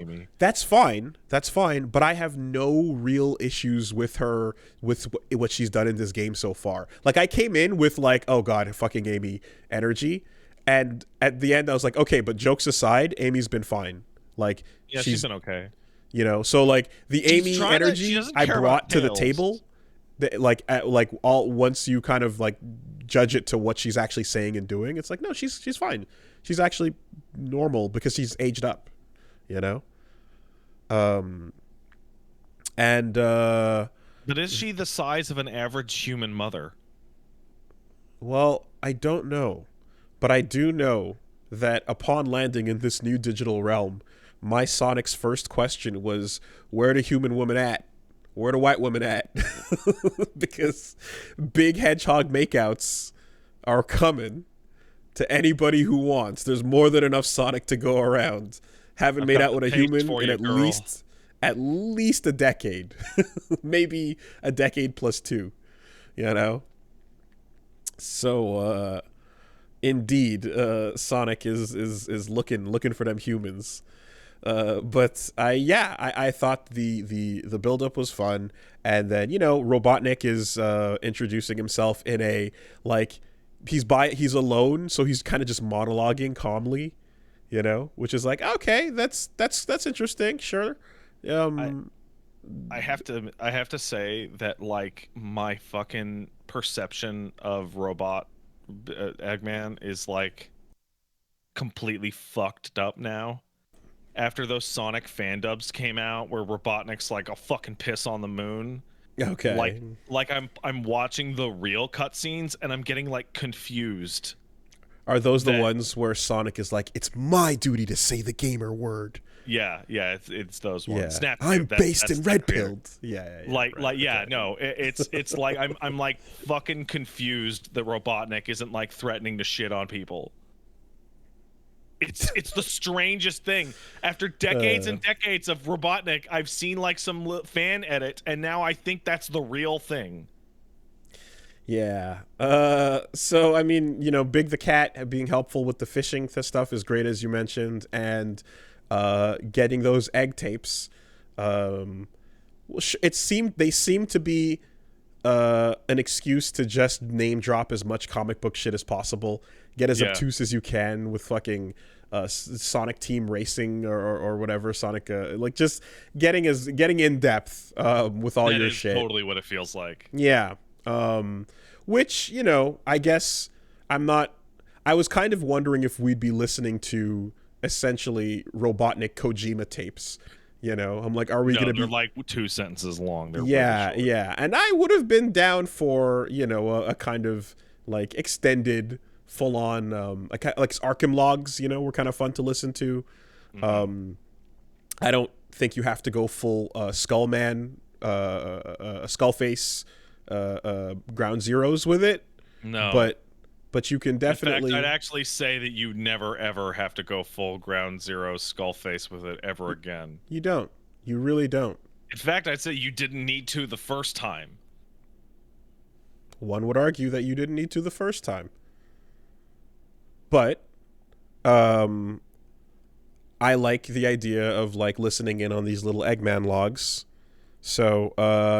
Amy. That's fine. But I have no real issues with her, with what she's done in this game so far. Like, I came in with like, oh god, fucking Amy energy, and at the end I was like, okay, but jokes aside, Amy's been fine. Like, yeah, she's been okay. You know, so like the Amy energy I brought to the table, once you kind of like judge it to what she's actually saying and doing, it's like, no, she's fine. She's actually normal because she's aged up, you know? But is she the size of an average human mother? Well, I don't know. But I do know that upon landing in this new digital realm, my Sonic's first question was, where the human woman at? Where the white woman at? Because big hedgehog makeouts are coming to anybody who wants. There's more than enough Sonic to go around. Haven't made out with a human in at least a decade. Maybe a decade plus 2, you know? So indeed, Sonic is looking for them humans. But I thought the build up was fun, and then, you know, Robotnik is introducing himself in a, like, he's alone, so he's kind of just monologuing calmly, you know, which is like, okay, that's interesting, sure. I have to say that, like, my fucking perception of Robot Eggman is like completely fucked up now. After those Sonic fan dubs came out, where Robotnik's like a fucking piss on the moon. Okay. Like I'm watching the real cutscenes and I'm getting like confused. Are those the ones where Sonic is like, it's my duty to say the gamer word? Yeah, it's those ones. Yeah. I'm based in red pilled. Yeah. No, it's like I'm like fucking confused that Robotnik isn't like threatening to shit on people. It's the strangest thing. After decades and decades of Robotnik, I've seen like some fan edit, and now I think that's the real thing. Yeah. So, I mean, you know, Big the Cat being helpful with the fishing stuff is great, as you mentioned, and getting those egg tapes. They seem to be an excuse to just name drop as much comic book shit as possible. Get as obtuse as you can with fucking Sonic Team Racing or whatever. Sonic, like just getting in depth with all your shit. Totally what it feels like. Yeah. Which, you know, I guess I was kind of wondering if we'd be listening to essentially Robotnik Kojima tapes. You know, I'm like, are we going to be... They're like 2 sentences long. They're yeah, really yeah. And I would have been down for, you know, a kind of like extended, full-on, like Arkham logs, you know, were kind of fun to listen to. Mm-hmm. I don't think you have to go full Skullman, Skullface, Ground Zeroes with it. No. But you can definitely... In fact, I'd actually say that you never, ever have to go full Ground Zero Skullface with it ever again. You don't. You really don't. In fact, I'd say you didn't need to the first time. One would argue that you didn't need to the first time. But I like the idea of like listening in on these little Eggman logs. So,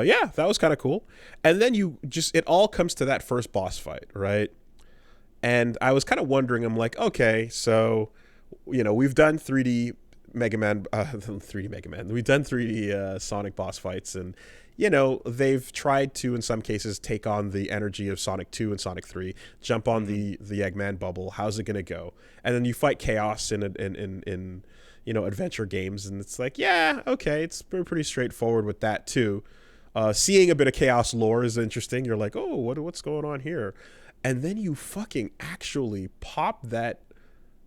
yeah, that was kind of cool. And then it all comes to that first boss fight, right? And I was kind of wondering, I'm like, okay, so, you know, we've done 3D Mega Man, we've done 3D Sonic boss fights, and, you know, they've tried to, in some cases, take on the energy of Sonic 2 and Sonic 3, jump on the Eggman bubble. How's it going to go? And then you fight Chaos in you know, adventure games, and it's like, yeah, okay, it's pretty straightforward with that, too. Seeing a bit of Chaos lore is interesting. You're like, oh, what's going on here? And then you fucking actually pop that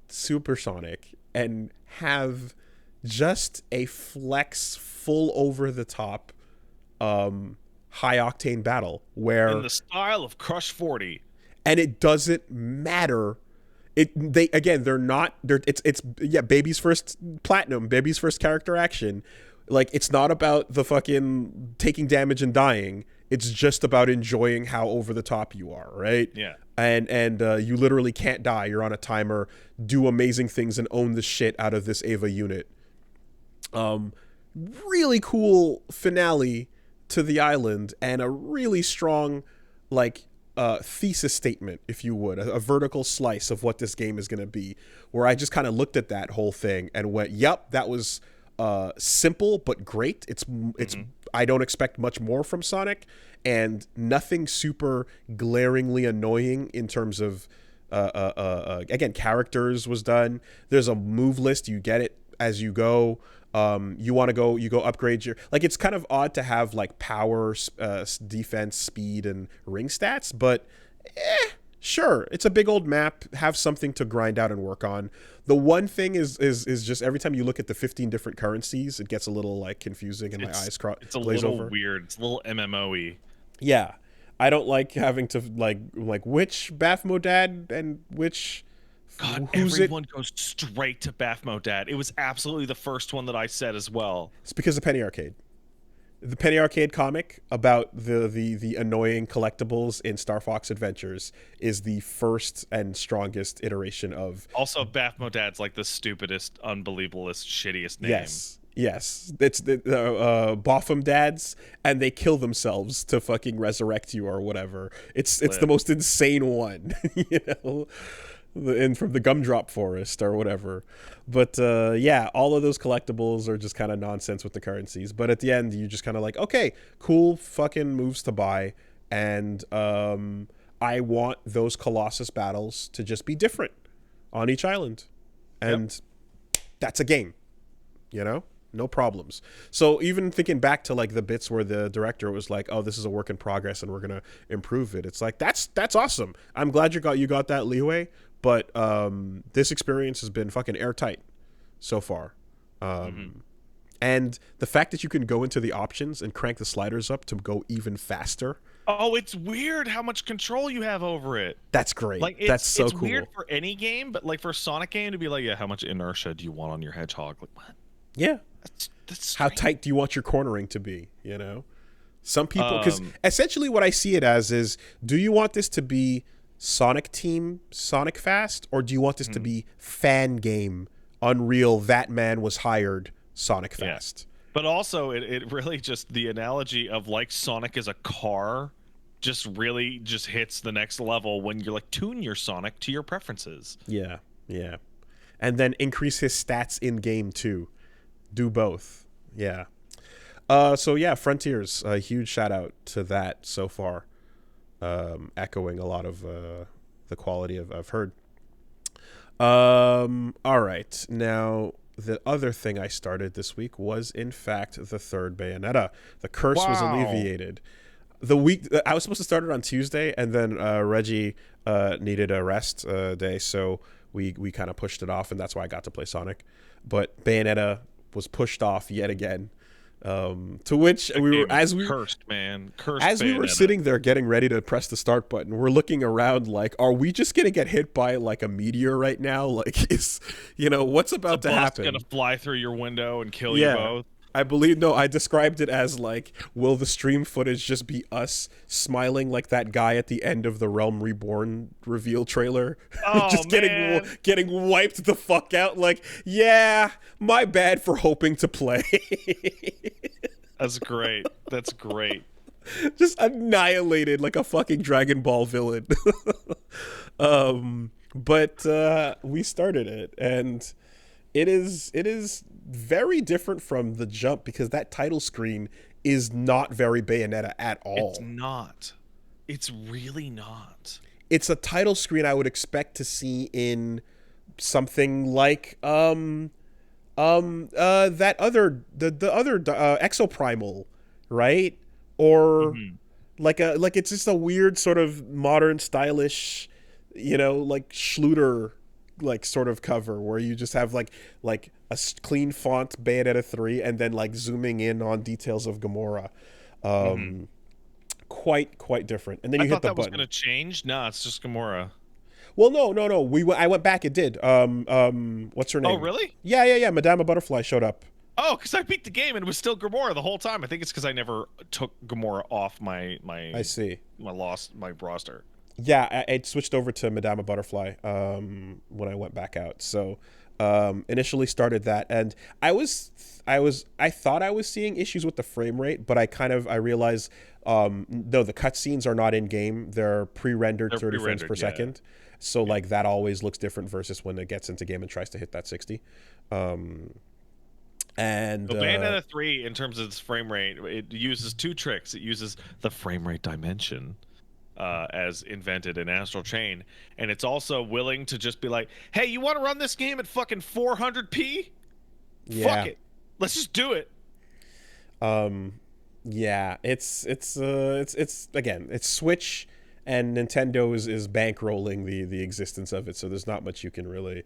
Supersonic and have just a flex, full over the top, high octane battle where in the style of Crush 40, and it doesn't matter. They're not. It's baby's first platinum, baby's first character action. Like, it's not about the fucking taking damage and dying. It's just about enjoying how over the top you are, right? Yeah. And you literally can't die. You're on a timer. Do amazing things and own the shit out of this Ava unit. Really cool finale to the island, and a really strong, like, thesis statement, if you would, a vertical slice of what this game is going to be, where I just kind of looked at that whole thing and went, yep, that was simple but great. It's I don't expect much more from Sonic, and nothing super glaringly annoying in terms of again, characters was done. There's a move list, you get it as you go. You want to go, you go upgrade your, like, it's kind of odd to have like power, defense, speed, and ring stats, but sure, it's a big old map. Have something to grind out and work on. The one thing is just every time you look at the 15 different currencies, it gets a little like confusing, and my eyes it's a little weird. It's a little MMO-y. Yeah, I don't like having to like which Bathmodad and which. God, everyone goes straight to Bathmodad. It was absolutely the first one that I said as well. It's because of Penny Arcade. The Penny Arcade comic about the annoying collectibles in Star Fox Adventures is the first and strongest iteration of... Also, Bathmodad's like the stupidest, unbelievablest, shittiest name. Yes. It's the Boffum dads, and they kill themselves to fucking resurrect you or whatever. It's the most insane one, you know? And from the Gumdrop Forest or whatever. But yeah, all of those collectibles are just kind of nonsense with the currencies. But at the end, you just kind of like, okay, cool fucking moves to buy. And I want those Colossus battles to just be different on each island. And that's a game, you know? No problems. So even thinking back to like the bits where the director was like, oh, this is a work in progress and we're going to improve it. It's like, that's awesome. I'm glad you got that leeway. But this experience has been fucking airtight so far. And the fact that you can go into the options and crank the sliders up to go even faster. Oh, it's weird how much control you have over it. That's great. Like, that's so cool. It's weird for any game, but like for a Sonic game to be like, yeah, how much inertia do you want on your hedgehog? Like, what? Yeah. That's how tight do you want your cornering to be, you know? Some people, because essentially what I see it as is, do you want this to be Sonic Team, Sonic Fast, or do you want this to be fan game, Unreal, that man was hired, Sonic Fast? Yeah. But also, it really just, the analogy of like Sonic is a car just really just hits the next level when you're like, tune your Sonic to your preferences. Yeah, yeah. And then increase his stats in game too. Do both. Yeah. So yeah, Frontiers, a huge shout out to that so far. Echoing a lot of the quality I've heard. All right. Now, the other thing I started this week was, in fact, the third Bayonetta. The curse was alleviated. The week I was supposed to start it on Tuesday, and then Reggie needed a rest day, so we kind of pushed it off, and that's why I got to play Sonic. But Bayonetta was pushed off yet again. To which we were cursed, man. Cursed as Bayonetta. We were sitting there getting ready to press the start button, we're looking around like, are we just gonna get hit by like a meteor right now? Like, is what's about to happen? Gonna fly through your window and kill you both. I described it as like, will the stream footage just be us smiling like that guy at the end of the Realm Reborn reveal trailer? Oh, just man. getting wiped the fuck out. Like, yeah, my bad for hoping to play. That's great. That's great. Just annihilated like a fucking Dragon Ball villain. But we started it, and it is very different from the jump, because that title screen is not very Bayonetta at all. It's not. It's really not. It's a title screen I would expect to see in something like that other Exoprimal, right? Or like it's just a weird sort of modern stylish, like Schluter like sort of cover where you just have like a clean font Bayonetta 3 and then like zooming in on details of Gamora. Quite different. And then you hit the button. I thought that was going to change. No, it's just Gamora. Well, no. I went back. It did. What's her name? Oh, really? Yeah. Madame Butterfly showed up. Oh, because I beat the game and it was still Gamora the whole time. I think it's because I never took Gamora off my I see. my roster. Yeah, I switched over to Madame Butterfly when I went back out. So initially started that, and I thought I was seeing issues with the frame rate, but I realized no, the cutscenes are not in game; they're pre-rendered 30 frames per second. So like that always looks different versus when it gets into game and tries to hit that 60. And Bayonetta 3, in terms of its frame rate, it uses two tricks. It uses the frame rate dimension, as invented in Astral Chain, and it's also willing to just be like, hey, you want to run this game at fucking 400p? Yeah. Fuck it, let's just do it. Yeah, it's again, it's Switch, and Nintendo is bankrolling the existence of it, so there's not much you can really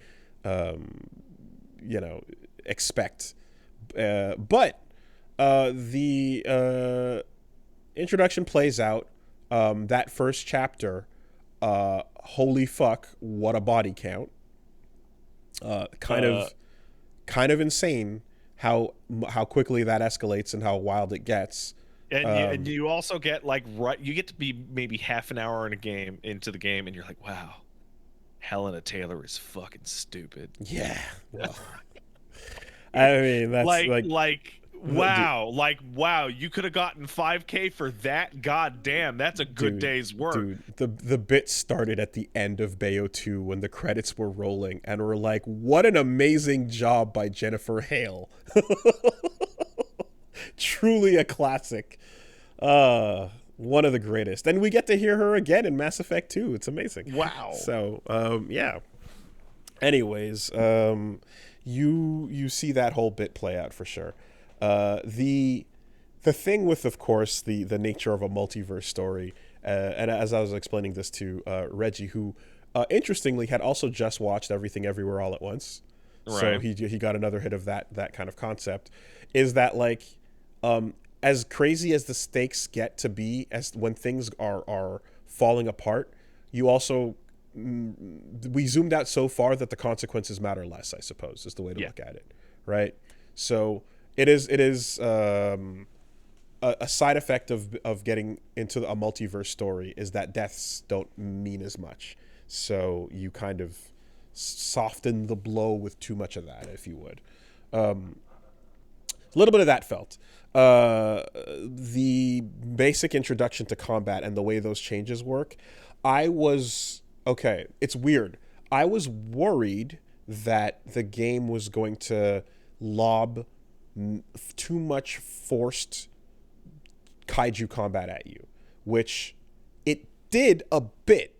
expect. But the introduction plays out. That first chapter, holy fuck, what a body count. Kind of insane how quickly that escalates and how wild it gets. And you also get you get to be maybe half an hour into the game, and you're like, wow, Helena Taylor is fucking stupid. Yeah. Well, I mean, that's wow, you could have gotten 5K for that. God damn, that's a good day's work. Dude, the bit started at the end of Bayo 2 when the credits were rolling, and we're like, what an amazing job by Jennifer Hale. Truly a classic. One of the greatest. And we get to hear her again in Mass Effect 2. It's amazing. Wow. So, yeah. Anyways, you see that whole bit play out for sure. The thing with, of course, the nature of a multiverse story, and as I was explaining this to Reggie, who interestingly had also just watched Everything Everywhere All at Once, right. So he got another hit of that kind of concept, is that like as crazy as the stakes get to be, as when things are falling apart, you also we zoomed out so far that the consequences matter less, I suppose, is the way to look at it, right? So it is a side effect of getting into a multiverse story is that deaths don't mean as much. So you kind of soften the blow with too much of that, if you would. A little bit of that felt. The basic introduction to combat and the way those changes work, okay, it's weird. I was worried that the game was going to lob too much forced kaiju combat at you, which it did a bit,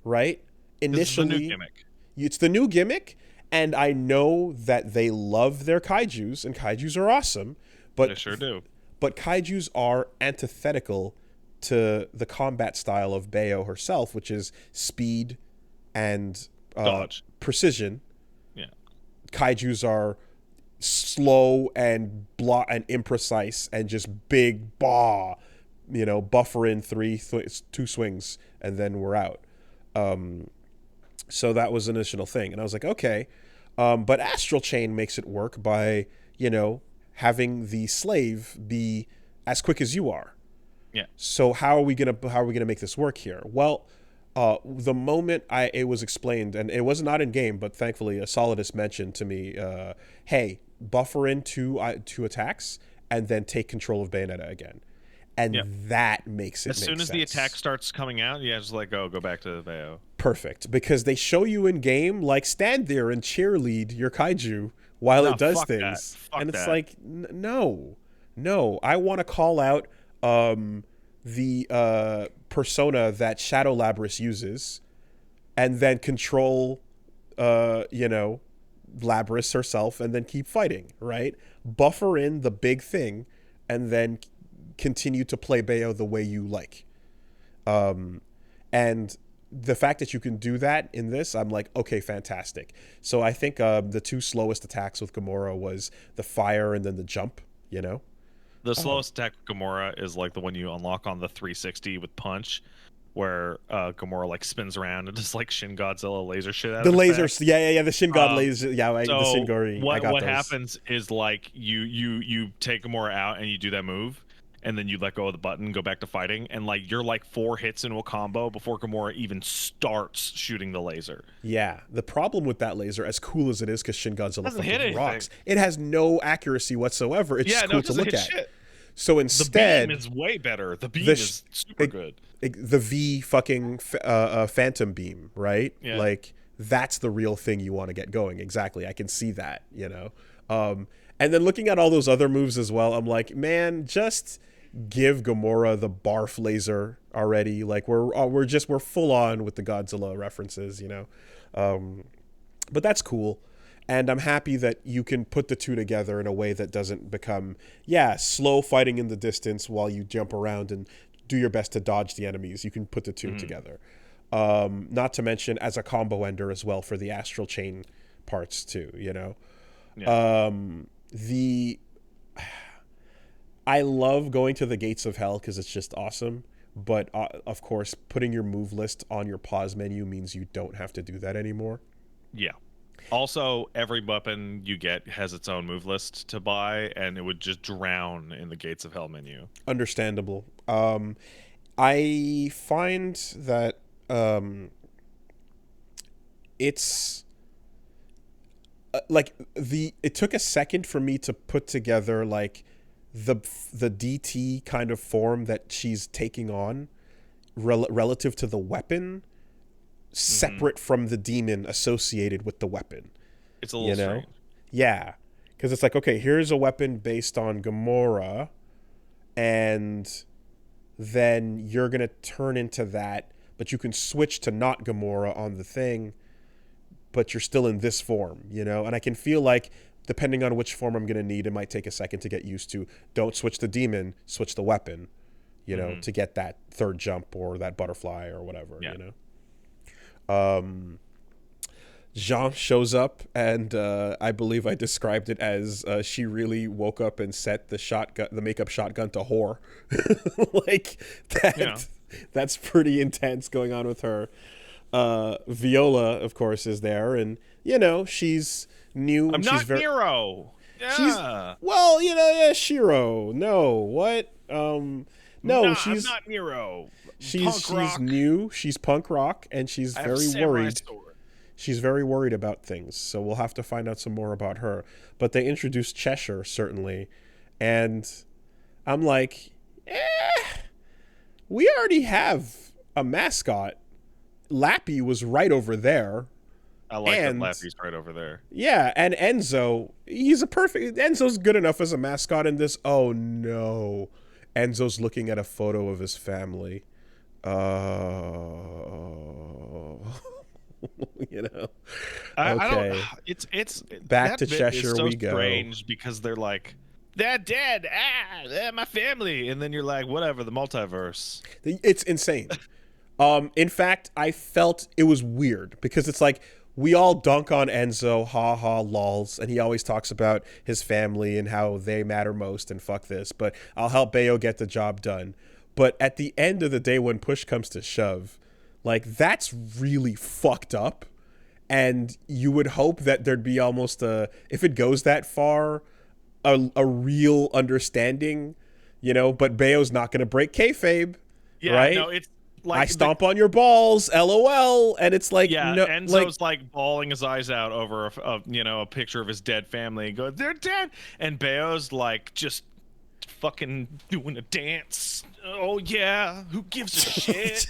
right? Initially, this is the new gimmick. It's the new gimmick, and I know that they love their kaijus, and kaijus are awesome, but they sure do. But kaijus are antithetical to the combat style of Bayo herself, which is speed and dodge, precision. Yeah, kaijus are slow and imprecise and just big buffer in two swings and then we're out. So that was an initial thing, and I was like, okay, but Astral Chain makes it work by having the slave be as quick as you are. Yeah. So how are we gonna make this work here? Well, the moment it was explained, and it was not in game, but thankfully a Solidus mentioned to me, hey, buffer in two attacks and then take control of Bayonetta again, and that makes it. As soon as the attack starts coming out, you just go back to the Bayo. Perfect, because they show you in game, like, stand there and cheerlead your kaiju while it does things, and it's like, no, I want to call out the persona that Shadow Labrys uses, and then control, Labrys herself, and then keep fighting, right? Buffer in the big thing, and then continue to play Bayo the way you like. And the fact that you can do that in this, I'm like, okay, fantastic. So I think the two slowest attacks with Gamora was the fire and then the jump, The slowest attack with Gamora is like the one you unlock on the 360 with punch, where Gamora spins around and just Shin Godzilla laser shit out the of lasers. Yeah, the Shin God laser. Yeah, so the Shin Gori. What happens is you take Gamora out and you do that move, and then you let go of the button and go back to fighting, and you're 4 hits into a combo before Gamora even starts shooting the laser. Yeah, the problem with that laser, as cool as it is, because Shin Godzilla fucking rocks, it has no accuracy whatsoever. It's just cool to look at. Shit. So instead, the beam is way better. The beam is super good. The V fucking Phantom Beam, right? Yeah. That's the real thing you want to get going. Exactly. I can see that, And then looking at all those other moves as well, I'm like, man, just give Gamora the barf laser already. We're full on with the Godzilla references, But that's cool. And I'm happy that you can put the two together in a way that doesn't become, slow fighting in the distance while you jump around and do your best to dodge the enemies. You can put the two together. Not to mention as a combo ender as well for the Astral Chain parts too, Yeah. I love going to the Gates of Hell because it's just awesome. But, of course, putting your move list on your pause menu means you don't have to do that anymore. Yeah. Also, every weapon you get has its own move list to buy, and it would just drown in the Gates of Hell menu. Understandable. I find that it's it took a second for me to put together the DT kind of form that she's taking on relative to the weapon, separate from the demon associated with the weapon. It's a little strange. Yeah, because it's okay, here's a weapon based on Gamora, and then you're gonna turn into that, but you can switch to not Gamora on the thing, but you're still in this form, and I can feel depending on which form I'm gonna need, it might take a second to get used to. Don't switch the demon, switch the weapon, to get that third jump or that butterfly or whatever. Jean shows up, and I believe I described it as she really woke up and set the makeup shotgun to whore. That's pretty intense going on with her. Viola, of course, is there, and she's new. I'm not Nero. Yeah. Shiro. No, what? No, she's I'm not Nero. She's new. She's punk rock, and she's very worried. She's very worried about things, so we'll have to find out some more about her. But they introduced Cheshire, certainly, And I'm like, we already have a mascot. Lappy was right over there. I like that Lappy's right over there. Yeah, and Enzo, Enzo's good enough as a mascot in this. Oh no. Enzo's looking at a photo of his family. You know. Okay. It's back to Cheshire we go. Strange because they're like, they're dead. They're my family, and then you're like, whatever. The multiverse. It's insane. In fact, I felt it was weird because it's like we all dunk on Enzo, ha ha, lols, and he always talks about his family and how they matter most and fuck this. But I'll help Bayo get the job done. But at the end of the day, when push comes to shove, like that's really fucked up. And you would hope that there'd be almost if it goes that far, a real understanding, you know. But Bayo's not going to break kayfabe, right? No, it's like I stomp on your balls, LOL, and it's like no, Enzo's like bawling his eyes out over a picture of his dead family and going, they're dead, and Bayo's like just fucking doing a dance. Oh yeah, who gives a shit?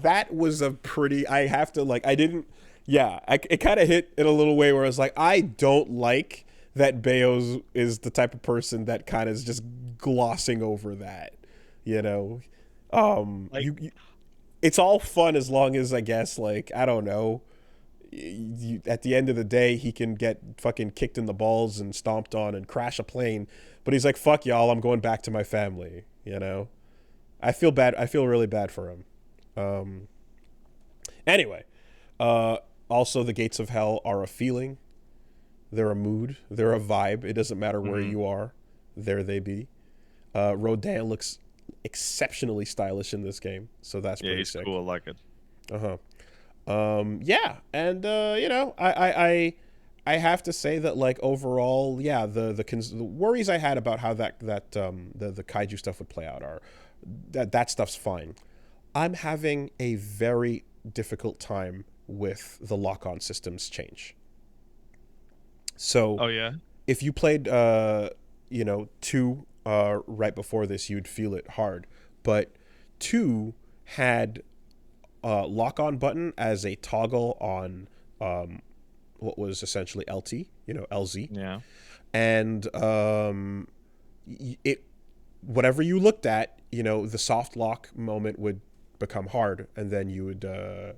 That was a pretty. I have to like. I didn't. Yeah, it kind of hit in a little way where I was like, I don't like that Bayo is the type of person that kind of is just glossing over that, you know. It's all fun as long as I guess like I don't know. At the end of the day, he can get fucking kicked in the balls and stomped on and crash a plane, but he's like, "Fuck y'all, I'm going back to my family." You know, I feel bad. I feel really bad for him. Anyway, also the gates of hell are a feeling. They're a mood. They're a vibe. It doesn't matter where you are. There they be. Rodin looks exceptionally stylish in this game, so that's pretty sick. Cool. I like it. Yeah, and you know, I have to say that like overall, yeah, the worries I had about how the kaiju stuff would play out are that stuff's fine. I'm having a very difficult time with the lock-on systems change. So, if you played 2 right before this, you'd feel it hard, but 2 had lock-on button as a toggle on what was essentially LT, LZ. Yeah. And whatever you looked at, the soft lock moment would become hard, and then you would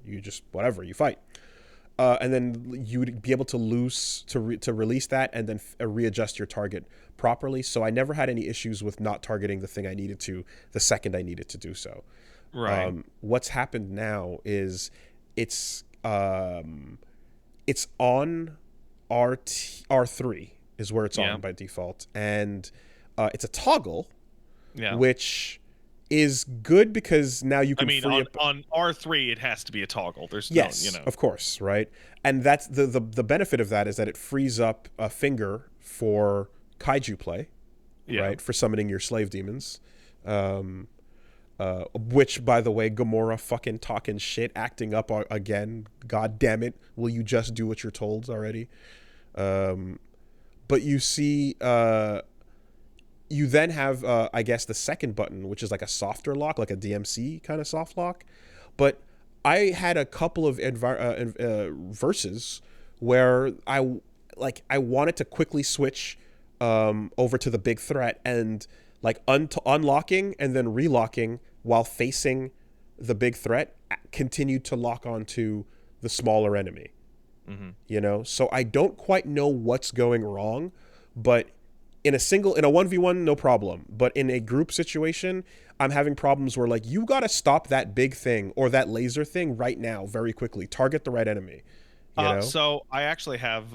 you fight. And then you would be able to release that and then readjust your target properly. So I never had any issues with not targeting the thing I needed to the second I needed to do so. Right. What's happened now is it's on R3 is where it's on by default, and it's a toggle, which is good because now you can free up on R3 it has to be a toggle. There's of course, right? And that's the benefit of that is that it frees up a finger for kaiju play, right? For summoning your slave demons. Which, by the way, Gamora fucking talking shit, acting up again. God damn it. Will you just do what you're told already? But you see, you then have, I guess, the second button, which is like a softer lock, like a DMC kind of soft lock. But I had a couple of verses where I wanted to quickly switch over to the big threat and like unlocking and then relocking while facing the big threat continued to lock onto the smaller enemy. So I don't quite know what's going wrong, but in a 1v1, no problem. But in a group situation, I'm having problems where like, you got to stop that big thing or that laser thing right now, very quickly. Target the right enemy. You know? So I actually have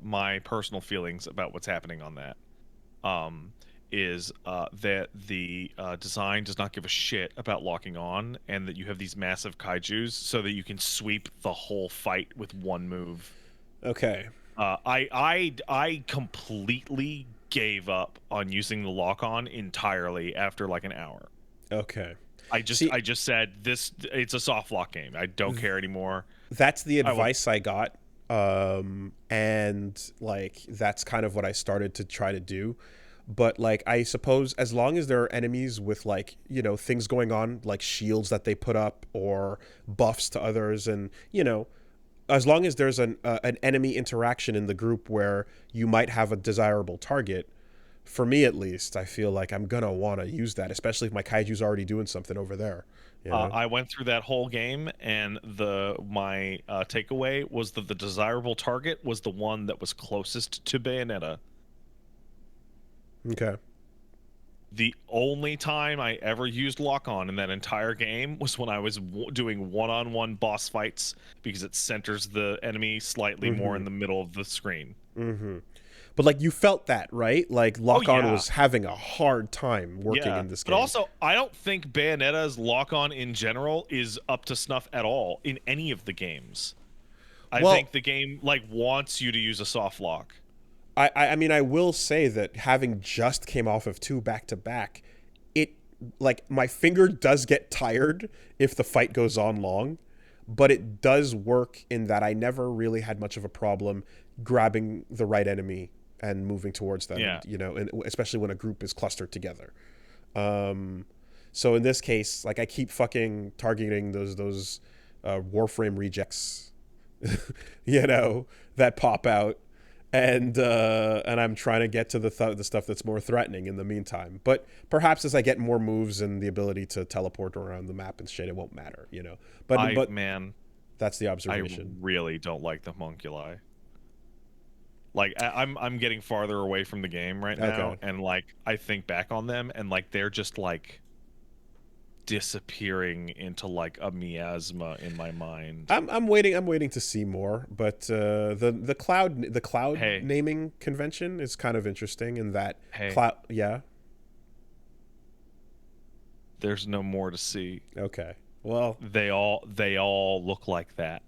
my personal feelings about what's happening on that. Is that the design does not give a shit about locking on, and that you have these massive kaijus so that you can sweep the whole fight with one move. Okay. I completely gave up on using the lock on entirely after like an hour. Okay. I just said it's a soft lock game. I don't care anymore. That's the advice I got And like that's kind of what I started to try to do. But like I suppose as long as there are enemies with like, you know, things going on like shields that they put up or buffs to others, and you know, as long as there's an enemy interaction in the group where you might have a desirable target, for me at least, I feel like I'm gonna want to use that, especially if my kaiju's already doing something over there. You know? I went through that whole game, and my takeaway was that the desirable target was the one that was closest to Bayonetta. Okay. The only time I ever used lock-on in that entire game was when I was doing one-on-one boss fights, because it centers the enemy slightly more in the middle of the screen. But like you felt that, right? Like Oh lock on yeah. was having a hard time working in this game. But also, I don't think Bayonetta's lock-on in general is up to snuff at all in any of the games. I think the game like wants you to use a soft lock. I mean, I will say that having just came off of 2 back to back, it like my finger does get tired if the fight goes on long, but it does work in that I never really had much of a problem grabbing the right enemy and moving towards them. Yeah. You know, and especially when a group is clustered together. So in this case, like I keep fucking targeting those Warframe rejects, you know, that pop out. And I'm trying to get to the stuff that's more threatening in the meantime. But perhaps as I get more moves and the ability to teleport around the map and shit, it won't matter, you know. But man, that's the observation. I really don't like the homunculi. Like I'm getting farther away from the game right now, and like I think back on them, and like they're just like disappearing into like a miasma in my mind. I'm waiting to see more, but the cloud Hey. naming convention is kind of interesting in that Hey. cloud. Yeah. There's no more to see. Okay. Well, they all look like that.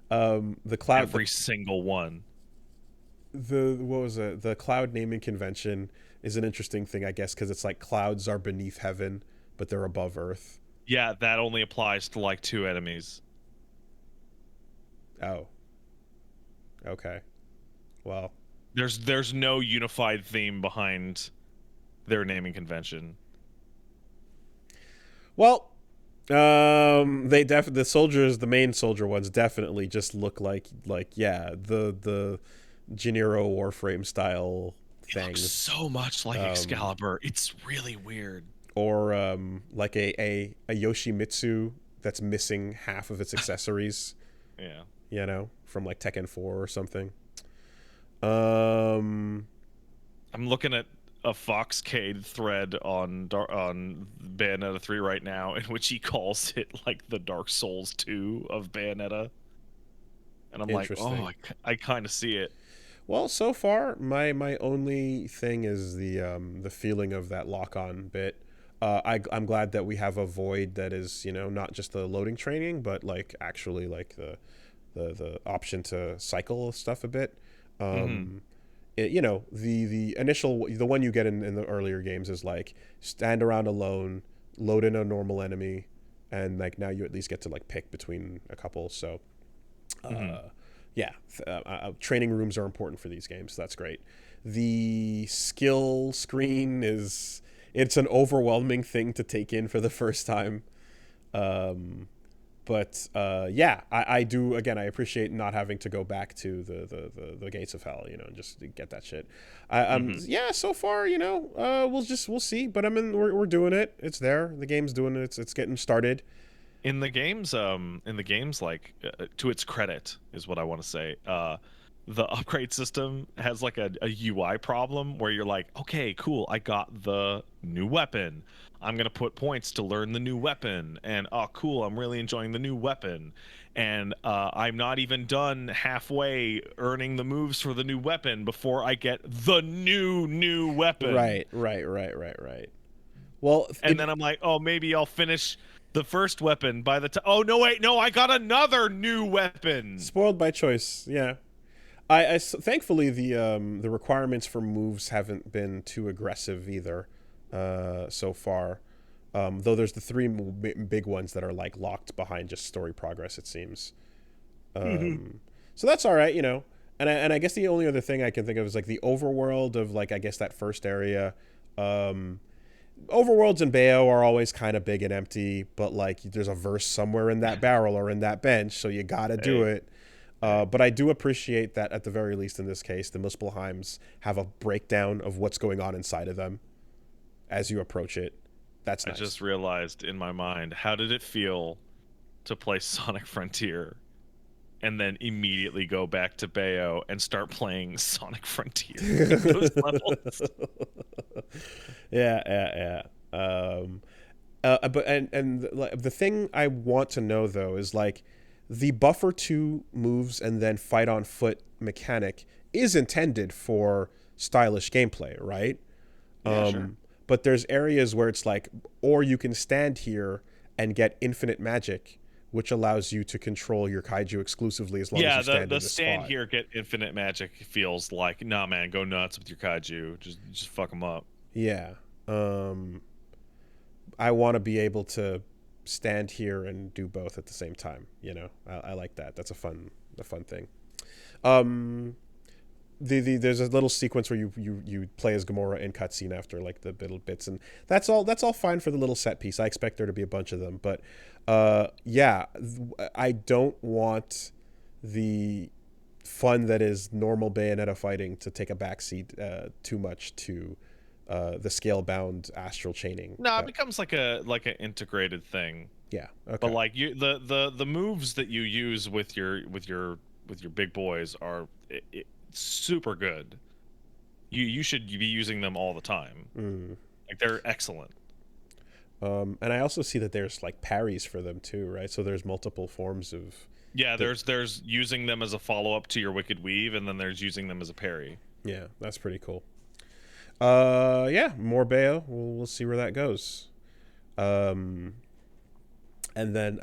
The cloud, every single one. What was it? The cloud naming convention is an interesting thing, I guess, because it's like clouds are beneath heaven, but they're above Earth. Yeah, that only applies to like 2 enemies. Oh. Okay. Well, there's no unified theme behind their naming convention. Well, the soldiers, the main soldier ones, definitely just look like yeah, the Gennaro Warframe style things. It looks so much like Excalibur. It's really weird. Or like a Yoshimitsu that's missing half of its accessories. Yeah. You know, from like Tekken 4 or something. I'm looking at a Foxcade thread on Bayonetta 3 right now, in which he calls it like the Dark Souls 2 of Bayonetta. And I'm like, oh, I kind of see it. Well, so far, my only thing is the feeling of that lock-on bit. I'm glad that we have a void that is, you know, not just the loading training, but like actually like the option to cycle stuff a bit. You know, the initial, the one you get in the earlier games is like stand around alone, load in a normal enemy, and like now you at least get to like pick between a couple. So yeah, training rooms are important for these games, so that's great. The skill screen it's an overwhelming thing to take in for the first time. But yeah, I do, again, I appreciate not having to go back to the gates of hell, you know, and just get that shit. Yeah, so far, you know, we'll see. But I mean, we're doing it. It's there. The game's doing it. It's getting started. In the games, like to its credit is what I want to say. The upgrade system has like a UI problem where you're like, okay, cool, I got the new weapon. I'm gonna put points to learn the new weapon, and oh, cool, I'm really enjoying the new weapon. And I'm not even done halfway earning the moves for the new weapon before I get the new weapon. Right. Well, and then I'm like, oh, maybe I'll finish the first weapon by the time. Oh no, wait, no, I got another new weapon. Spoiled by choice, yeah. I thankfully the requirements for moves haven't been too aggressive either, so far. Though there's the 3 big ones that are like locked behind just story progress, it seems. So that's all right, you know. And I guess the only other thing I can think of is like the overworld of like I guess that first area. Overworlds in Bayo are always kind of big and empty, but like there's a verse somewhere in that barrel or in that bench, so you gotta do it. But I do appreciate that at the very least in this case, the Muspelheims have a breakdown of what's going on inside of them as you approach it. That's nice. I just realized in my mind, how did it feel to play Sonic Frontier and then immediately go back to Bayo and start playing Sonic Frontier in those levels? Yeah. But the thing I want to know though is like the buffer 2 moves and then fight on foot mechanic is intended for stylish gameplay, right? Yeah, sure. But there's areas where it's like, or you can stand here and get infinite magic, which allows you to control your kaiju exclusively as long as you stand in the the stand spot. here get infinite magic feels like, nah, man, go nuts with your kaiju. Just fuck them up. Yeah. I want to be able to stand here and do both at the same time. You know, I like that. That's a fun thing. There's a little sequence where you play as Gamora in cutscene after like the little bits, and that's all fine for the little set piece. I expect there to be a bunch of them, but yeah, I don't want the fun that is normal Bayonetta fighting to take a backseat too much to the scale bound astral chaining. No, it becomes like an integrated thing. Yeah, okay. But like the moves that you use with your big boys are super good. You should be using them all the time. Like they're excellent. And I also see that there's like parries for them too, right? So there's multiple forms of. Yeah, there's using them as a follow up to your Wicked Weave, and then there's using them as a parry. Yeah, that's pretty cool. Yeah, more Bayo. We'll see where that goes. And then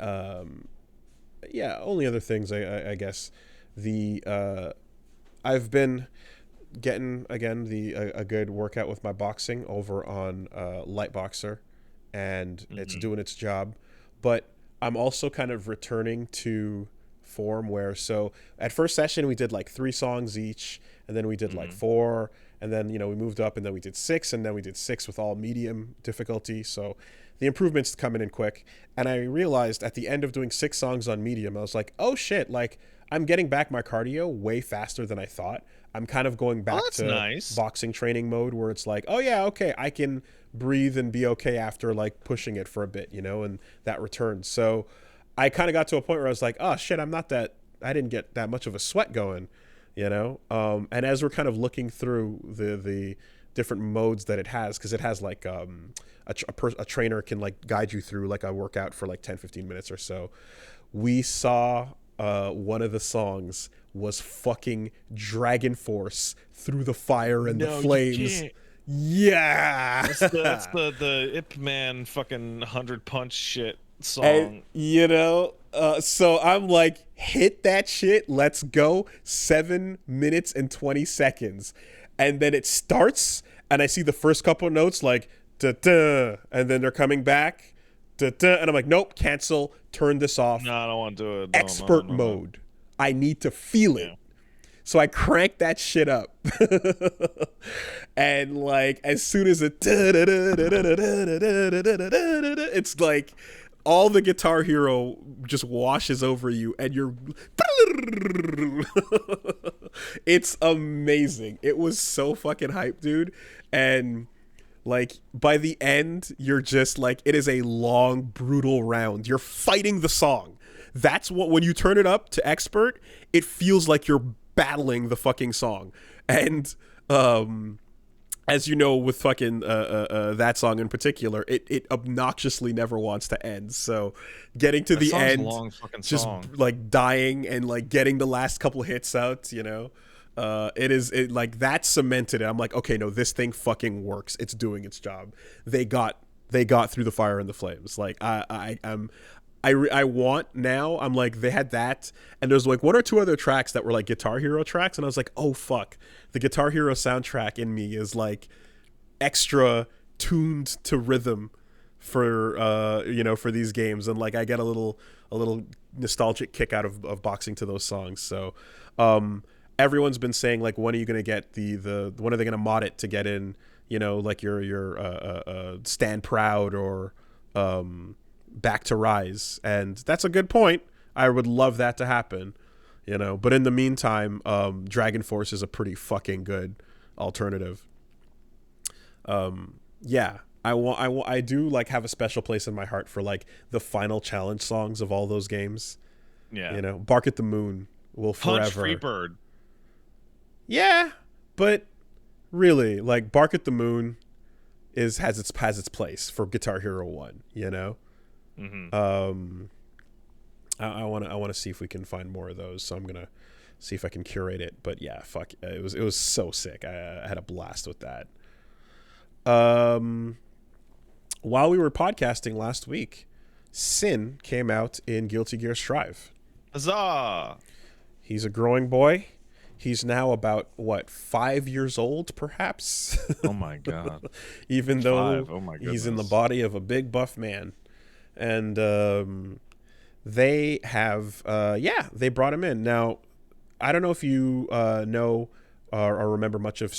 yeah, only other things I guess I've been getting again a good workout with my boxing over on Lightboxer, and it's doing its job. But I'm also kind of returning to form where, so at first session we did like 3 songs each, and then we did like 4, and then we moved up, and then we did 6, and then we did 6 with all medium difficulty. So the improvements coming in quick, and I realized at the end of doing 6 songs on medium, I was like, oh shit, like I'm getting back my cardio way faster than I thought. I'm kind of going back to boxing training mode where it's like, oh yeah, okay, I can breathe and be okay after like pushing it for a bit, and that returns. So I kind of got to a point where I was like, oh shit, I didn't get that much of a sweat going, and as we're kind of looking through the different modes that it has, because it has like a trainer can like guide you through like a workout for like 10-15 minutes or so. We saw one of the songs was fucking Dragon Force Through the Fire and the Flames. Yeah, that's the Ip Man fucking 100 punch shit song. And, so I'm like, hit that shit, let's go. 7 minutes and 20 seconds, and then it starts, and I see the first couple notes like da-da, and then they're coming back, da-da, and I'm like, nope, cancel, turn this off. No, I don't want to do it. Expert mode. I need to feel it. So I cranked that shit up. And like as soon as it's like all the Guitar Hero just washes over you, and you're it's amazing. It was so fucking hype, dude. And like by the end, you're just like, it is a long, brutal round. You're fighting the song. That's what, when you turn it up to expert, it feels like you're battling the fucking song. And as you know, with fucking that song in particular, it obnoxiously never wants to end. So getting to the end, just like dying and like getting the last couple hits out, it like that cemented it. I'm like, okay, no, this thing fucking works. It's doing its job. They got Through the Fire and the Flames. Like I want now. I'm like, they had that, and there's like 1 or 2 other tracks that were like Guitar Hero tracks, and I was like, oh fuck, the Guitar Hero soundtrack in me is like extra tuned to rhythm for for these games, and like I get a little nostalgic kick out of boxing to those songs. So everyone's been saying like, when are you gonna get the when are they gonna mod it to get in, like your Stand Proud or Back to Rise? And that's a good point. I would love that to happen, but in the meantime, Dragon Force is a pretty fucking good alternative. Yeah, I do like have a special place in my heart for like the final challenge songs of all those games. Yeah, Bark at the Moon will Punch forever. Freebird. Yeah, but really, like Bark at the Moon has its place for Guitar Hero 1. Mm-hmm. I want to see if we can find more of those. So I'm gonna see if I can curate it. But yeah, fuck, it was so sick. I had a blast with that. While we were podcasting last week, Sin came out in Guilty Gear Strive. Huzzah! He's a growing boy. He's now about 5 years old, perhaps. Oh my god! Even though he's in the body of a big buff man, and they have they brought him in. Now, I don't know if you know or remember much of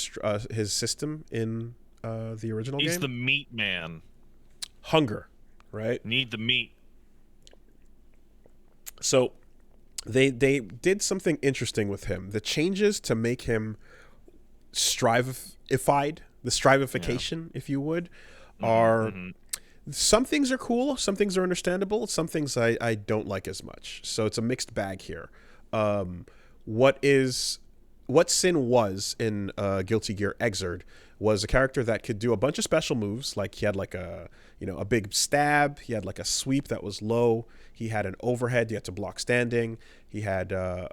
his system in the original game. He's the meat man. Hunger, right? Need the meat. So they did something interesting with him. The changes to make him strivified, the strivification, if you would, are some things are cool, some things are understandable, some things I don't like as much. So it's a mixed bag here. What Sin was in Guilty Gear Xrd was a character that could do a bunch of special moves. Like he had like a big stab. He had like a sweep that was low. He had an overhead. You had to block standing. He had a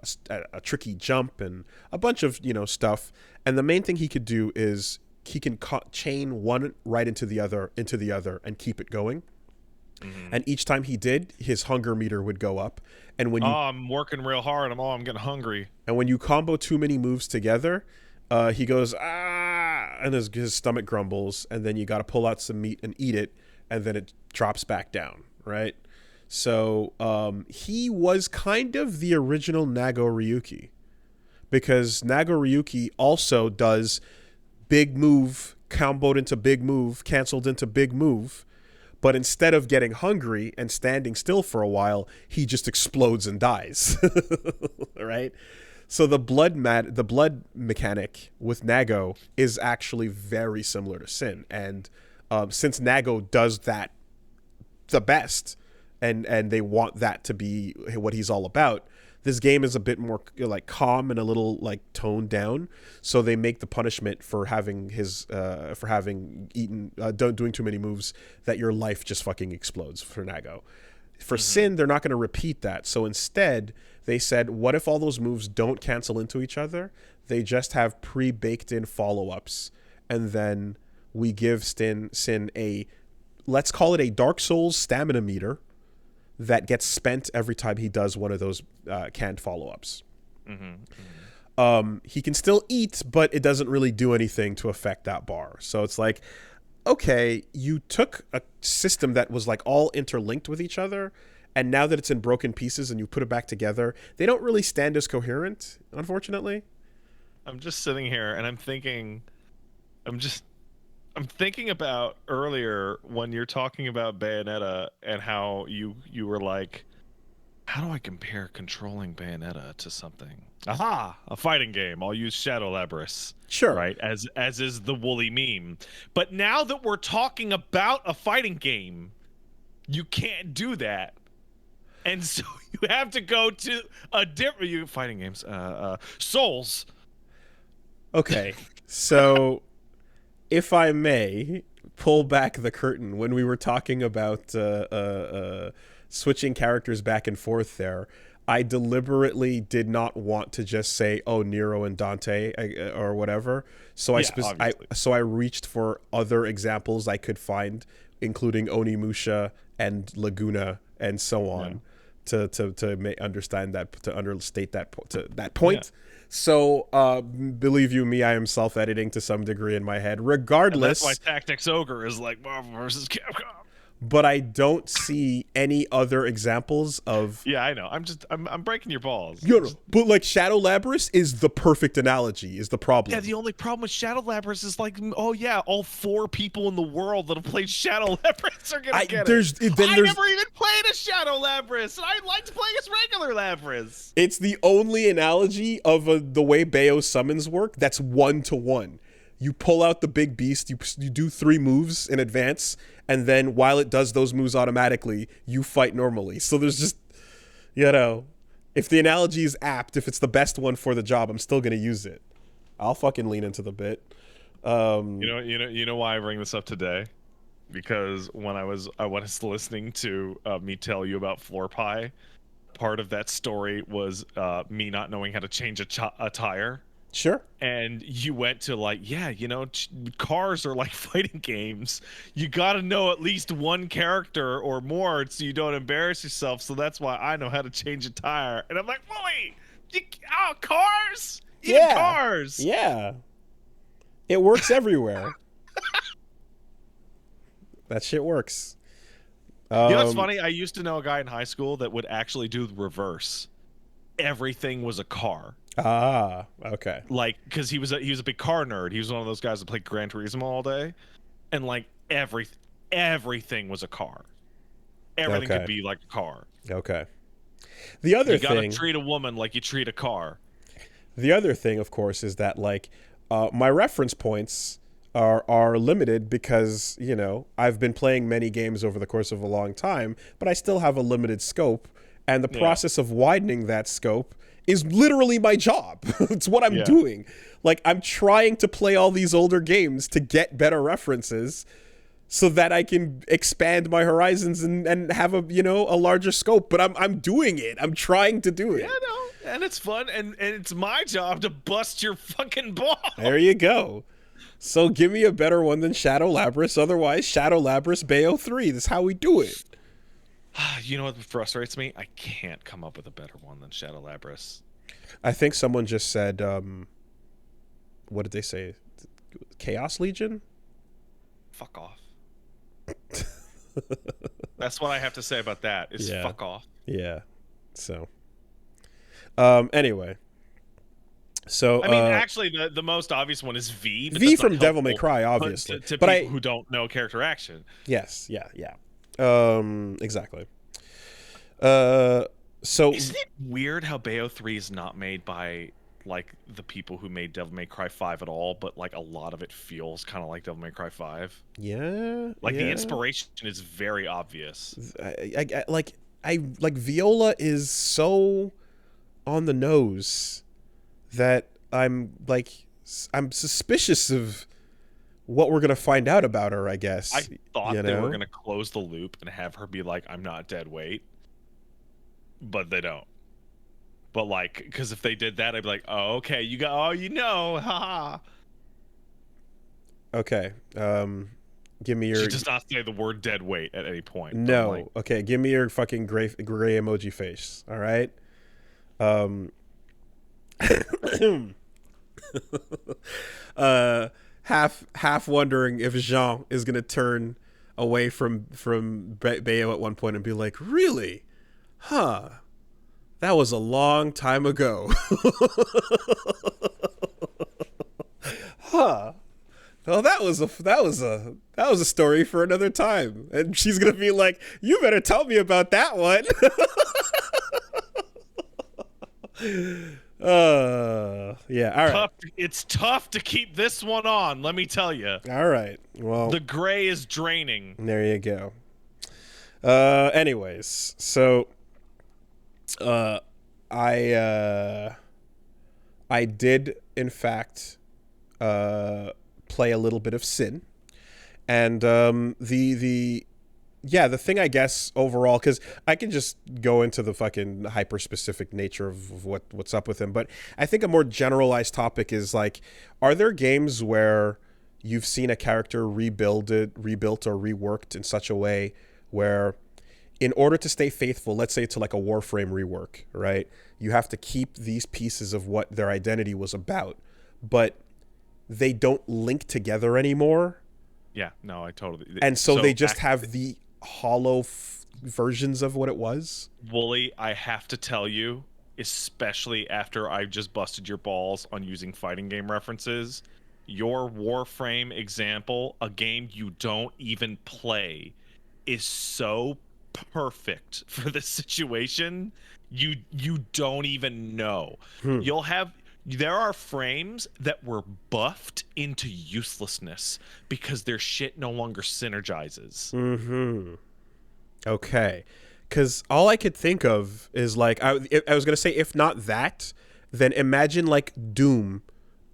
tricky jump and a bunch of stuff. And the main thing he could do is he can chain one right into the other and keep it going. Mm-hmm. And each time he did, his hunger meter would go up. And when I'm working real hard. I'm getting hungry. And when you combo too many moves together, he goes and his stomach grumbles, and then you got to pull out some meat and eat it, and then it drops back down, right? So he was kind of the original Nago Ryuki, because Nago Ryuki also does big move comboed into big move, canceled into big move. But instead of getting hungry and standing still for a while, he just explodes and dies. Right? So the blood mechanic with Nago is actually very similar to Sin. And since Nago does that the best, and they want that to be what he's all about, this game is a bit more like calm and a little like toned down. So they make the punishment for having doing too many moves that your life just fucking explodes for Nago. For Sin, they're not going to repeat that. So instead, they said, what if all those moves don't cancel into each other? They just have pre-baked in follow-ups. And then we give Sin a, let's call it a Dark Souls stamina meter that gets spent every time he does one of those canned follow-ups. He can still eat, but it doesn't really do anything to affect that bar. So it's like, okay, you took a system that was like all interlinked with each other, and now that it's in broken pieces and you put it back together, they don't really stand as coherent, unfortunately. I'm just sitting here and I'm thinking about earlier when you're talking about Bayonetta and how you were like, how do I compare controlling Bayonetta to something? Aha! A fighting game. I'll use Shadow Labyrinth. Sure. Right? As is the woolly meme. But now that we're talking about a fighting game, you can't do that. And so you have to go to a different fighting games. Souls. Okay. So if I may pull back the curtain, when we were talking about switching characters back and forth there, I deliberately did not want to just say, oh, Nero and Dante or whatever. So I reached for other examples I could find, including Onimusha and Laguna and so on, to understand that, to understate that point. Yeah. So, believe you me, I am self-editing to some degree in my head. Regardless, and that's why Tactics Ogre is like Marvel vs. Capcom. but I don't see any other examples of. Yeah, I know. I'm breaking your balls. But like Shadow Labrys is the perfect analogy. Is the problem? Yeah, the only problem with Shadow Labrys is like, oh yeah, all 4 people in the world that have played Shadow Labrys are gonna get it. I never even played a Shadow Labrys, and I liked playing as regular Labrys. It's the only analogy of the way Bayo summons work that's 1-to-1. You pull out the big beast, you do 3 moves in advance, and then while it does those moves automatically, you fight normally. So there's just, if the analogy is apt, if it's the best one for the job, I'm still gonna use it. I'll fucking lean into the bit. You know why I bring this up today? Because when I was listening to me tell you about Floor Pie, part of that story was me not knowing how to change a tire. Sure. And you went to like, yeah, cars are like fighting games. You got to know at least one character or more so you don't embarrass yourself. So that's why I know how to change a tire. And I'm like, wait, cars? Even cars. Yeah. It works everywhere. That shit works. It's funny? I used to know a guy in high school that would actually do the reverse. Everything was a car. Ah, okay. Like, because he was a big car nerd. He was one of those guys that played Gran Turismo all day, and like everything was a car. Everything could be like a car. Okay. The other thing, you gotta treat a woman like you treat a car. The other thing, of course, is that like my reference points are limited because I've been playing many games over the course of a long time, but I still have a limited scope, and the process of widening that scope is literally my job. It's what I'm doing. Like, I'm trying to play all these older games to get better references so that I can expand my horizons and have a larger scope. But I'm doing it. I'm trying to do it. Yeah, no, and it's fun, and it's my job to bust your fucking ball. There you go. So give me a better one than Shadow Labrys. Otherwise, Shadow Labrys Bayo 3. That's how we do it. You know what frustrates me? I can't come up with a better one than Shadow Labrys. I think someone just said, what did they say? Chaos Legion? Fuck off. That's what I have to say about that, is fuck off. Yeah. So, anyway. So, I mean, actually, the most obvious one is V. But V from Devil May Cry, obviously. To people who don't know character action. Yes, yeah. Exactly. So isn't it weird how Bayo 3 is not made by like the people who made Devil May Cry 5 at all, but like a lot of it feels kind of like Devil May Cry 5? Yeah. Like the inspiration is very obvious. I like Viola is so on the nose that I'm suspicious of what we're gonna find out about her, I guess. I thought they were gonna close the loop and have her be like, I'm not dead weight. But they don't. But like, because if they did that, I'd be like, oh, okay, haha. Okay. Give me your. She does not say the word dead weight at any point. No. Like... Okay. Give me your fucking gray emoji face. All right. Half wondering if Jean is gonna turn away from Bayo at one point and be like, really? Huh. That was a long time ago. Huh. Well, that was a story for another time. And she's gonna be like, you better tell me about that one. Yeah, all right. It's tough to keep this one on, let me tell you. All right. Well, the gray is draining. There you go. Anyways, so I did in fact play a little bit of Sin, and the thing, I guess, overall, because I can just go into the fucking hyper specific nature of what's up with him, but I think a more generalized topic is like, are there games where you've seen a character rebuilt or reworked in such a way where, in order to stay faithful, let's say to like a Warframe rework, right, you have to keep these pieces of what their identity was about, but they don't link together anymore? Yeah, no, I totally. And so they just have the hollow versions of what it was. Wooly, I have to tell you, especially after I've just busted your balls on using fighting game references, your Warframe example, a game you don't even play, is so perfect for this situation. You don't even know. There are frames that were buffed into uselessness because their shit no longer synergizes. Okay. Because all I could think of is like, I was going to say, if not that, then imagine like Doom,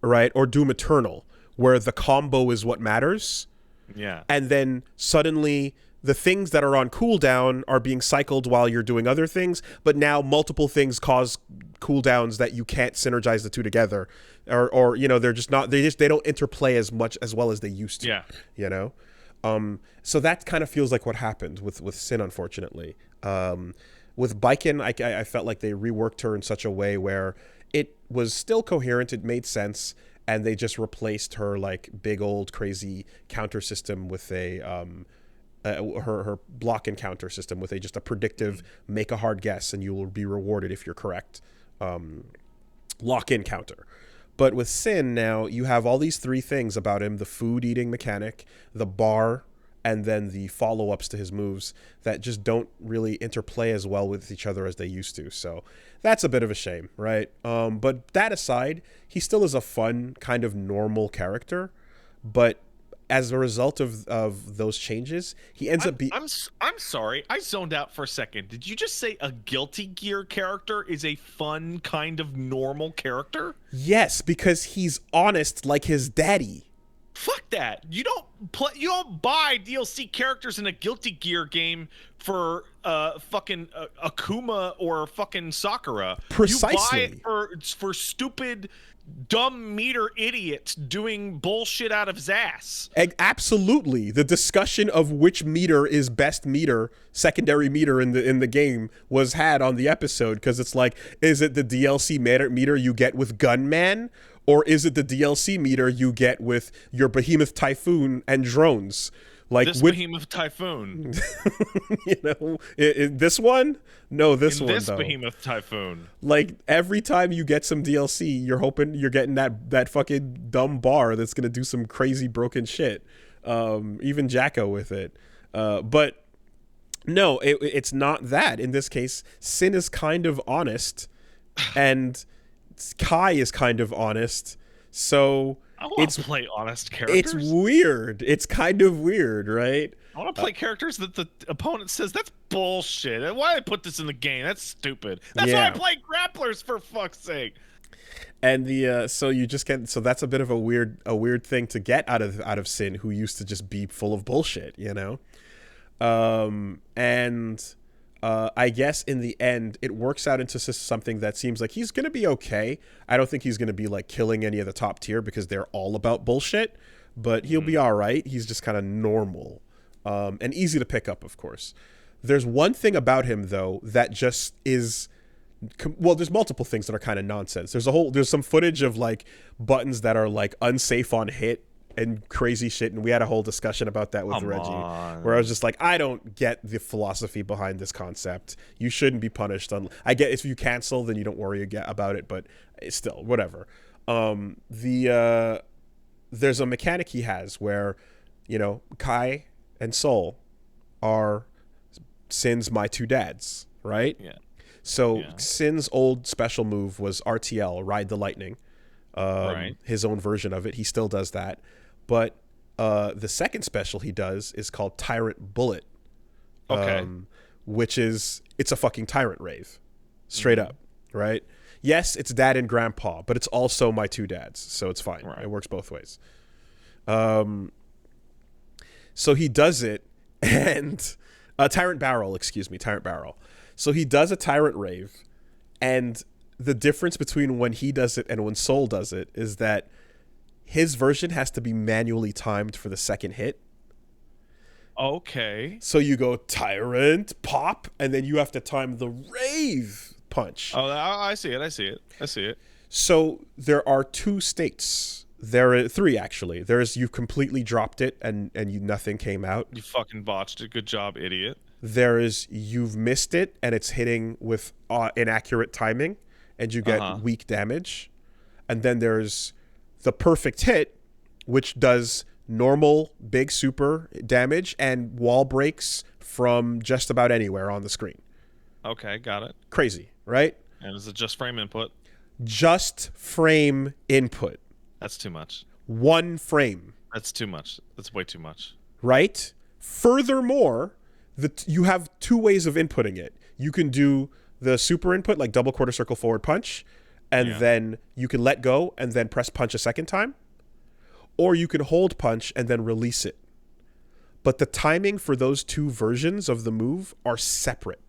right? Or Doom Eternal, where the combo is what matters. Yeah. And then suddenly the things that are on cooldown are being cycled while you're doing other things, but now multiple things cause cooldowns that you can't synergize the two together, or you know, they're just not, they don't interplay as well as they used to. Yeah. You know? So that kind of feels like what happened with Sin, unfortunately. With Baiken, I felt like they reworked her in such a way where it was still coherent, it made sense, and they just replaced her like big old crazy counter system with a her block and counter system with just a predictive make a hard guess and you will be rewarded if you're correct lock-in counter. But with Sin now, you have all these three things about him: the food eating mechanic, the bar, and then the follow-ups to his moves that just don't really interplay as well with each other as they used to. So that's a bit of a shame, right? But that aside, he still is a fun, kind of normal character. But as a result of those changes, he ends up being... I'm sorry, I zoned out for a second. Did you just say a Guilty Gear character is a fun, kind of normal character? Yes, because he's honest like his daddy. Fuck that. You don't buy DLC characters in a Guilty Gear game for fucking Akuma or fucking Sakura. Precisely. You buy it for stupid, dumb meter idiots doing bullshit out of his ass. Absolutely. The discussion of which meter is best meter, secondary meter in the game, was had on the episode, because it's like, is it the DLC meter you get with Gunman, or is it the DLC meter you get with your Behemoth Typhoon and drones? Like this Behemoth Typhoon. You know, this one? No, this one, this though. Behemoth Typhoon. Like, every time you get some DLC, you're hoping you're getting that fucking dumb bar that's going to do some crazy broken shit. Even Jacko with it. But no, it's not that. In this case, Sin is kind of honest, and Kai is kind of honest. So I want to play honest characters. It's weird. It's kind of weird, right? I want to play characters that the opponent says, that's bullshit. Why did I put this in the game? That's stupid. That's why I play grapplers, for fuck's sake. And so you just get, so that's a bit of a weird thing to get out of Sin, who used to just be full of bullshit, you know? I guess in the end, it works out into something that seems like he's going to be okay. I don't think he's going to be like killing any of the top tier because they're all about bullshit, but he'll be all right. He's just kind of normal, and easy to pick up, of course. There's one thing about him, though, that just is... Well, there's multiple things that are kind of nonsense. There's some footage of like buttons that are like unsafe on hit and crazy shit, and we had a whole discussion about that with Reggie, where I was just like, I don't get the philosophy behind this concept. You shouldn't be punished. I get if you cancel, then you don't worry about it, but still, whatever. There's a mechanic he has where, you know, Kai and Soul are Sin's my two dads, right? Yeah. So Sin's old special move was RTL, Ride the Lightning. Right. His own version of it. He still does that. But the second special he does is called Tyrant Bullet. Okay. Which is, it's a fucking tyrant rave. Straight up, right? Yes, it's dad and grandpa, but it's also my two dads, so it's fine. Right. It works both ways. So he does it, and... Tyrant Barrel. So he does a tyrant rave, and the difference between when he does it and when Soul does it is that his version has to be manually timed for the second hit. Okay. So you go Tyrant, pop, and then you have to time the rave punch. Oh, I see it. So there are two states There are 3 actually. There's you've completely dropped it and nothing came out. You fucking botched it. Good job, idiot. There is you've missed it and it's hitting with inaccurate timing and you get weak damage. And then there's the perfect hit, which does normal big super damage and wall breaks from just about anywhere on the screen. Okay, got it. Crazy, right? And is it just frame input? Just frame input. That's too much. 1 frame. That's too much. That's way too much. Right? Furthermore, you have 2 ways of inputting it. You can do the super input, like double quarter circle forward punch, and then you can let go and then press punch a second time. Or you can hold punch and then release it. But the timing for those 2 versions of the move are separate.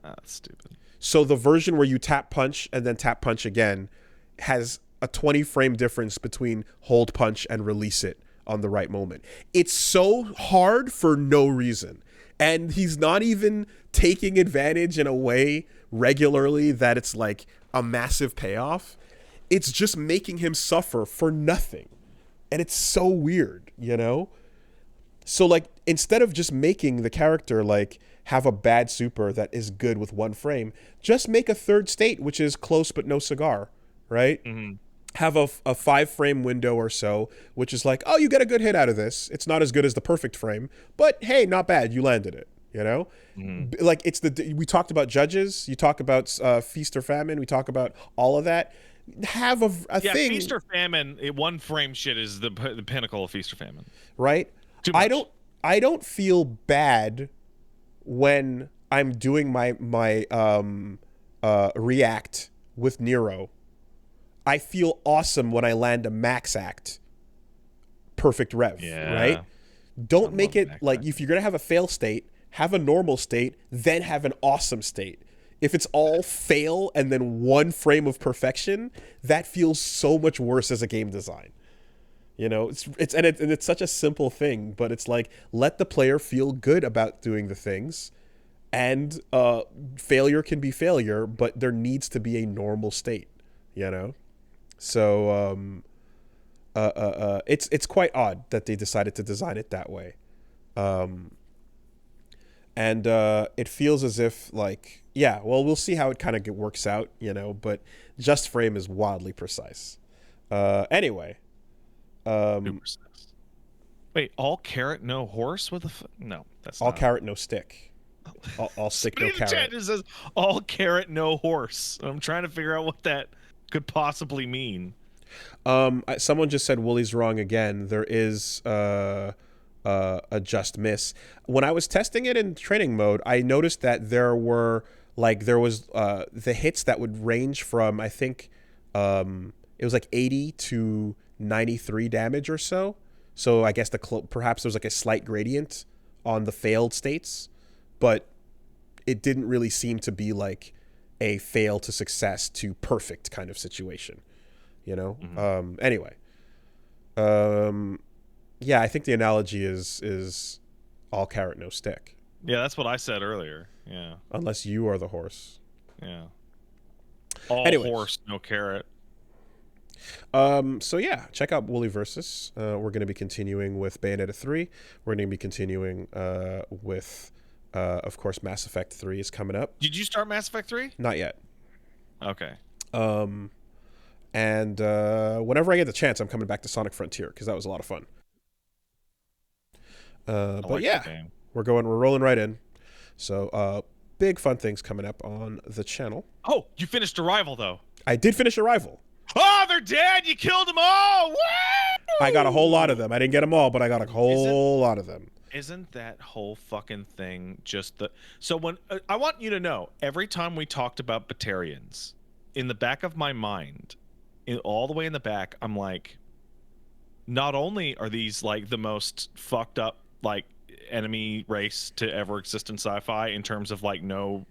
That's stupid. So the version where you tap punch and then tap punch again has a 20 frame difference between hold punch and release it on the right moment. It's so hard for no reason. And he's not even taking advantage in a way regularly that it's like a massive payoff. It's just making him suffer for nothing. And it's so weird, you know? So like instead of just making the character like have a bad super that is good with 1 frame, just make a 3rd state which is close but no cigar, right? Mm-hmm. Have a 5 frame window or so, which is like, oh, you get a good hit out of this. It's not as good as the perfect frame, but hey, not bad. You landed it, you know? Mm-hmm. Like we talked about judges. You talk about feast or famine. We talk about all of that. Have a thing. Feast or famine, 1 frame shit is the pinnacle of feast or famine. Right? Too much. I don't feel bad when I'm doing my react with Nero. I feel awesome when I land a max act perfect rev, right? Don't make it like if you're going to have a fail state, have a normal state, then have an awesome state. If it's all fail and then 1 frame of perfection, that feels so much worse as a game design. You know, it's such a simple thing, but it's like let the player feel good about doing the things, and failure can be failure, but there needs to be a normal state, you know. So it's quite odd that they decided to design it that way, and it feels as if like we'll see how it kind of works out, you know. But just frame is wildly precise. Anyway. Wait, all carrot, no horse? What the no, that's all not. Carrot, no stick. All stick, no carrot. Chat just says all carrot, no horse. I'm trying to figure out what that could possibly mean. Someone just said Wooly's wrong again. There is a just miss. When I was testing it in training mode, I noticed that there was the hits that would range from, I think it was like 80 to 93 damage or so. So I guess perhaps there's like a slight gradient on the failed states, but it didn't really seem to be like a fail to success to perfect kind of situation, you know? Mm-hmm. Anyway. I think the analogy is all carrot, no stick. Yeah, that's what I said earlier. Yeah. Unless you are the horse. Yeah. All horse, no carrot. So yeah, check out Wooly Versus. We're going to be continuing with Bayonetta 3. We're going to be continuing with, of course, Mass Effect 3 is coming up. Did you start Mass Effect 3? Not yet. Okay. And whenever I get the chance, I'm coming back to Sonic Frontier because that was a lot of fun. But yeah, we're rolling right in. So big fun things coming up on the channel. Oh, you finished Arrival though. I did finish Arrival. Oh, they're dead! You killed them all! Woo! I got a whole lot of them. I didn't get them all, but I got a whole lot of them. Isn't that whole fucking thing just the... So when... I want you to know, every time we talked about Batarians, in the back of my mind, all the way in the back, I'm like, not only are these like the most fucked up like enemy race to ever exist in sci-fi in terms of like no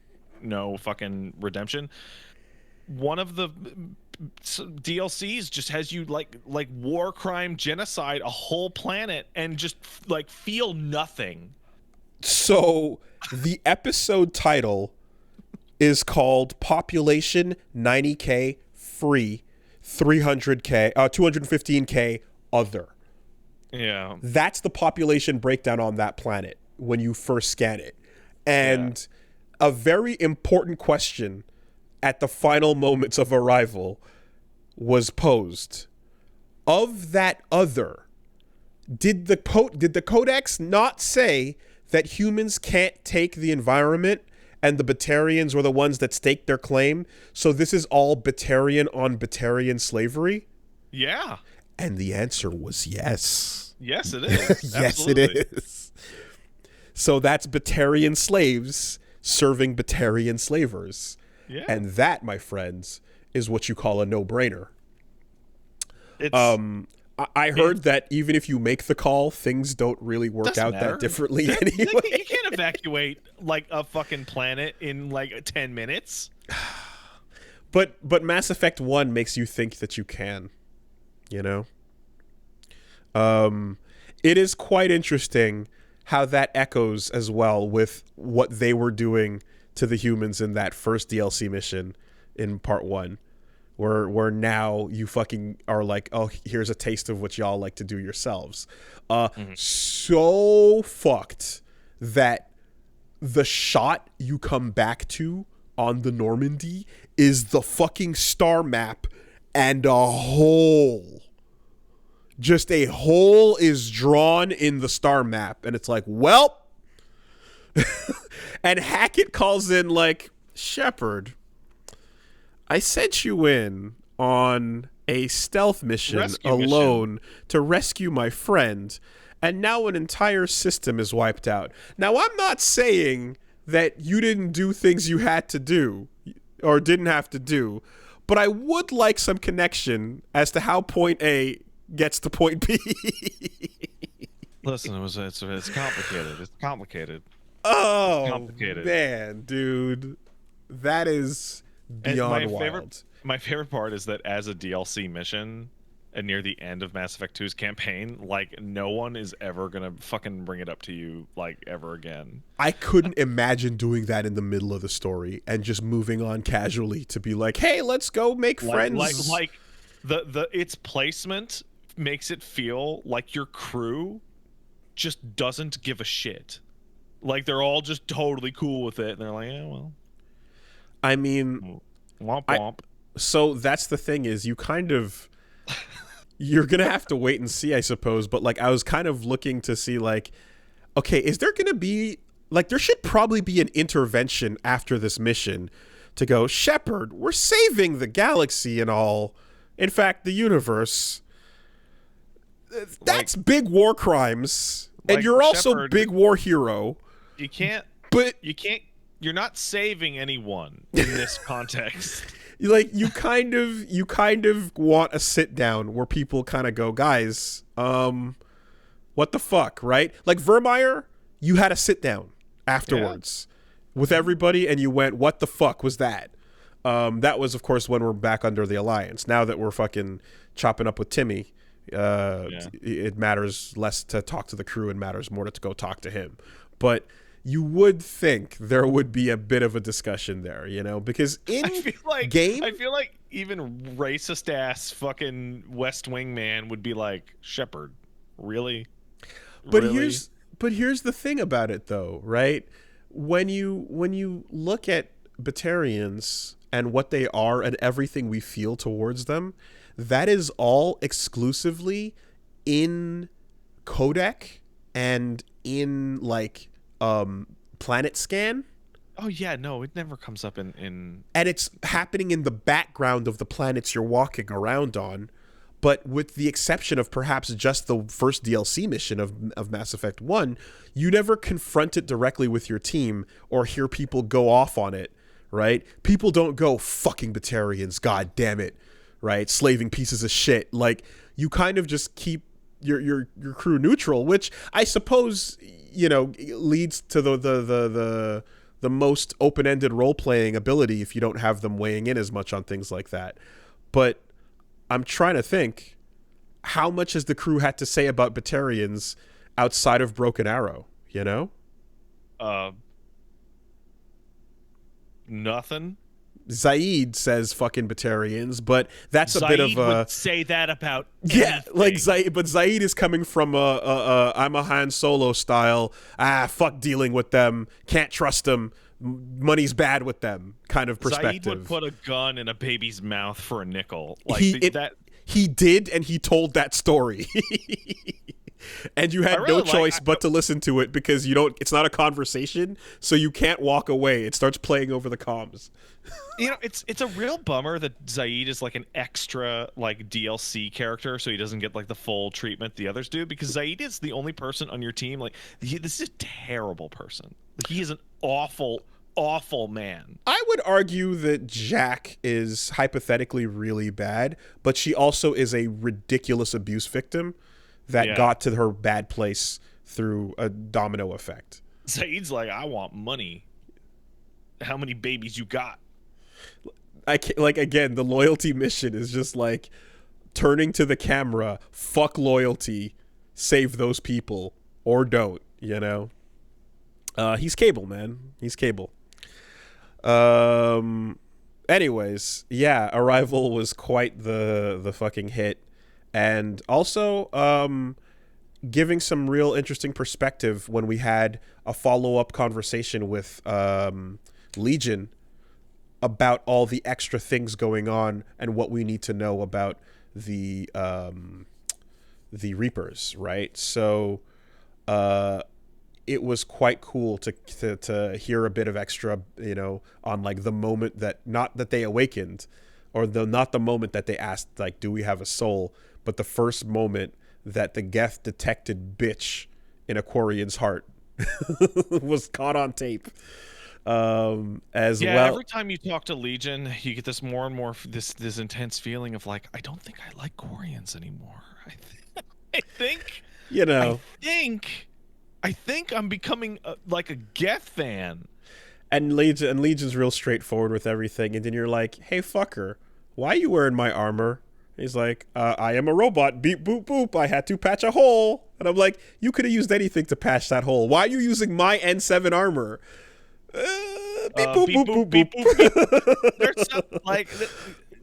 fucking redemption, one of the DLCs just has you like war crime genocide a whole planet and just like feel nothing. So the episode title is called Population 90K Free 300K, 215K other. Yeah. That's the population breakdown on that planet when you first scan it. And a very important question at the final moments of arrival was posed. Of that other, did the Codex not say that humans can't take the environment and the Batarians were the ones that staked their claim? So this is all Batarian on Batarian slavery? Yeah. And the answer was yes. Yes, it is. Yes, it is. So that's Batarian slaves serving Batarian slavers. Yeah. And that, my friends, is what you call a no-brainer. I heard that even if you make the call, things don't really work out that differently anyway. You can't evacuate like a fucking planet in like 10 minutes. But Mass Effect 1 makes you think that you can, you know? It is quite interesting how that echoes as well with what they were doing to the humans in that first DLC mission in part 1. Where now you fucking are like, oh, here's a taste of what y'all like to do yourselves. So fucked that the shot you come back to on the Normandy is the fucking star map and a hole. Just a hole is drawn in the star map. And it's like, well. And Hackett calls in like, Shepard, I sent you in on a stealth mission alone to rescue my friend, and now an entire system is wiped out. Now, I'm not saying that you didn't do things you had to do or didn't have to do, but I would like some connection as to how point A gets to point B. Listen, it's complicated. It's complicated. Oh, it's complicated. Man, dude. That is beyond wild. My favorite part is that as a DLC mission and near the end of Mass Effect 2's campaign, like, no one is ever gonna fucking bring it up to you like ever again. I couldn't imagine doing that in the middle of the story and just moving on casually to be like, hey, let's go make friends. Like its placement makes it feel like your crew just doesn't give a shit. Like, they're all just totally cool with it, and they're like, yeah, well. I mean, womp womp. So that's the thing is you kind of, you're going to have to wait and see, I suppose. But like, I was kind of looking to see like, okay, is there going to be, like, there should probably be an intervention after this mission to go, Shepard, we're saving the galaxy and all. In fact, the universe. That's like, big war crimes. Like, and you're also Shepard, big war hero. You can't, you're not saving anyone in this context. Like, you kind of want a sit down where people kind of go, guys, what the fuck, right? Like Vermeer, you had a sit down afterwards with everybody, and you went, what the fuck was that? That was, of course, when we're back under the Alliance. Now that we're fucking chopping up with Timmy, it matters less to talk to the crew and matters more to go talk to him. But you would think there would be a bit of a discussion there, you know, because in I feel like even racist ass fucking West Wing man would be like, Shepard, really? But here's the thing about it though, right? When you look at Batarians and what they are and everything we feel towards them, that is all exclusively in codec and in like planet scan. Oh yeah, no, it never comes up in and it's happening in the background of the planets you're walking around on. But with the exception of perhaps just the first DLC mission of Mass Effect 1, you never confront it directly with your team or hear people go off on it, right? People don't go, fucking Batarians, god damn it, right? Slaving pieces of shit. Like, you kind of just keep your crew neutral, which I suppose, you know, leads to the most open-ended role-playing ability if you don't have them weighing in as much on things like that. But I'm trying to think, how much has the crew had to say about Batarians outside of Broken Arrow, you know? Nothing. Zaid says fucking Batarians, but that's a bit of a... would say that about yeah, anything. like Zaid, but Zaid is coming from I'm a Han Solo style, fuck dealing with them, can't trust them, money's bad with them kind of perspective. Zaid would put a gun in a baby's mouth for a nickel. Like he did, and he told that story. And you had no choice but to listen to it because it's not a conversation, so you can't walk away. It starts playing over the comms. You know, it's a real bummer that Zaid is like an extra like DLC character, so he doesn't get like the full treatment the others do, because Zaid is the only person on your team. Like, this is a terrible person. He is an awful man. I would argue that Jack is hypothetically really bad, but she also is a ridiculous abuse victim that got to her bad place through a domino effect. Zaid's like, I want money. How many babies you got? I can't, like, again, the loyalty mission is just like turning to the camera, fuck loyalty, save those people, or don't, you know? He's Cable, man. He's Cable. Anyways, yeah, Arrival was quite the fucking hit. And also giving some real interesting perspective when we had a follow-up conversation with Legion about all the extra things going on and what we need to know about the Reapers, right? So it was quite cool to hear a bit of extra, you know, on like the moment that, not that they awakened, or not the moment that they asked, like, do we have a soul, but the first moment that the Geth detected bitch in a Quarian's heart was caught on tape. Well, every time you talk to Legion, you get this more and more this intense feeling of like, I don't think I like Quarians anymore. I think, you know, I think I'm becoming like a Geth fan. And Legion's real straightforward with everything, and then you're like, hey fucker, why are you wearing my armor? He's like, I am a robot. Beep, boop, boop. I had to patch a hole. And I'm like, you could have used anything to patch that hole. Why are you using my N7 armor? Beep, boop, boop, boop, boop, boop. Like,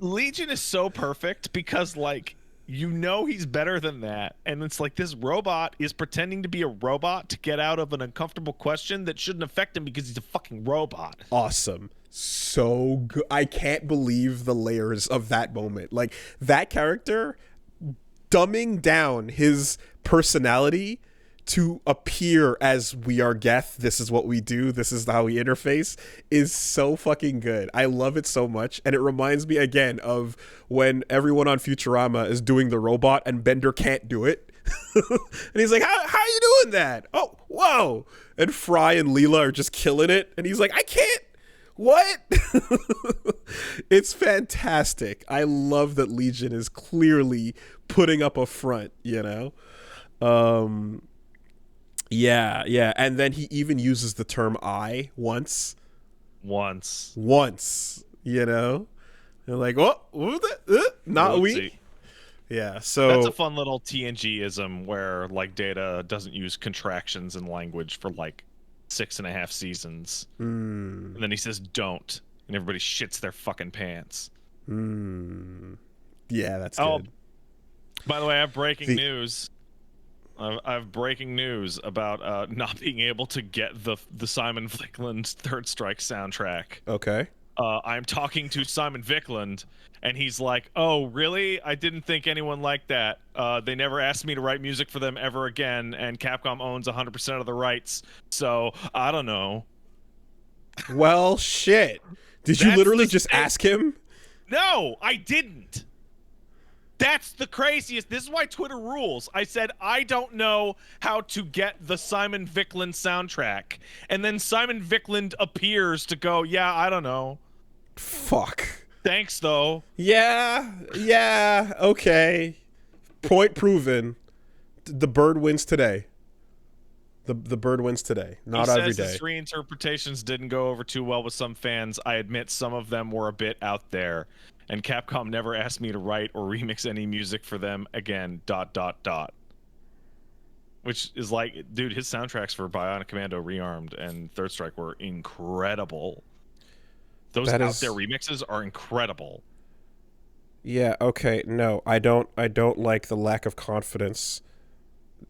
Legion is so perfect because, like, you know he's better than that. And it's like this robot is pretending to be a robot to get out of an uncomfortable question that shouldn't affect him because he's a fucking robot. Awesome. So good. I can't believe the layers of that moment. Like, that character dumbing down his personality to appear as, we are Geth, this is what we do, this is how we interface, is so fucking good. I love it so much. And it reminds me again of when everyone on Futurama is doing the robot and Bender can't do it. And he's like, how are you doing that? Oh, whoa. And Fry and Leela are just killing it. And he's like, I can't. What? It's fantastic. I love that Legion is clearly putting up a front, you know? Yeah. And then he even uses the term I once, you know? They're like, oh, not we. Yeah, so that's a fun little TNG-ism where, like, Data doesn't use contractions in language for, like, 6.5 seasons. And then he says don't, and everybody shits their fucking pants. Yeah, that's good. By the way, I have breaking news. I have breaking news about not being able to get the Simon Vickland Third Strike soundtrack. Okay. I'm talking to Simon Vickland, and he's like, oh, really? I didn't think anyone liked that. They never asked me to write music for them ever again, and Capcom owns 100% of the rights, so I don't know. Well, shit. Did you literally just ask him? No, I didn't. That's the craziest. This is why Twitter rules. I said, I don't know how to get the Simon Vickland soundtrack. And then Simon Vickland appears to go, yeah, I don't know. Fuck. Thanks, though. Yeah, okay. Point proven. The bird wins today. The bird wins today. Not every day. His reinterpretations didn't go over too well with some fans. I admit some of them were a bit out there. And Capcom never asked me to write or remix any music for them again, ... Which is like, dude, his soundtracks for Bionic Commando, Rearmed, and Third Strike were incredible. Those out there remixes are incredible. Yeah, okay. No, I don't like the lack of confidence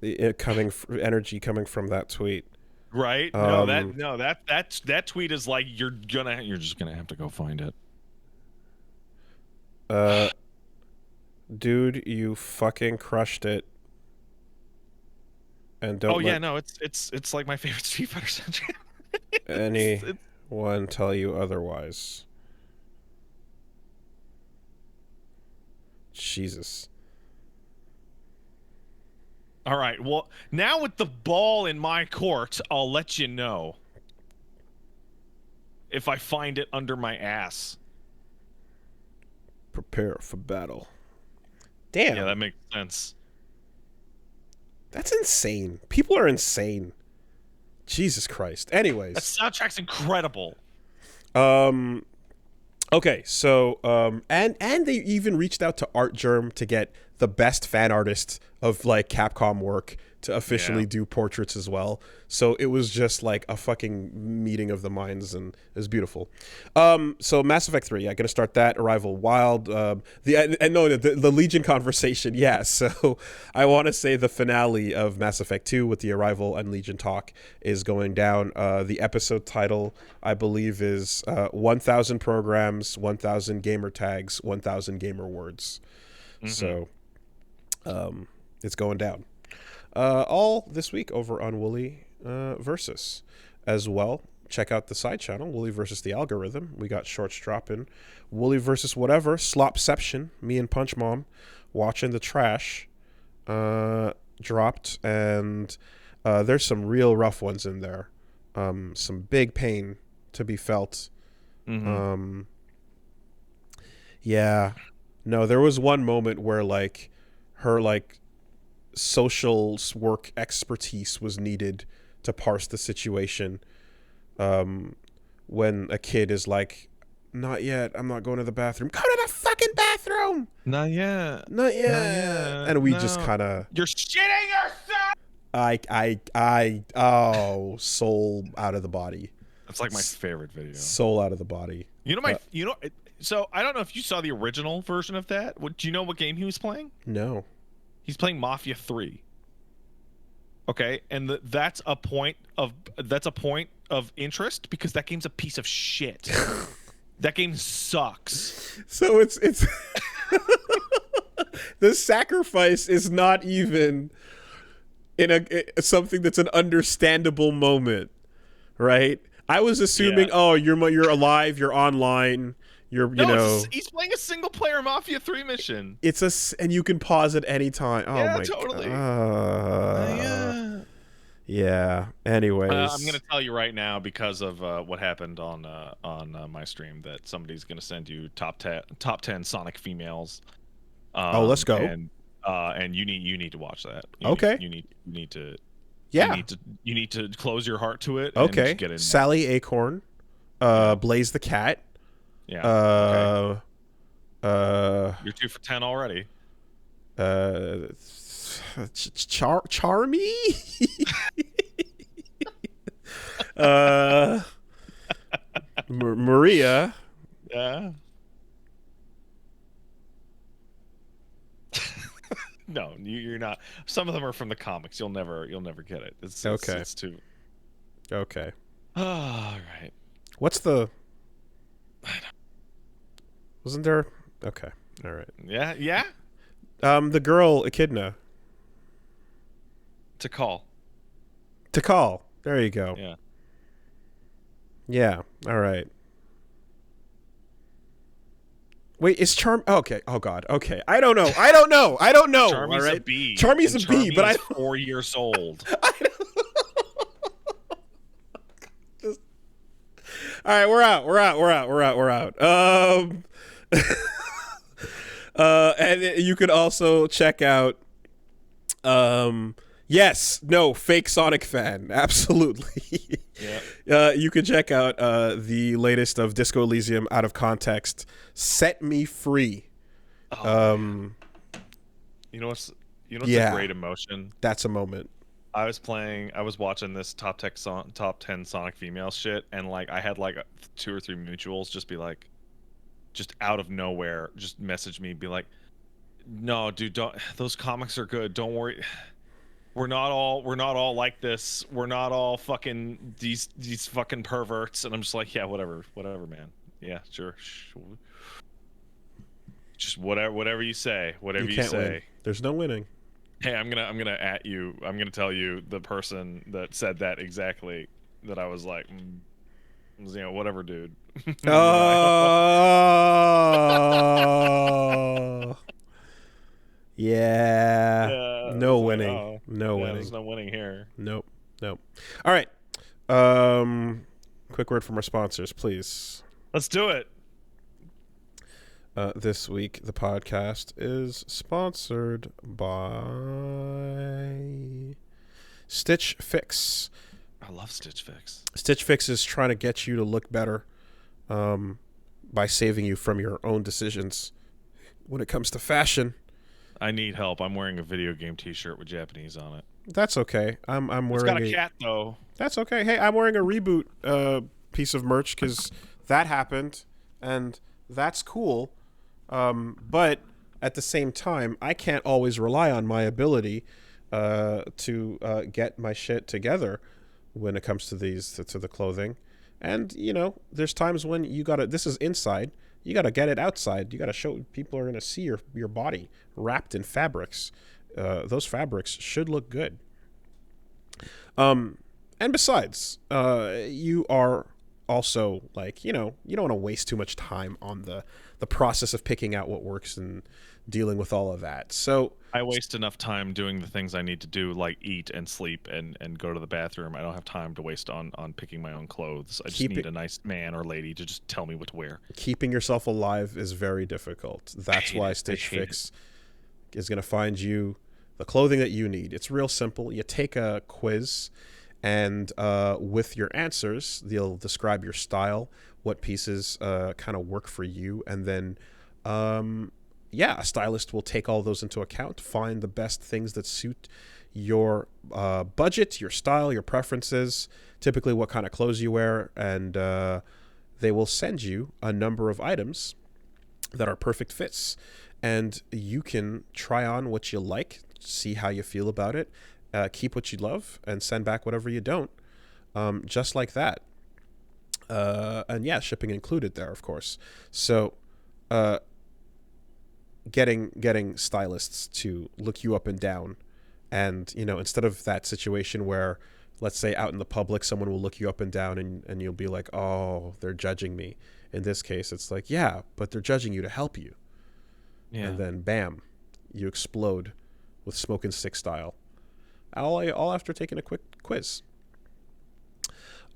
energy coming from that tweet. Right? That tweet is like you're just gonna have to go find it. Dude, you fucking crushed it. And don't it's like my favorite Street Fighter soundtrack. Anyone tell you otherwise? Jesus. All right. Well, now with the ball in my court, I'll let you know if I find it under my ass. Prepare for battle. Damn. Yeah, that makes sense. That's insane. People are insane. Jesus Christ. Anyways. That soundtrack's incredible. Okay, so and they even reached out to Art Germ to get the best fan artist of like Capcom work to officially do portraits as well. So it was just like a fucking meeting of the minds, and it was beautiful. So Mass Effect 3, gonna start that. Arrival Wild, the Legion conversation, So I want to say the finale of Mass Effect 2 with the Arrival and Legion talk is going down. The episode title, I believe, is 1,000 programs, 1,000 gamer tags, 1,000 gamer words. Mm-hmm. So it's going down. All this week over on Wooly Versus as well. Check out the side channel, Wooly Versus the Algorithm. We got shorts dropping. Wooly Versus whatever, Slopception, me and Punch Mom watching the trash dropped, and there's some real rough ones in there. Some big pain to be felt. Mm-hmm. No, there was one moment where like her like social work expertise was needed to parse the situation, when a kid is like, not yet, I'm not going to the bathroom. Go to the fucking bathroom. Not yet. And we just kind of, you're shitting yourself. Soul out of the body. That's like my favorite video. Soul out of the body. So I don't know if you saw the original version of that. Do you know what game he was playing? No. He's playing Mafia 3. Okay, and that's a point of interest because that game's a piece of shit. That game sucks. So it's the sacrifice is not even in something that's an understandable moment, right? I was assuming, you're alive, you're online. He's playing a single player Mafia 3 mission. And you can pause at any time. Oh my totally. Yeah. Anyways, I'm gonna tell you right now because of what happened on my stream that somebody's gonna send you top 10 Sonic females. Let's go. And you need to watch that. You need to. Yeah. You need to close your heart to it. Okay. And get in Sally Acorn, Blaze the Cat. Yeah. Okay. You're 2 for 10 already. Charmy. Maria. Yeah. No, you're not. Some of them are from the comics. You'll never get it. It's too. Okay. All right. What's the? Wasn't there? Okay. All right. Yeah. The girl Echidna. Takal. There you go. Yeah. Yeah. All right. Wait, is Charm? Okay. Oh God. Okay. I don't know. Charmy's all right? a bee. Charmy's a bee, but I 4 years old. All right, we're out. And you could also check out, fake Sonic fan, absolutely. Yeah. You could check out the latest of Disco Elysium Out of Context, Set Me Free. You know what's a great emotion? That's a moment. I was watching this top 10 Sonic female shit, and like I had like 2 or 3 mutuals just be like, just out of nowhere, just message me, be like, no, dude, don't. Those comics are good. Don't worry. We're not all like this. We're not all fucking these fucking perverts. And I'm just like, yeah, whatever, man. Yeah, sure. Just whatever you say. Whatever you say. Win. There's no winning. Hey, I'm gonna at you. I'm gonna tell you the person that said that exactly. That I was like, whatever, dude. Oh. Yeah. No winning. Like, oh, no winning. There's no winning here. Nope. All right. Quick word from our sponsors, please. Let's do it. This week, the podcast is sponsored by Stitch Fix. I love Stitch Fix. Stitch Fix is trying to get you to look better by saving you from your own decisions when it comes to fashion. I need help. I'm wearing a video game T-shirt with Japanese on it. That's okay. I'm wearing. It's got a cat though. That's okay. Hey, I'm wearing a Reboot piece of merch because that happened, and that's cool. But at the same time, I can't always rely on my ability to get my shit together when it comes to the clothing. And there's times when you gotta. This is inside. You gotta get it outside. You gotta show people are gonna see your body wrapped in fabrics. Those fabrics should look good. And besides, you are also like, you don't want to waste too much time on the process of picking out what works and dealing with all of that. So I waste enough time doing the things I need to do, like eat and sleep and go to the bathroom. I don't have time to waste on picking my own clothes. I just need a nice man or lady to just tell me what to wear. Keeping yourself alive is very difficult. That's why Stitch Fix is going to find you the clothing that you need. It's real simple. You take a quiz, and with your answers, they'll describe your style, what pieces kind of work for you, and then a stylist will take all those into account, find the best things that suit your budget, your style, your preferences, typically what kind of clothes you wear, and they will send you a number of items that are perfect fits. And you can try on what you like, see how you feel about it, keep what you love, and send back whatever you don't, just like that. And shipping included there, of course. So getting stylists to look you up and down, and instead of that situation where, let's say, out in the public, someone will look you up and down and you'll be like, oh, they're judging me. In this case, it's like, yeah, but they're judging you to help you. Yeah. And then bam, you explode with smoke and stick style, all after taking a quick quiz.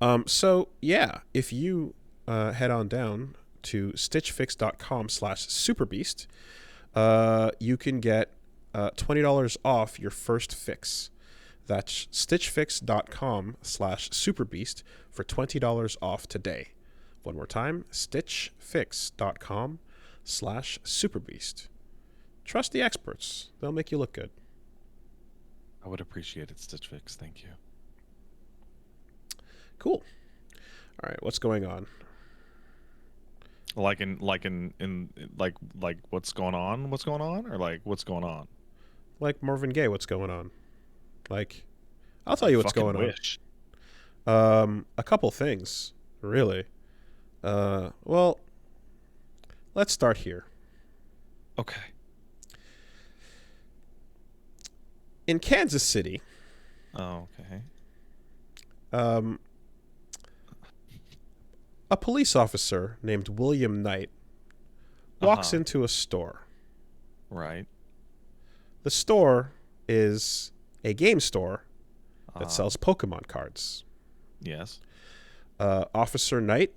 If you head on down to stitchfix.com/superbeast, you can get $20 off your first fix. That's stitchfix.com/superbeast for $20 off today. One more time, stitchfix.com/superbeast. Trust the experts. They'll make you look good. I would appreciate it, Stitch Fix. Thank you. Cool. All right, what's going on? Like what's going on? What's going on? Or like what's going on? Like Marvin Gaye, what's going on? Like, I'll tell you what's going on. A couple things, really. Well, let's start here. Okay. In Kansas City. Oh, okay. A police officer named William Knight walks into a store. Right. The store is a game store that sells Pokemon cards. Yes. Officer Knight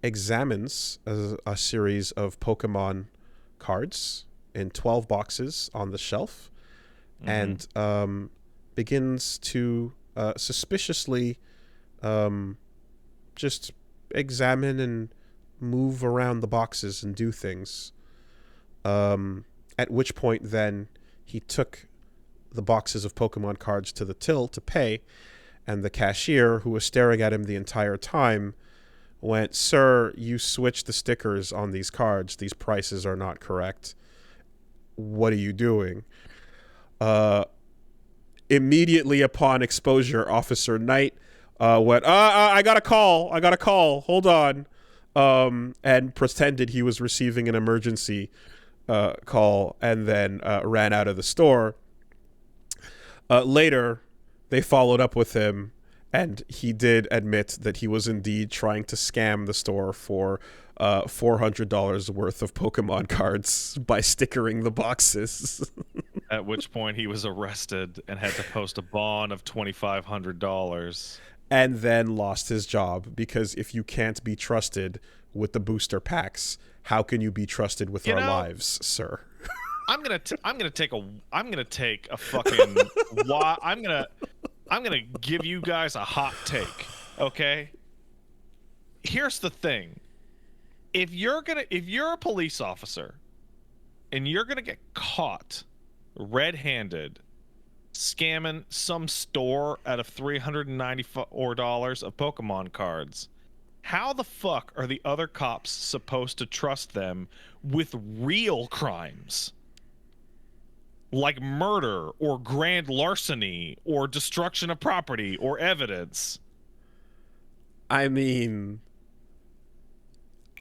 examines a series of Pokemon cards in 12 boxes on the shelf, and begins to suspiciously just examine and move around the boxes and do things. At which point then he took the boxes of Pokemon cards to the till to pay, and the cashier, who was staring at him the entire time, went, "Sir, you switched the stickers on these cards. These prices are not correct. What are you doing?" Immediately upon exposure, Officer Knight went, I got a call. Hold on. And pretended he was receiving an emergency call, and then ran out of the store. Later, they followed up with him, and he did admit that he was indeed trying to scam the store for $400 worth of Pokemon cards by stickering the boxes. At which point he was arrested and had to post a bond of $2,500. And then lost his job, because if you can't be trusted with the booster packs, how can you be trusted with our lives, sir? I'm gonna take a fucking I'm gonna give you guys a hot take, okay? Here's the thing. If you're a police officer and you're gonna get caught red-handed scamming some store out of $394 of Pokemon cards, how the fuck are the other cops supposed to trust them with real crimes? Like murder or grand larceny or destruction of property or evidence. I mean,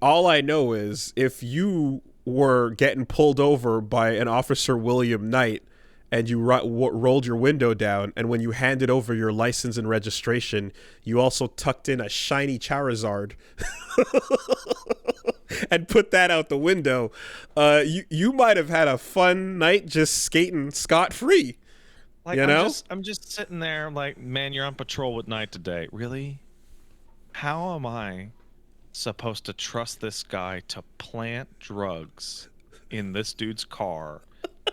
all I know is if you were getting pulled over by an Officer William Knight and you rolled your window down, and when you handed over your license and registration, you also tucked in a shiny Charizard and put that out the window, you might have had a fun night just skating scot-free. Like, you know? I'm just sitting there like, man, you're on patrol at night today. Really? How am I supposed to trust this guy to plant drugs in this dude's car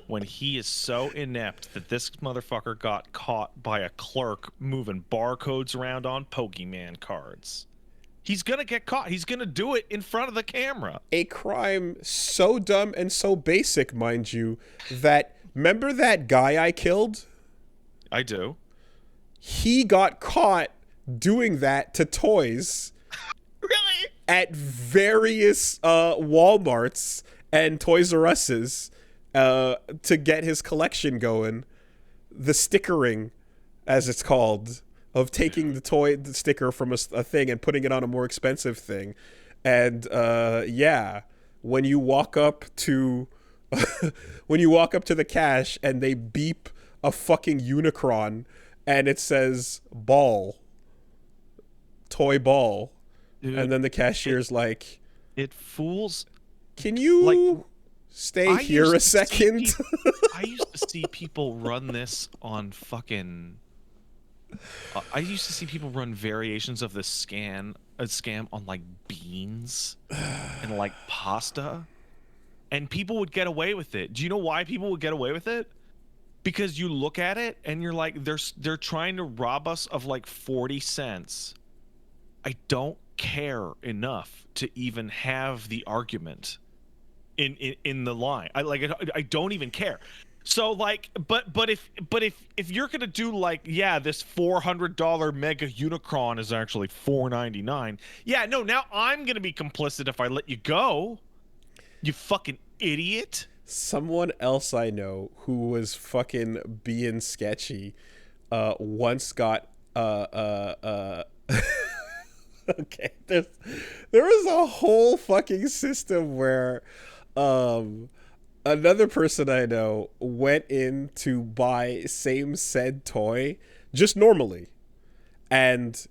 when he is so inept that this motherfucker got caught by a clerk moving barcodes around on Pokemon cards? He's gonna get caught. He's gonna do it in front of the camera. A crime so dumb and so basic, mind you, that, remember that guy I killed? I do. He got caught doing that to toys. Really? At various Walmarts and Toys R Us's to get his collection going. The stickering, as it's called, of taking the sticker from a thing and putting it on a more expensive thing. And yeah, when you walk up to the cash and they beep a fucking Unicron and it says ball, toy ball. Dude, and then the cashier's like, it fools. Can you stay here a second? I used to see people run this on fucking. I used to see people run variations of this scam on like beans and like pasta, and people would get away with it. Do you know why people would get away with it? Because you look at it and you're like, they're trying to rob us of like 40 cents. I don't care enough to even have the argument in the line. I don't even care. So like, but if you're gonna do like, yeah, this $400 Mega Unicron is actually $4.99. Yeah, no, now I'm gonna be complicit if I let you go. You fucking idiot. Someone else I know who was fucking being sketchy once got okay, there was a whole fucking system where another person I know went in to buy same said toy just normally, and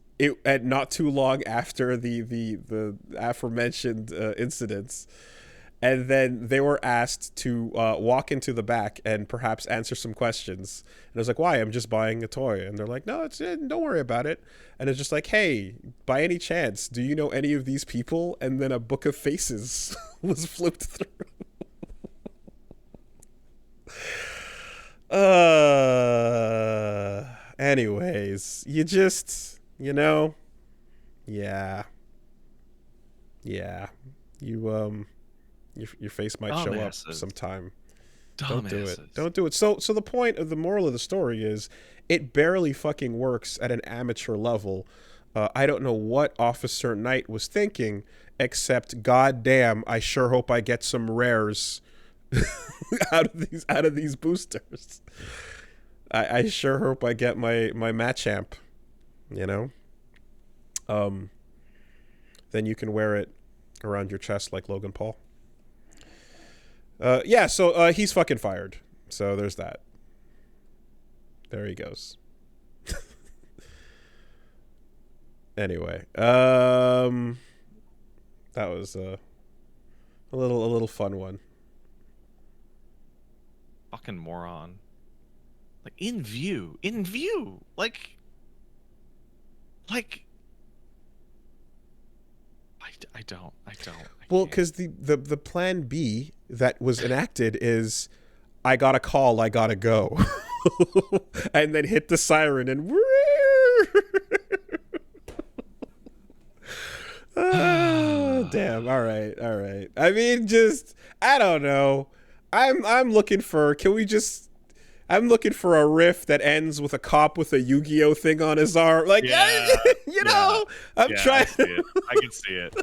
not too long after the aforementioned incidents. And then they were asked to walk into the back and perhaps answer some questions. And I was like, why? I'm just buying a toy. And they're like, no, don't worry about it. And it's just like, hey, by any chance, do you know any of these people? And then a book of faces was flipped through. Anyways, you just, yeah. You, your face might show up sometime. Don't do it. Dumbasses. Don't do it. So the point of the moral of the story is it barely fucking works at an amateur level. I don't know what Officer Knight was thinking, except goddamn, I sure hope I get some rares out of these boosters. I sure hope I get my Machamp, you know? Then you can wear it around your chest like Logan Paul. So he's fucking fired. So there's that. There he goes. Anyway, that was a little fun one. Fucking moron. Like in view, like I don't. Well, because the plan B that was enacted is, I got a call, I gotta go, and then hit the siren and. Damn. All right. I mean, just I don't know. I'm looking for. Can we just? I'm looking for a riff that ends with a cop with a Yu-Gi-Oh thing on his arm. Like, you know, I'm trying. I can see it.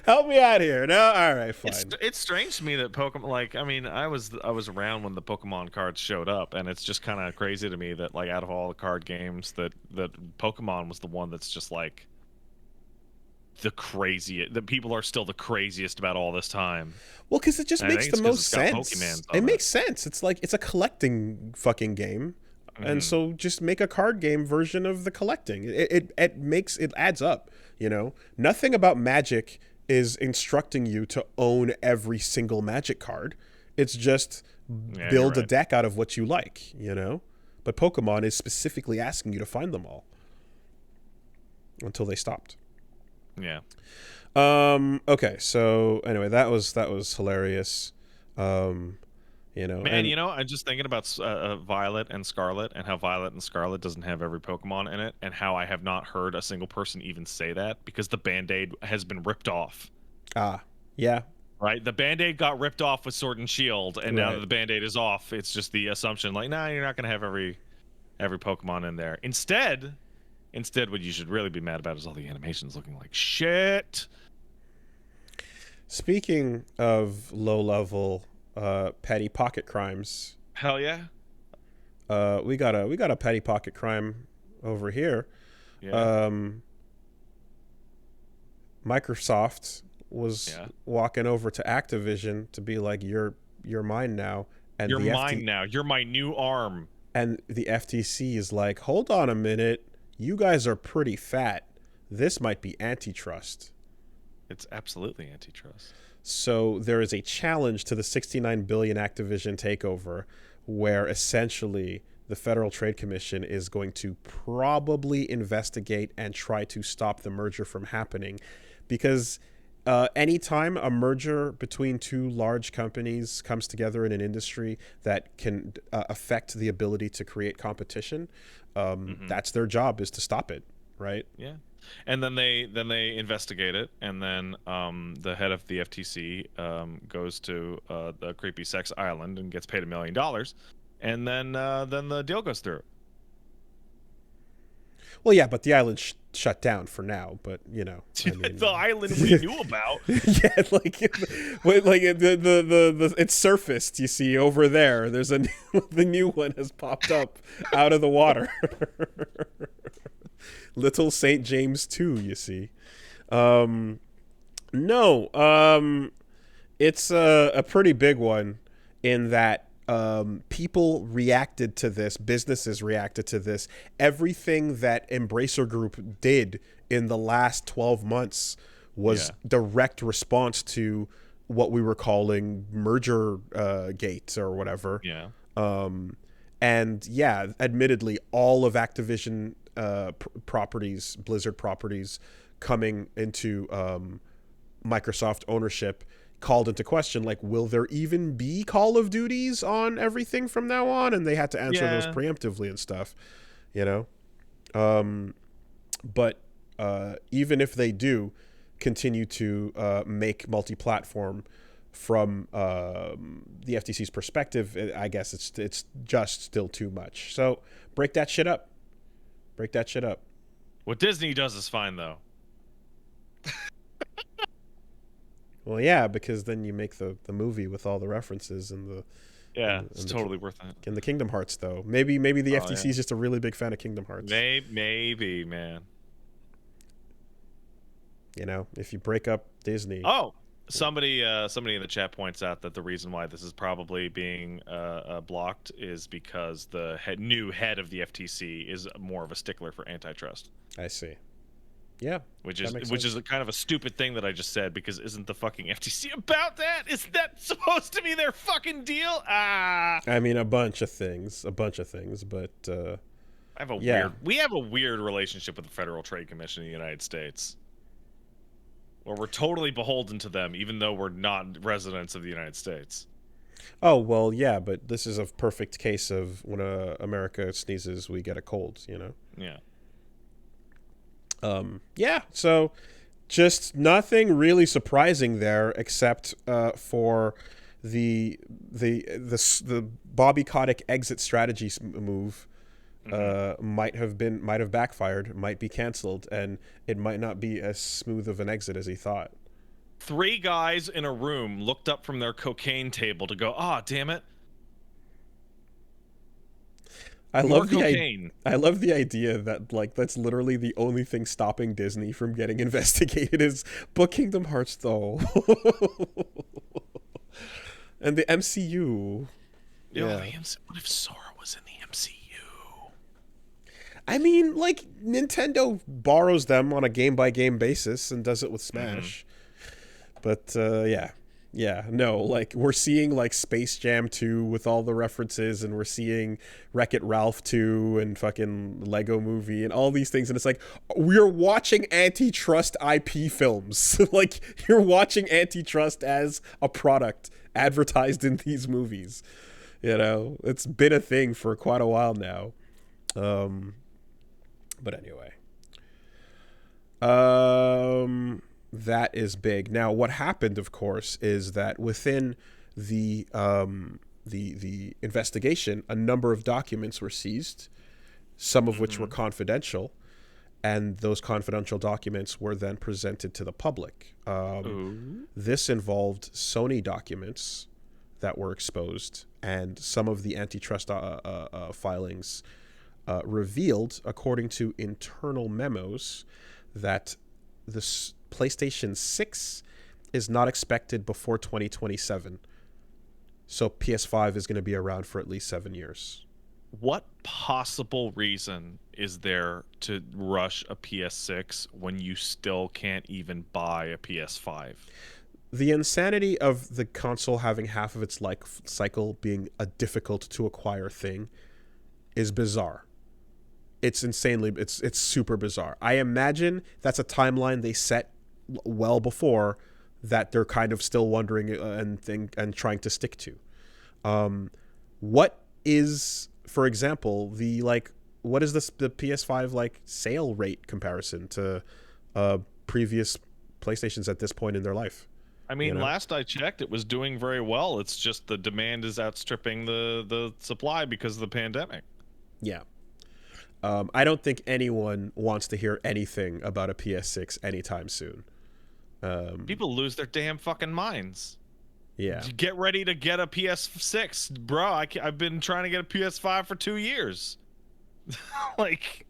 Help me out here. No, all right, fine. It's strange to me that Pokemon, like, I mean, I was around when the Pokemon cards showed up, and it's just kind of crazy to me that, like, out of all the card games, that Pokemon was the one that's just like the craziest. That people are still the craziest about all this time. Well, because it just makes the most sense. It makes sense. It's like it's a collecting fucking game. And so just make a card game version of the collecting. It adds up, you know. Nothing about Magic is instructing you to own every single Magic card. It's just build a deck out of what you like, you know. But Pokemon is specifically asking you to find them all. Until they stopped. Yeah. Okay, so anyway, that was hilarious. You know, man, you know, I'm just thinking about Violet and Scarlet, and how Violet and Scarlet doesn't have every Pokemon in it, and how I have not heard a single person even say that, because the Band-Aid has been ripped off. Yeah. Right? The Band-Aid got ripped off with Sword and Shield, and now that the Band-Aid is off, it's just the assumption, like, nah, you're not going to have every Pokemon in there. Instead, what you should really be mad about is all the animations looking like shit. Speaking of low-level petty pocket crimes. Hell yeah. We got a petty pocket crime over here. Yeah. Microsoft was walking over to Activision to be like, you're mine now. And you're mine now. You're my new arm. And the FTC is like, hold on a minute. You guys are pretty fat. This might be antitrust. It's absolutely antitrust. So there is a challenge to the $69 billion Activision takeover, where essentially the Federal Trade Commission is going to probably investigate and try to stop the merger from happening, because anytime a merger between two large companies comes together in an industry that can affect the ability to create competition, that's their job, is to stop it, right? Yeah. And then they investigate it, and then the head of the FTC goes to the creepy sex island and gets paid $1 million, and then the deal goes through. Well, yeah, but the island shut down for now. But you know, I mean, the island we knew about. Yeah, like it surfaced. You see over there. There's the new one has popped up out of the water. Little St. James 2, you see. It's a pretty big one in that people reacted to this, businesses reacted to this. Everything that Embracer Group did in the last 12 months was direct response to what we were calling merger gate or whatever. Yeah. And yeah, admittedly, all of Activision properties, Blizzard properties, coming into Microsoft ownership called into question, like, will there even be Call of Duties on everything from now on? And they had to answer those preemptively and stuff, you know. But even if they do continue to make multi-platform, from the FTC's perspective, I guess it's just still too much. So break that shit up. Break that shit up. What Disney does is fine, though. Well, yeah, because then you make the movie with all the references and the it's totally worth it. And the Kingdom Hearts, though, maybe the FTC is just a really big fan of Kingdom Hearts. Maybe, man. You know, if you break up Disney. Oh, somebody in the chat points out that the reason why this is probably being blocked is because the new head of the FTC is more of a stickler for antitrust. I see. Yeah, which is kind of a stupid thing that I just said, because isn't the fucking FTC about that? Is that supposed to be their fucking deal? I mean, a bunch of things, but we have a weird relationship with the Federal Trade Commission in the United States, where we're totally beholden to them, even though we're not residents of the United States. Oh, well, yeah, but this is a perfect case of when America sneezes, we get a cold, you know? Yeah. Yeah, so just nothing really surprising there, except for the Bobby Kotick exit strategy move. Might have backfired, might be canceled, and it might not be as smooth of an exit as he thought. 3 guys in a room looked up from their cocaine table to go, damn it. I love the idea that, like, that's literally the only thing stopping Disney from getting investigated is, but Kingdom Hearts, though. And the MCU. Yeah. What if Sora was in the MCU? I mean, like, Nintendo borrows them on a game-by-game basis and does it with Smash. But, yeah, no, like, we're seeing, like, Space Jam 2 with all the references, and we're seeing Wreck-It Ralph 2 and fucking Lego Movie and all these things, and it's like, we're watching antitrust IP films. Like, you're watching antitrust as a product advertised in these movies. You know, it's been a thing for quite a while now. But anyway. That is big. Now, what happened, of course, is that within the investigation, a number of documents were seized, some of which were confidential, and those confidential documents were then presented to the public. This involved Sony documents that were exposed, and some of the antitrust filings revealed, according to internal memos, that this PlayStation 6 is not expected before 2027. So PS5 is going to be around for at least 7 years. What possible reason is there to rush a PS6 when you still can't even buy a PS5? The insanity of the console having half of its life cycle being a difficult to acquire thing is bizarre. It's it's super bizarre. I imagine that's a timeline they set well before that they're kind of still wondering and trying to stick to. What is, for example, what is the PS5 like sale rate comparison to previous PlayStations at this point in their life? I mean, last I checked, it was doing very well. It's just the demand is outstripping the supply because of the pandemic. Yeah. I don't think anyone wants to hear anything about a PS6 anytime soon. People lose their damn fucking minds. Yeah. Get ready to get a PS6, bro. I've been trying to get a PS5 for 2 years. Like.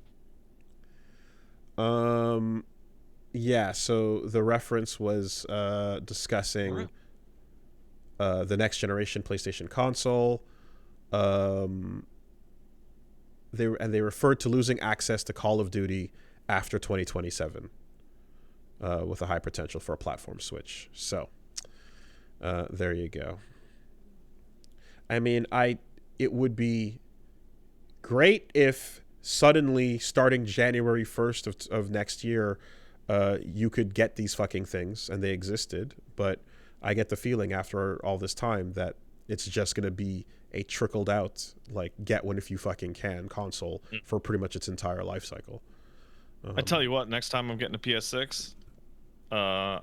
Yeah. So the reference was discussing the next generation PlayStation console. They referred to losing access to Call of Duty after 2027, with a high potential for a platform switch. So, there you go. I mean, it would be great if suddenly, starting January 1st of next year, you could get these fucking things and they existed. But I get the feeling after all this time that it's just going to be a trickled out, like, get one if you fucking can console for pretty much its entire life cycle. I tell you what, next time I'm getting a PS6, I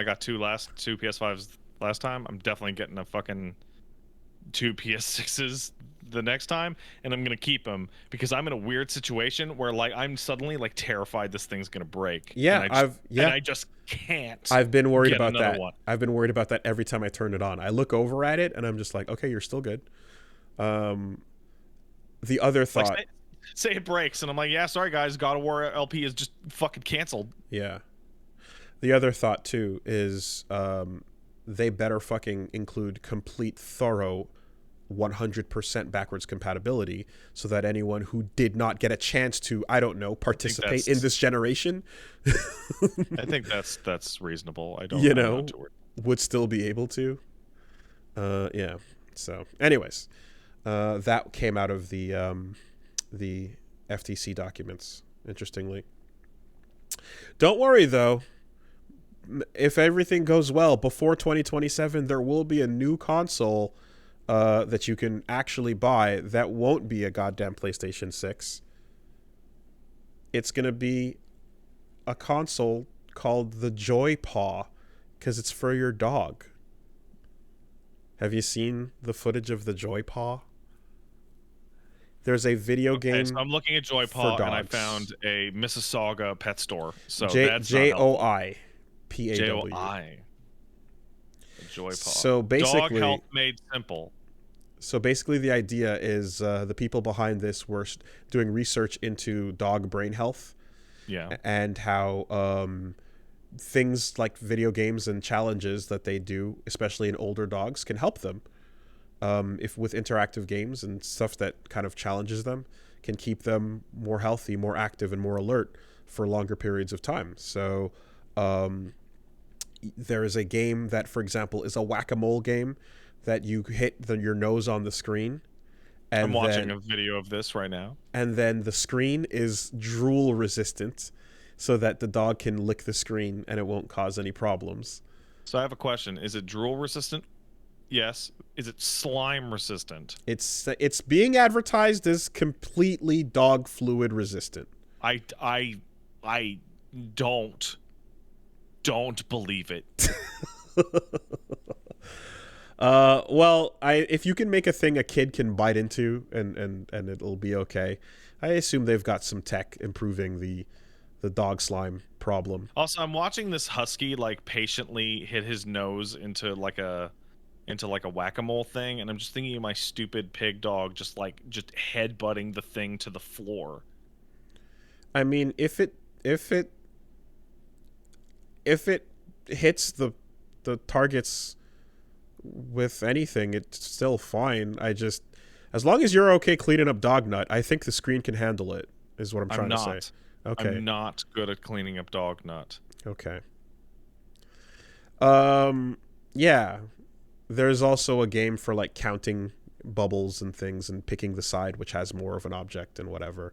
got two PS5s last time, I'm definitely getting a fucking 2 PS6s the next time, and I'm gonna keep them because I'm in a weird situation where like I'm suddenly like terrified this thing's gonna break. Yeah, and I just can't. I've been worried get about another that. one. I've been worried about that every time I turn it on. I look over at it and I'm just like, okay, you're still good. The other thought, like, say it breaks, and I'm like, yeah, sorry guys, God of War LP is just fucking canceled. yeah. The other thought too is they better fucking include complete, thorough 100% backwards compatibility so that anyone who did not get a chance to, I don't know, participate in this generation I think that's reasonable. I don't, you know, would still be able to. Yeah. So anyways, that came out of the FTC documents, interestingly. Don't worry though, if everything goes well, before 2027 there will be a new console that you can actually buy that won't be a goddamn PlayStation 6. It's going to be a console called the Joy Paw because it's for your dog. Have you seen the footage of the Joy Paw? There's a video game. So I'm looking at Joy Paw and I found a Mississauga pet store. So that's Joypaw. Joy Paw. So basically, dog health made simple. So basically, the idea is the people behind this were doing research into dog brain health, and how things like video games and challenges that they do, especially in older dogs, can help them. If with interactive games and stuff that kind of challenges them, can keep them more healthy, more active, and more alert for longer periods of time. So there is a game that, for example, is a whack-a-mole game that you hit your nose on the screen. And I'm watching a video of this right now. And then the screen is drool resistant so that the dog can lick the screen and it won't cause any problems. So I have a question. Is it drool resistant? Yes. Is it slime resistant? It's being advertised as completely dog fluid resistant. I don't believe it. Well, if you can make a thing a kid can bite into and it'll be okay. I assume they've got some tech improving the dog slime problem. Also, I'm watching this husky like patiently hit his nose into like a whack-a-mole thing, and I'm just thinking of my stupid pig dog just headbutting the thing to the floor. I mean, if it hits the targets with anything, it's still fine. As long as you're okay cleaning up dog nut, I think the screen can handle it, is what I'm trying to say. Okay. I'm not good at cleaning up dog nut. Okay. Yeah. There's also a game for like counting bubbles and things and picking the side, which has more of an object and whatever.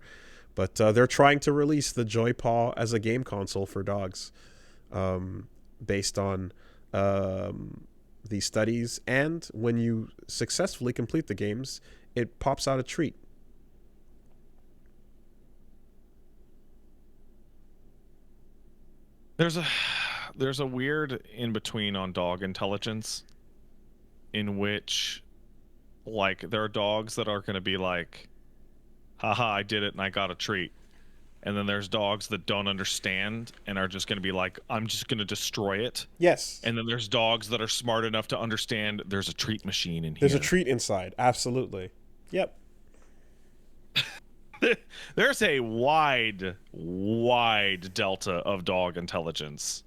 But they're trying to release the Joy Paw as a game console for dogs, based on these studies, and when you successfully complete the games, it pops out a treat. There's a weird in between on dog intelligence, in which, like, there are dogs that are going to be like, haha, I did it and I got a treat. And then there's dogs that don't understand and are just going to be like, I'm just going to destroy it. Yes. And then there's dogs that are smart enough to understand there's a treat machine in here. There's a treat inside. Absolutely. Yep. There's a wide delta of dog intelligence.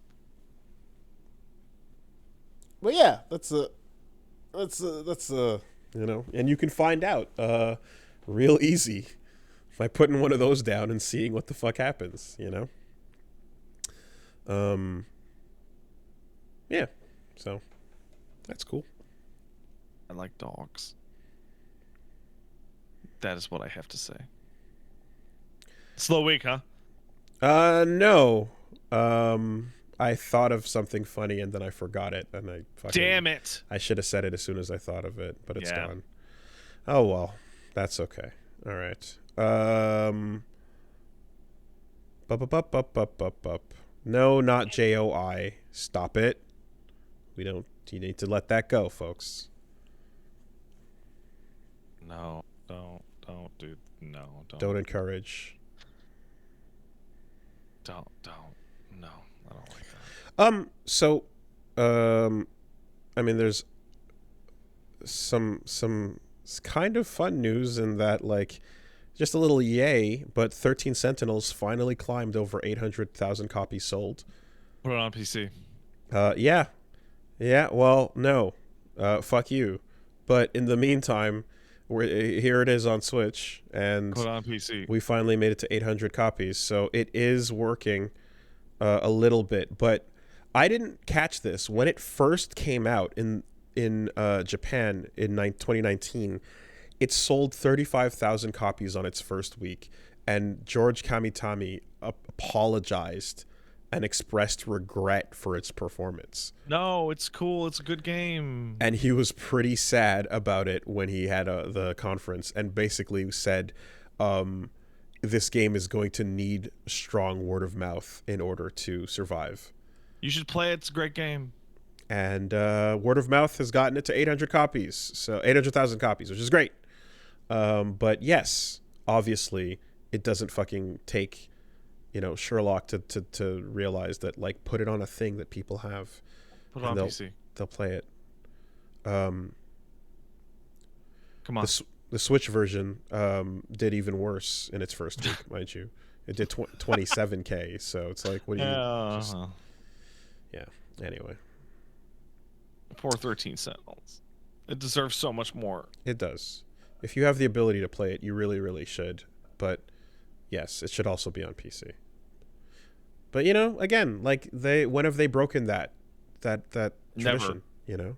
Well, yeah, that's a you know, and you can find out real easy by putting one of those down and seeing what the fuck happens, you know? Yeah. So that's cool. I like dogs. That is what I have to say. Slow week, huh? No. I thought of something funny and then I forgot it, and I fucking... Damn it! I should have said it as soon as I thought of it, but it's gone. Oh well, that's okay. All right. No, not JOI. Stop it. We don't You need to let that go, folks. No, don't, dude. No, don't. Don't encourage. Don't. No, I don't like that. So, I mean, there's some kind of fun news in that, like, just a little yay, but 13 Sentinels finally climbed over 800,000 copies sold. Put it on PC. Yeah. Well, no, fuck you. But in the meantime, here it is on Switch, and put it on PC. We finally made it to 800 copies, so it is working a little bit. But I didn't catch this when it first came out in Japan in 2019. It sold 35,000 copies on its first week, and George Kamitami apologized and expressed regret for its performance. No, it's cool. It's a good game. And he was pretty sad about it when he had the conference, and basically said, this game is going to need strong word of mouth in order to survive. You should play it. It's a great game. And word of mouth has gotten it to 800 copies, so 800,000 copies, which is great. But yes, obviously, it doesn't fucking take, Sherlock to realize that, like, put it on a thing that people have. Put it on PC. They'll play it. Come on. The Switch version did even worse in its first week, mind you. It did 27K, so it's like, what do you... Yeah, anyway. Poor 13 Sentinels. It deserves so much more. It does. If you have the ability to play it, you really, really should. But yes, it should also be on PC. But again, like when have they broken that tradition? Never.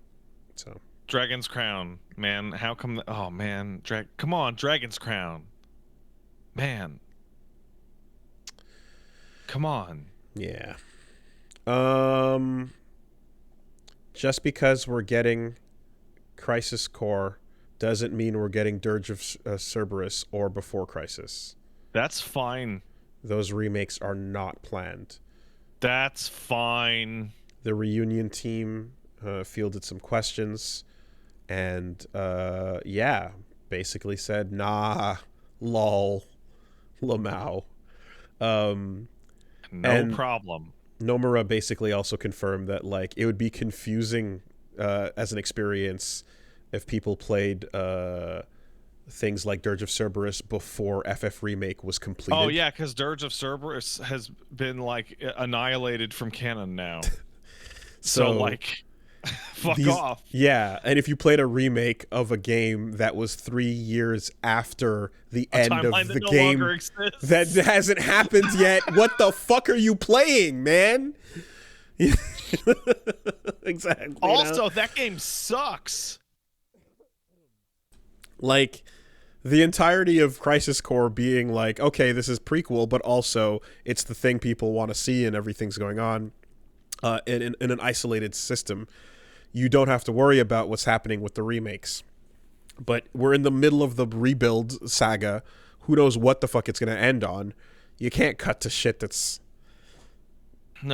So Dragon's Crown, man. How come? Oh man, come on, Dragon's Crown, man. Come on. Yeah. Just because we're getting Crisis Core doesn't mean we're getting Dirge of Cerberus or Before Crisis. That's fine. Those remakes are not planned. That's fine. The Reunion team fielded some questions and, basically said, nah, lol, lamau. No problem. Nomura basically also confirmed that, like, it would be confusing as an experience if people played things like Dirge of Cerberus before FF Remake was completed. Oh yeah, because Dirge of Cerberus has been, like, annihilated from canon now. so like, fuck off. Yeah, and if you played a remake of a game that was 3 years after the end of the game that hasn't happened yet, what the fuck are you playing, man? Exactly. Also, that game sucks. Like, the entirety of Crisis Core being like, okay, this is prequel, but also it's the thing people want to see and everything's going on in an isolated system. You don't have to worry about what's happening with the remakes. But we're in the middle of the rebuild saga. Who knows what the fuck it's going to end on? You can't cut to shit that's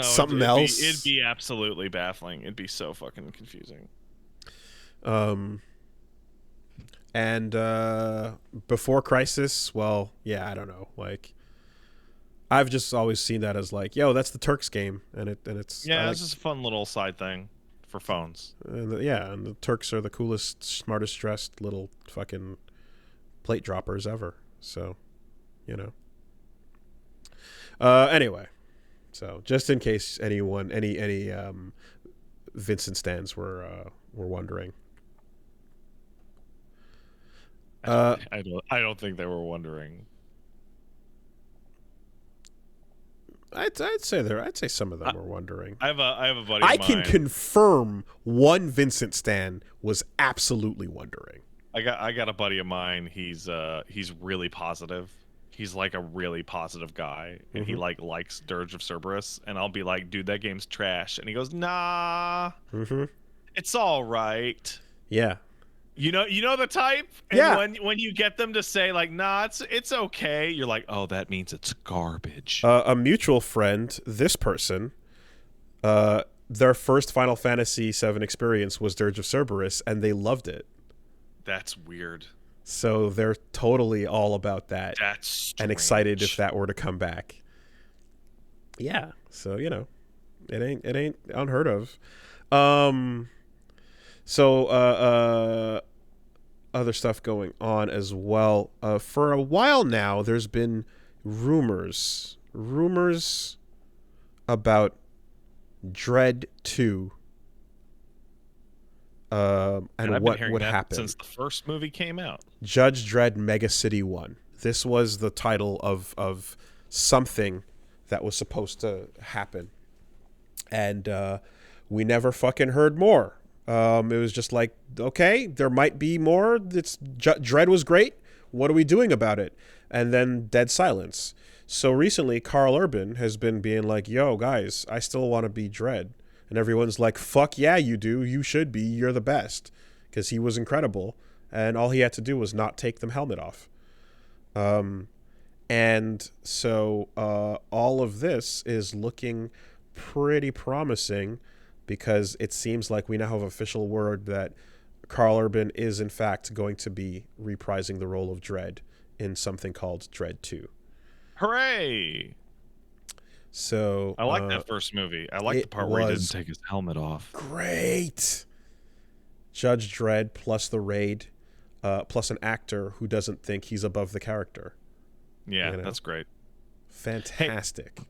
something else. It'd be absolutely baffling. It'd be so fucking confusing. And Before Crisis, well, yeah, I don't know. Like, I've just always seen that as like, yo, that's the Turks game, and it's it's just a fun little side thing for phones. And the Turks are the coolest, smartest dressed little fucking plate droppers ever. So, anyway, so just in case anyone, any Vincent stands were wondering. I don't think they were wondering. I'd say some of them were wondering. I have a buddy. I can confirm one Vincent stan was absolutely wondering. I got a buddy of mine. He's really positive. He's like a really positive guy, and he likes Dirge of Cerberus. And I'll be like, dude, that game's trash. And he goes, nah, it's all right. Yeah. You know the type? And when you get them to say, like, nah, it's okay, you're like, oh, that means it's garbage. A mutual friend, this person, their first Final Fantasy VII experience was Dirge of Cerberus, and they loved it. That's weird. So they're totally all about that. That's strange. And excited if that were to come back. Yeah. So, you know, it ain't unheard of. Other stuff going on as well. For a while now, there's been rumors about Dredd 2. And what would happen since the first movie came out. Judge Dredd Mega City 1. This was the title of something that was supposed to happen. And we never fucking heard more. It was just like, okay, there might be more. Dredd was great. What are we doing about it? And then dead silence. So recently, Karl Urban has been being like, yo, guys, I still want to be Dredd. And everyone's like, fuck yeah, you do. You should be. You're the best. Because he was incredible. And all he had to do was not take the helmet off. And so all of this is looking pretty promising, because it seems like we now have official word that Karl Urban is in fact going to be reprising the role of Dredd in something called Dredd 2. Hooray! So I like that first movie. I like the part where he didn't take his helmet off. Great. Judge Dredd plus the raid, plus an actor who doesn't think he's above the character. Yeah, that's great. Fantastic. Hey,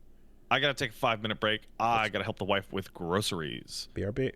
I gotta take a 5-minute break. I gotta help the wife with groceries. BRB.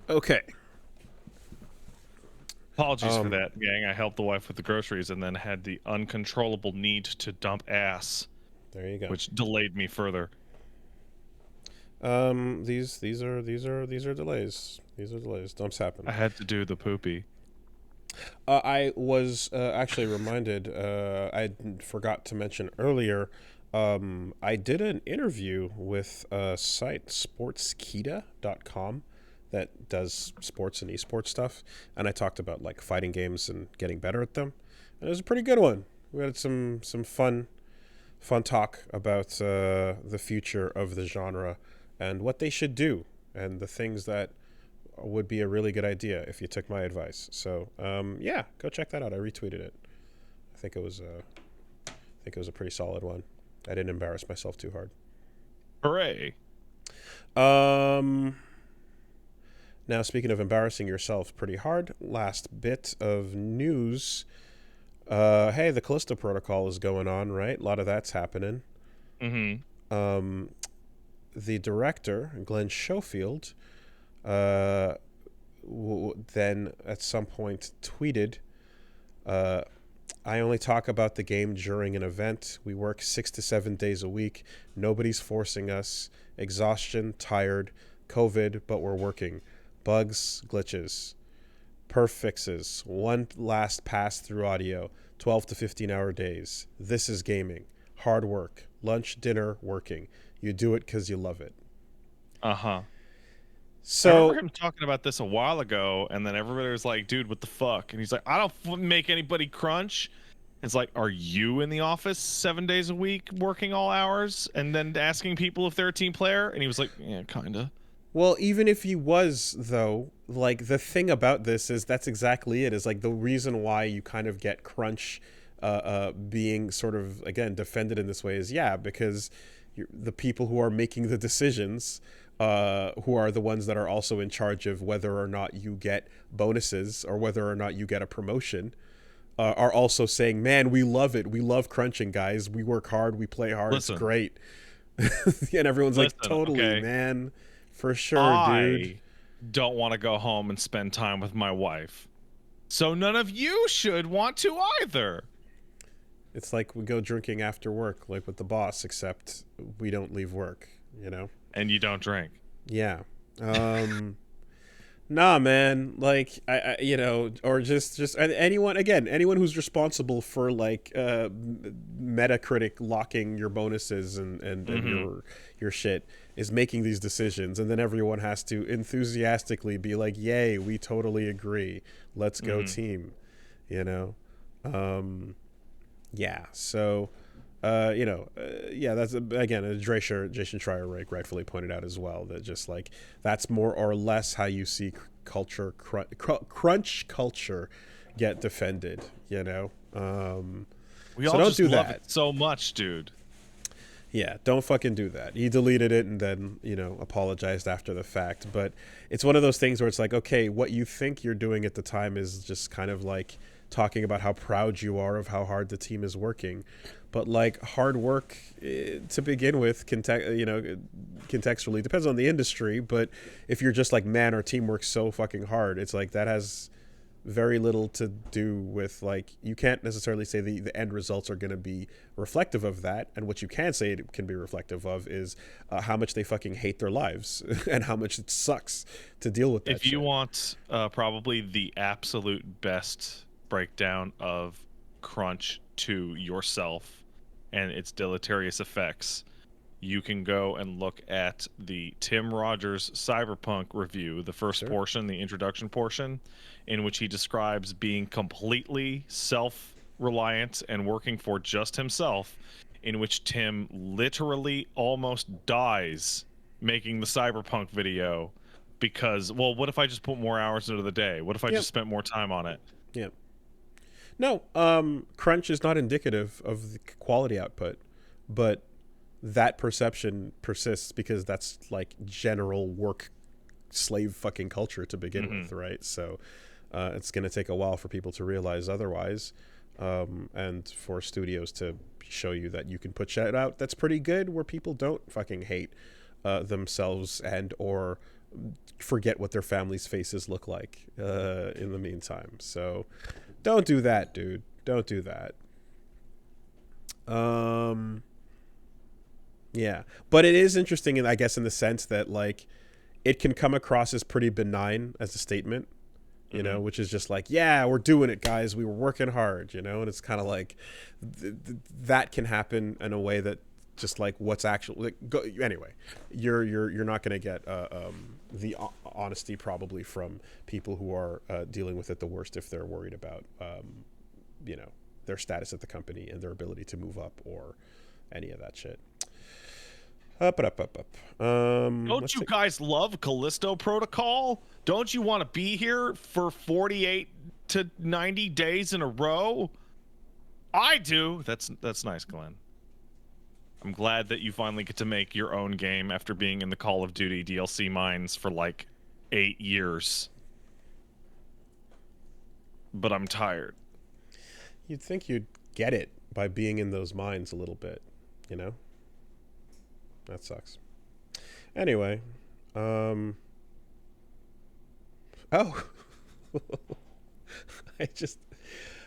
Okay. Apologies for that, gang. I helped the wife with the groceries and then had the uncontrollable need to dump ass. There you go. Which delayed me further. These are delays. These are delays. Dumps happen. I had to do the poopy. I was actually reminded. I forgot to mention earlier. I did an interview with a site, sportskita.com, that does sports and esports stuff, and I talked about like fighting games and getting better at them. And it was a pretty good one. We had some fun talk about the future of the genre and what they should do and the things that would be a really good idea if you took my advice. So yeah, go check that out. I retweeted it. I think it was a pretty solid one. I didn't embarrass myself too hard. Hooray. Now, speaking of embarrassing yourself pretty hard, last bit of news. Hey, the Callisto Protocol is going on, right? A lot of that's happening. Mm-hmm. The director, Glenn Schofield, then at some point tweeted, I only talk about the game during an event. We work 6 to 7 days a week. Nobody's forcing us. Exhaustion, tired, COVID, but we're working. Bugs, glitches, perf fixes, one last pass through audio, 12 to 15 hour days. This is gaming. Hard work. Lunch, dinner, working. You do it because you love it. Uh-huh. So, I remember him talking about this a while ago, and then everybody was like, dude, what the fuck? And he's like, I don't make anybody crunch. It's like, are you in the office 7 days a week working all hours and then asking people if they're a team player? And he was like, yeah, kind of. well, even if he was, though, like, the thing about this is that's exactly it. Is like the reason why you kind of get crunch being sort of, again, defended in this way is, yeah, because the people who are making the decisions, who are the ones that are also in charge of whether or not you get bonuses or whether or not you get a promotion, are also saying, man, we love it. We love crunching, guys. We work hard. We play hard. Listen. It's great. And everyone's like, totally, okay, man. For sure, dude. I don't want to go home and spend time with my wife. So none of you should want to either. It's like we go drinking after work, like with the boss, except we don't leave work, you know? And you don't drink. Yeah. Nah, man. Like, I you know, or just anyone who's responsible for like Metacritic locking your bonuses and your shit is making these decisions, and then everyone has to enthusiastically be like, "Yay, we totally agree. Let's go team." You know. Yeah. So. Yeah, that's again, Jason Schreier rightfully pointed out as well that just like that's more or less how you see culture, crunch culture get defended. You know, we all just love it so much, dude. Yeah, don't fucking do that. He deleted it and then, you know, apologized after the fact. But it's one of those things where it's like, okay, what you think you're doing at the time is just kind of like talking about how proud you are of how hard the team is working. But like hard work to begin with, contextually depends on the industry. But if you're just like, man, our team works so fucking hard, it's like that has very little to do with like, you can't necessarily say the end results are going to be reflective of that. And what you can say it can be reflective of is how much they fucking hate their lives and how much it sucks to deal with that. If you want probably the absolute best breakdown of crunch to yourself and its deleterious effects, you can go and look at the Tim Rogers Cyberpunk review, the first portion, the introduction portion, in which he describes being completely self-reliant and working for just himself, in which Tim literally almost dies making the Cyberpunk video because, well, what if I just put more hours into the day? What if I just spent more time on it? Yeah. No, crunch is not indicative of the quality output, but that perception persists because that's like general work slave fucking culture to begin with, right? So it's going to take a while for people to realize otherwise, and for studios to show you that you can put shit out that's pretty good where people don't fucking hate themselves and or forget what their families' faces look like in the meantime. So don't do that, dude. Don't do that. Yeah, but it is interesting, I guess, in the sense that like it can come across as pretty benign as a statement, you know, which is just like, yeah, we're doing it, guys. We were working hard, you know, and it's kind of like that can happen in a way that just like what's actually anyway. You're not going to get the honesty probably from people who are dealing with it the worst if they're worried about you know, their status at the company and their ability to move up or any of that shit. Up. Don't you guys love Callisto Protocol? Don't you want to be here for 48 to 90 days in a row? I do. That's nice, Glenn. I'm glad that you finally get to make your own game after being in the Call of Duty DLC mines for like 8 years. But I'm tired. You'd think you'd get it by being in those mines a little bit, you know? That sucks. Anyway, oh, I just,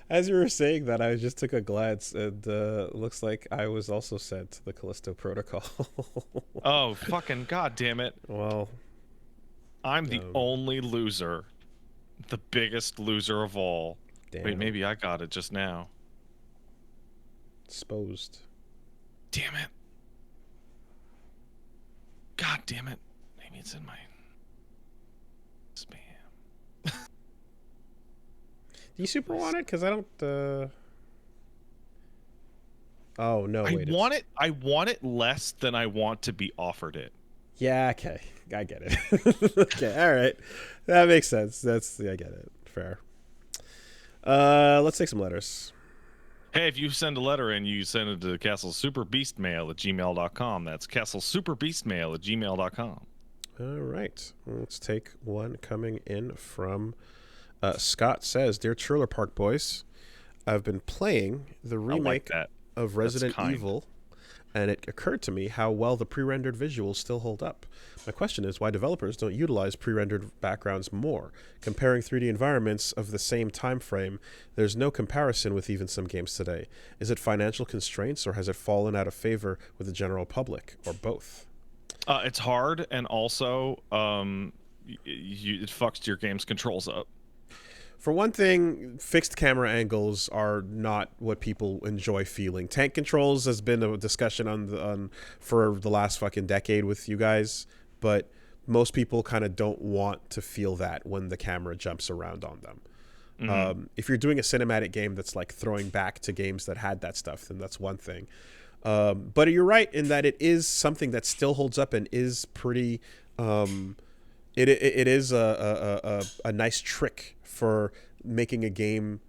as you were saying that, I just took a glance, and looks like I was also sent to the Callisto Protocol. Oh, fucking goddamn it! Well, I'm the only loser, the biggest loser of all. Damn. Wait, maybe I got it just now. Exposed. Damn it. God damn it. Maybe it's in my spam. Do you super want it? Because I don't... Oh, no, wait. I want it less than I want to be offered it. Yeah, okay. I get it. Okay, all right. That makes sense. I get it. Fair. Let's take some letters. Hey, if you send a letter in, you send it to castlesuperbeastmail@gmail.com. That's castlesuperbeastmail@gmail.com. All right. Let's take one coming in from Scott says, Dear Trailer Park Boys, I've been playing the remake of Resident Evil, and it occurred to me how well the pre-rendered visuals still hold up. My question is why developers don't utilize pre-rendered backgrounds more. Comparing 3D environments of the same time frame, there's no comparison with even some games today. Is it financial constraints, or has it fallen out of favor with the general public, or both? It's hard, and also it fucks your game's controls up. For one thing, fixed camera angles are not what people enjoy feeling. Tank controls has been a discussion on for the last fucking decade with you guys, but most people kind of don't want to feel that when the camera jumps around on them. Mm-hmm. If you're doing a cinematic game that's like throwing back to games that had that stuff, then that's one thing. But you're right in that it is something that still holds up and is pretty... It is a nice trick for making a game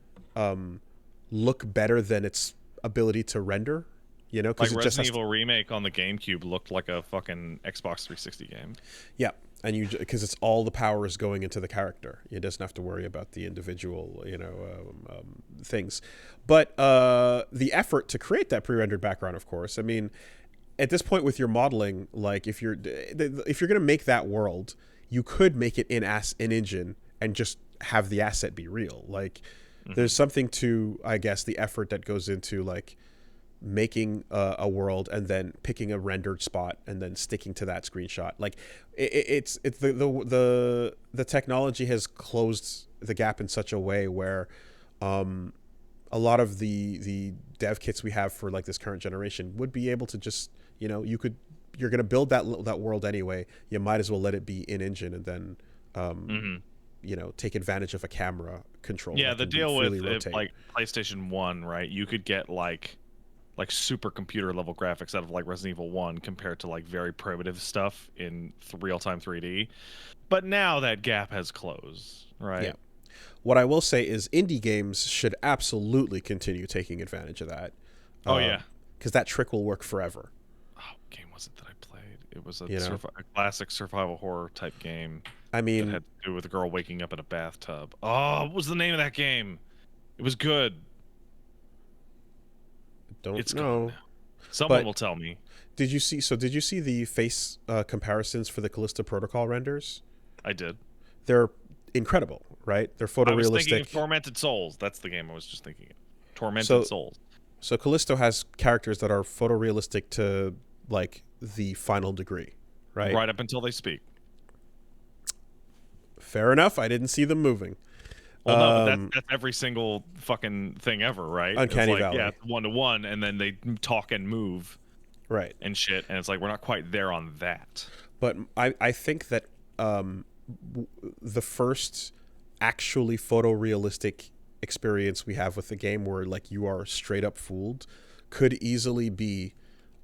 look better than its ability to render, you know, like Resident Evil Remake on the GameCube looked like a fucking Xbox 360 game. Yeah, and because it's all the power is going into the character, it doesn't have to worry about the individual, you know, things. But the effort to create that pre-rendered background, of course, I mean, at this point with your modeling, like if you're gonna make that world, you could make it in engine and just have the asset be real. Like, there's something to, I guess, the effort that goes into like making a world and then picking a rendered spot and then sticking to that screenshot. Like, it's the technology has closed the gap in such a way where a lot of the dev kits we have for like this current generation would be able to just, you know, you're going to build that world anyway. You might as well let it be in engine and then, you know, take advantage of a camera control. Yeah, the deal with like PlayStation 1, right? You could get like super computer level graphics out of like Resident Evil 1 compared to like very primitive stuff in real-time 3D. But now that gap has closed, right? Yeah. What I will say is indie games should absolutely continue taking advantage of that. Oh, yeah. Because that trick will work forever. Oh, what game was it that I played? It was a classic survival horror type game. I mean, that had to do with a girl waking up in a bathtub. Oh, what was the name of that game? It was good. It's know. Gone. Someone will tell me. Did you see the face comparisons for the Callisto Protocol renders? I did. They're incredible, right? They're photorealistic. I was thinking of Tormented Souls. That's the game I was just thinking of. Tormented Souls. So Callisto has characters that are photorealistic to like the final degree, right? Right up until they speak. Fair enough. I didn't see them moving. Well, no, but that's every single fucking thing ever, right? Uncanny it's like, Valley. Yeah, it's 1-to-1, and then they talk and move, right, and shit, and it's like we're not quite there on that. But I think that the first actually photorealistic experience we have with the game, where like you are straight up fooled, could easily be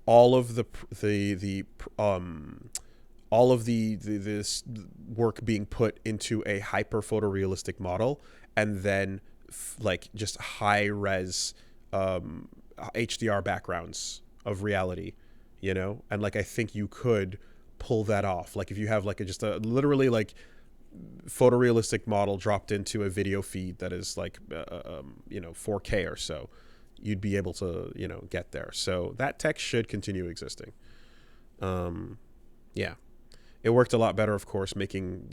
all of this work being put into a hyper photorealistic model, and then like just high res HDR backgrounds of reality, you know. And like I think you could pull that off, like if you have like just a literally like photorealistic model dropped into a video feed that is like 4K or so, you'd be able to get there. So that tech should continue existing. Yeah, it worked a lot better, of course, making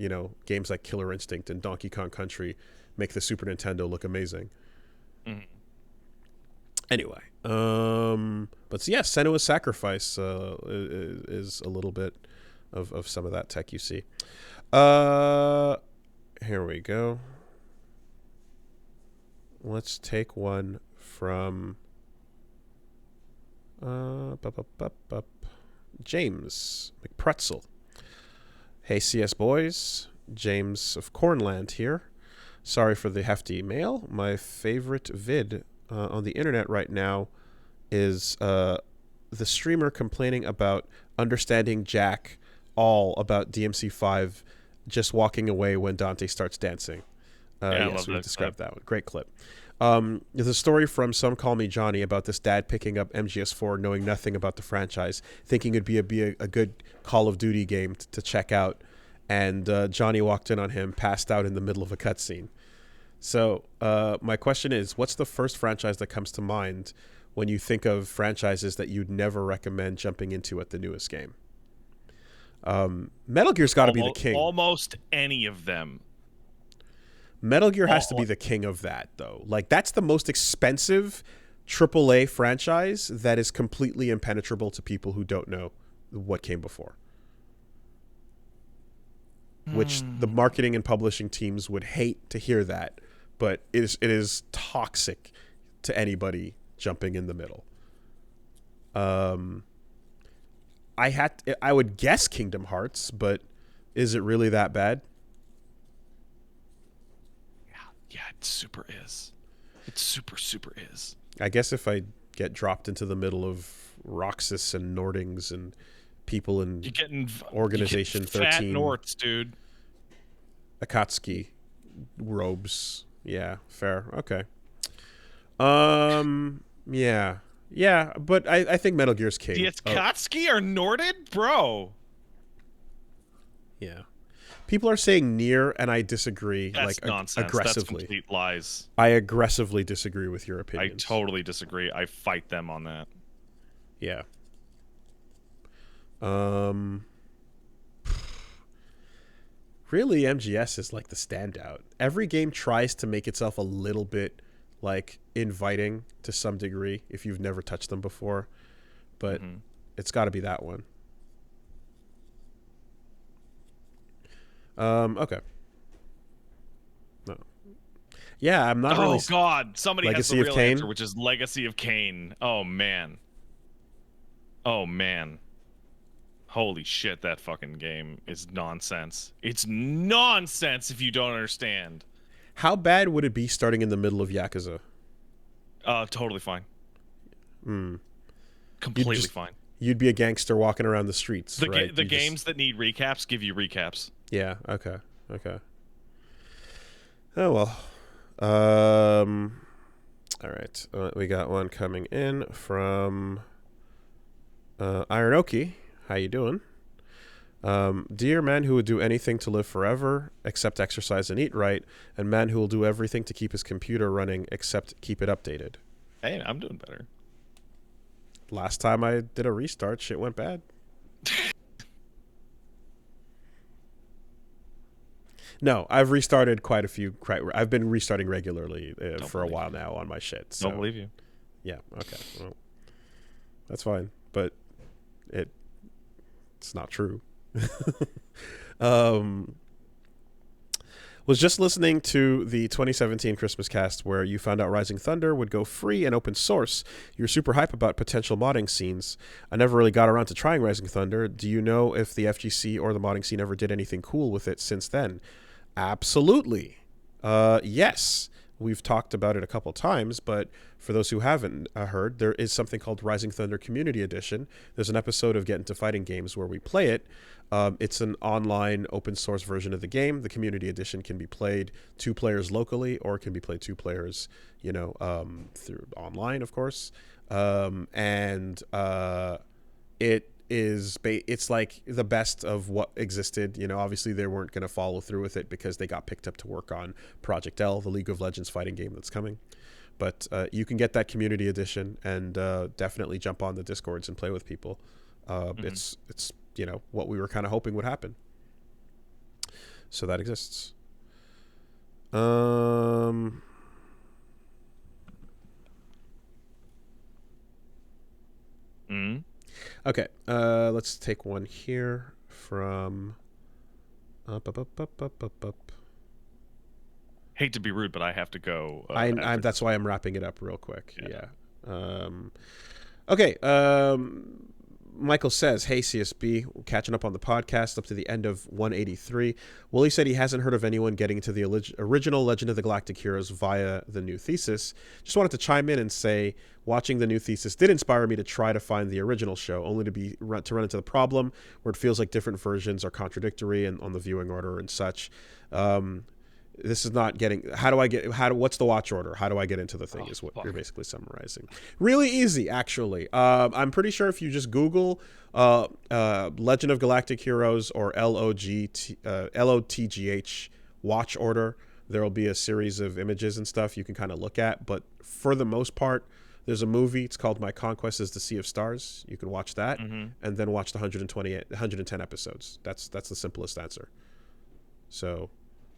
games like Killer Instinct and Donkey Kong Country make the Super Nintendo look amazing. Anyway, but yeah, Senua's Sacrifice is a little bit of some of that tech you see. Here we go. Let's take one from James McPretzel. Hey CS boys, James of Cornland here. Sorry for the hefty mail. My favorite vid on the internet right now is the streamer complaining about understanding Jack all about DMC5 just walking away when Dante starts dancing. Yes, we described that one. Great clip. There's a story from Some Call Me Johnny about this dad picking up MGS4 knowing nothing about the franchise, thinking it'd be a good Call of Duty game to check out, and Johnny walked in on him, passed out in the middle of a cutscene. So my question is, what's the first franchise that comes to mind when you think of franchises that you'd never recommend jumping into at the newest game? Metal Gear's got to be the king. Almost any of them. Metal Gear has to be the king of that, though. Like, that's the most expensive AAA franchise that is completely impenetrable to people who don't know what came before. Which the marketing and publishing teams would hate to hear that, but it is toxic to anybody jumping in the middle. I would guess Kingdom Hearts, but is it really that bad? Yeah, it super is. It super is. I guess if I get dropped into the middle of Roxas and Nordings and people in Organization 13, fat Norts, dude. Akatsuki robes. Yeah, fair. Okay. Yeah, but I think Metal Gear's king. The Akatsuki are Norded? Bro. Yeah. People are saying Nier, and I disagree. That's nonsense. Aggressively. That's complete lies. I aggressively disagree with your opinions. I totally disagree. I fight them on that. Yeah. Really, MGS is like the standout. Every game tries to make itself a little bit like inviting to some degree if you've never touched them before, but it's got to be that one. Okay. No. Yeah, I'm not really. Oh God! Somebody Legacy has the of real Kain? answer, which is Legacy of Kain. Oh man. Oh man. Holy shit! That fucking game is nonsense. It's nonsense if you don't understand. How bad would it be starting in the middle of Yakuza? Totally fine. Completely fine. You'd be a gangster walking around the streets, right? The games that need recaps give you recaps. Yeah, okay. Oh, well. All right. We got one coming in from Ironoki. How you doing? Dear man who would do anything to live forever except exercise and eat right, and man who will do everything to keep his computer running except keep it updated. Hey, I'm doing better. Last time I did a restart, shit went bad. No, I've restarted quite a few. I've been restarting regularly for a while now on my shit. So. Don't believe you. Yeah. Okay. Well, that's fine, but it's not true. Was just listening to the 2017 Christmas cast where you found out Rising Thunder would go free and open source. You're super hype about potential modding scenes. I never really got around to trying Rising Thunder. Do you know if the FGC or the modding scene ever did anything cool with it since then? Absolutely. Yes. We've talked about it a couple times, but for those who haven't heard, there is something called Rising Thunder Community Edition. There's an episode of Get Into Fighting Games where we play it. It's an online open source version of the game. The Community Edition can be played 2 players locally, or it can be played 2 players, through online, of course. It's like the best of what existed. Obviously they weren't going to follow through with it because they got picked up to work on Project L, the League of Legends fighting game that's coming. But you can get that community edition and definitely jump on the Discords and play with people. It's what we were kind of hoping would happen. So that exists. Okay, let's take one here from Hate to be rude, but I have to go. That's why I'm wrapping it up real quick. Yeah. Okay. Michael says, "Hey CSB, catching up on the podcast up to the end of 183. Willie said he hasn't heard of anyone getting into the original Legend of the Galactic Heroes via the new Thesis. Just wanted to chime in and say, watching the new Thesis did inspire me to try to find the original show, only to run into the problem where it feels like different versions are contradictory and on the viewing order and such. This is not getting. What's the watch order? How do I get into the thing? Is what you're basically summarizing. Really easy, actually. I'm pretty sure if you just Google Legend of Galactic Heroes or LOTGH watch order, there will be a series of images and stuff you can kind of look at. But for the most part, there's a movie. It's called My Conquest is the Sea of Stars. You can watch that and then watch the 110 episodes. That's the simplest answer. So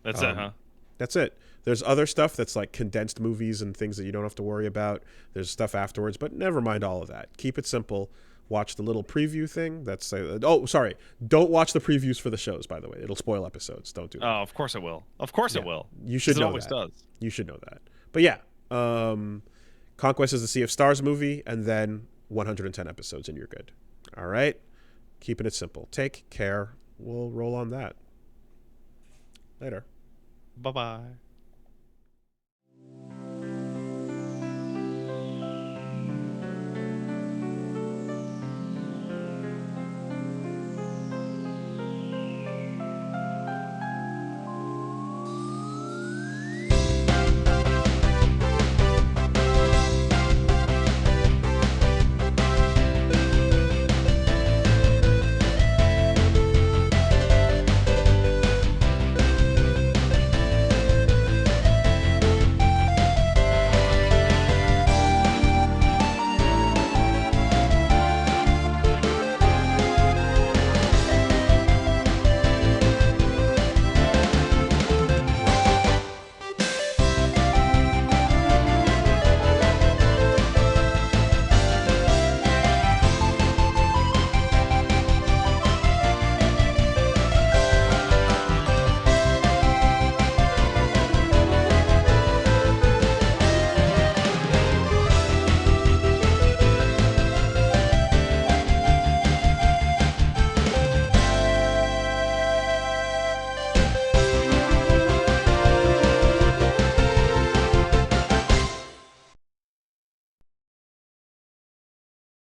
that's it, huh? That's it. There's other stuff that's like condensed movies and things that you don't have to worry about. There's stuff afterwards, but never mind all of that. Keep it simple. Watch the little preview thing. Don't watch the previews for the shows, by the way. It'll spoil episodes. Don't do that. Oh, of course it will. Of course it will. You should know it always that. Does. You should know that. But yeah, Conquest is the Sea of Stars movie, and then 110 episodes, and you're good. All right? Keeping it simple. Take care. We'll roll on that. Later. Bye-bye.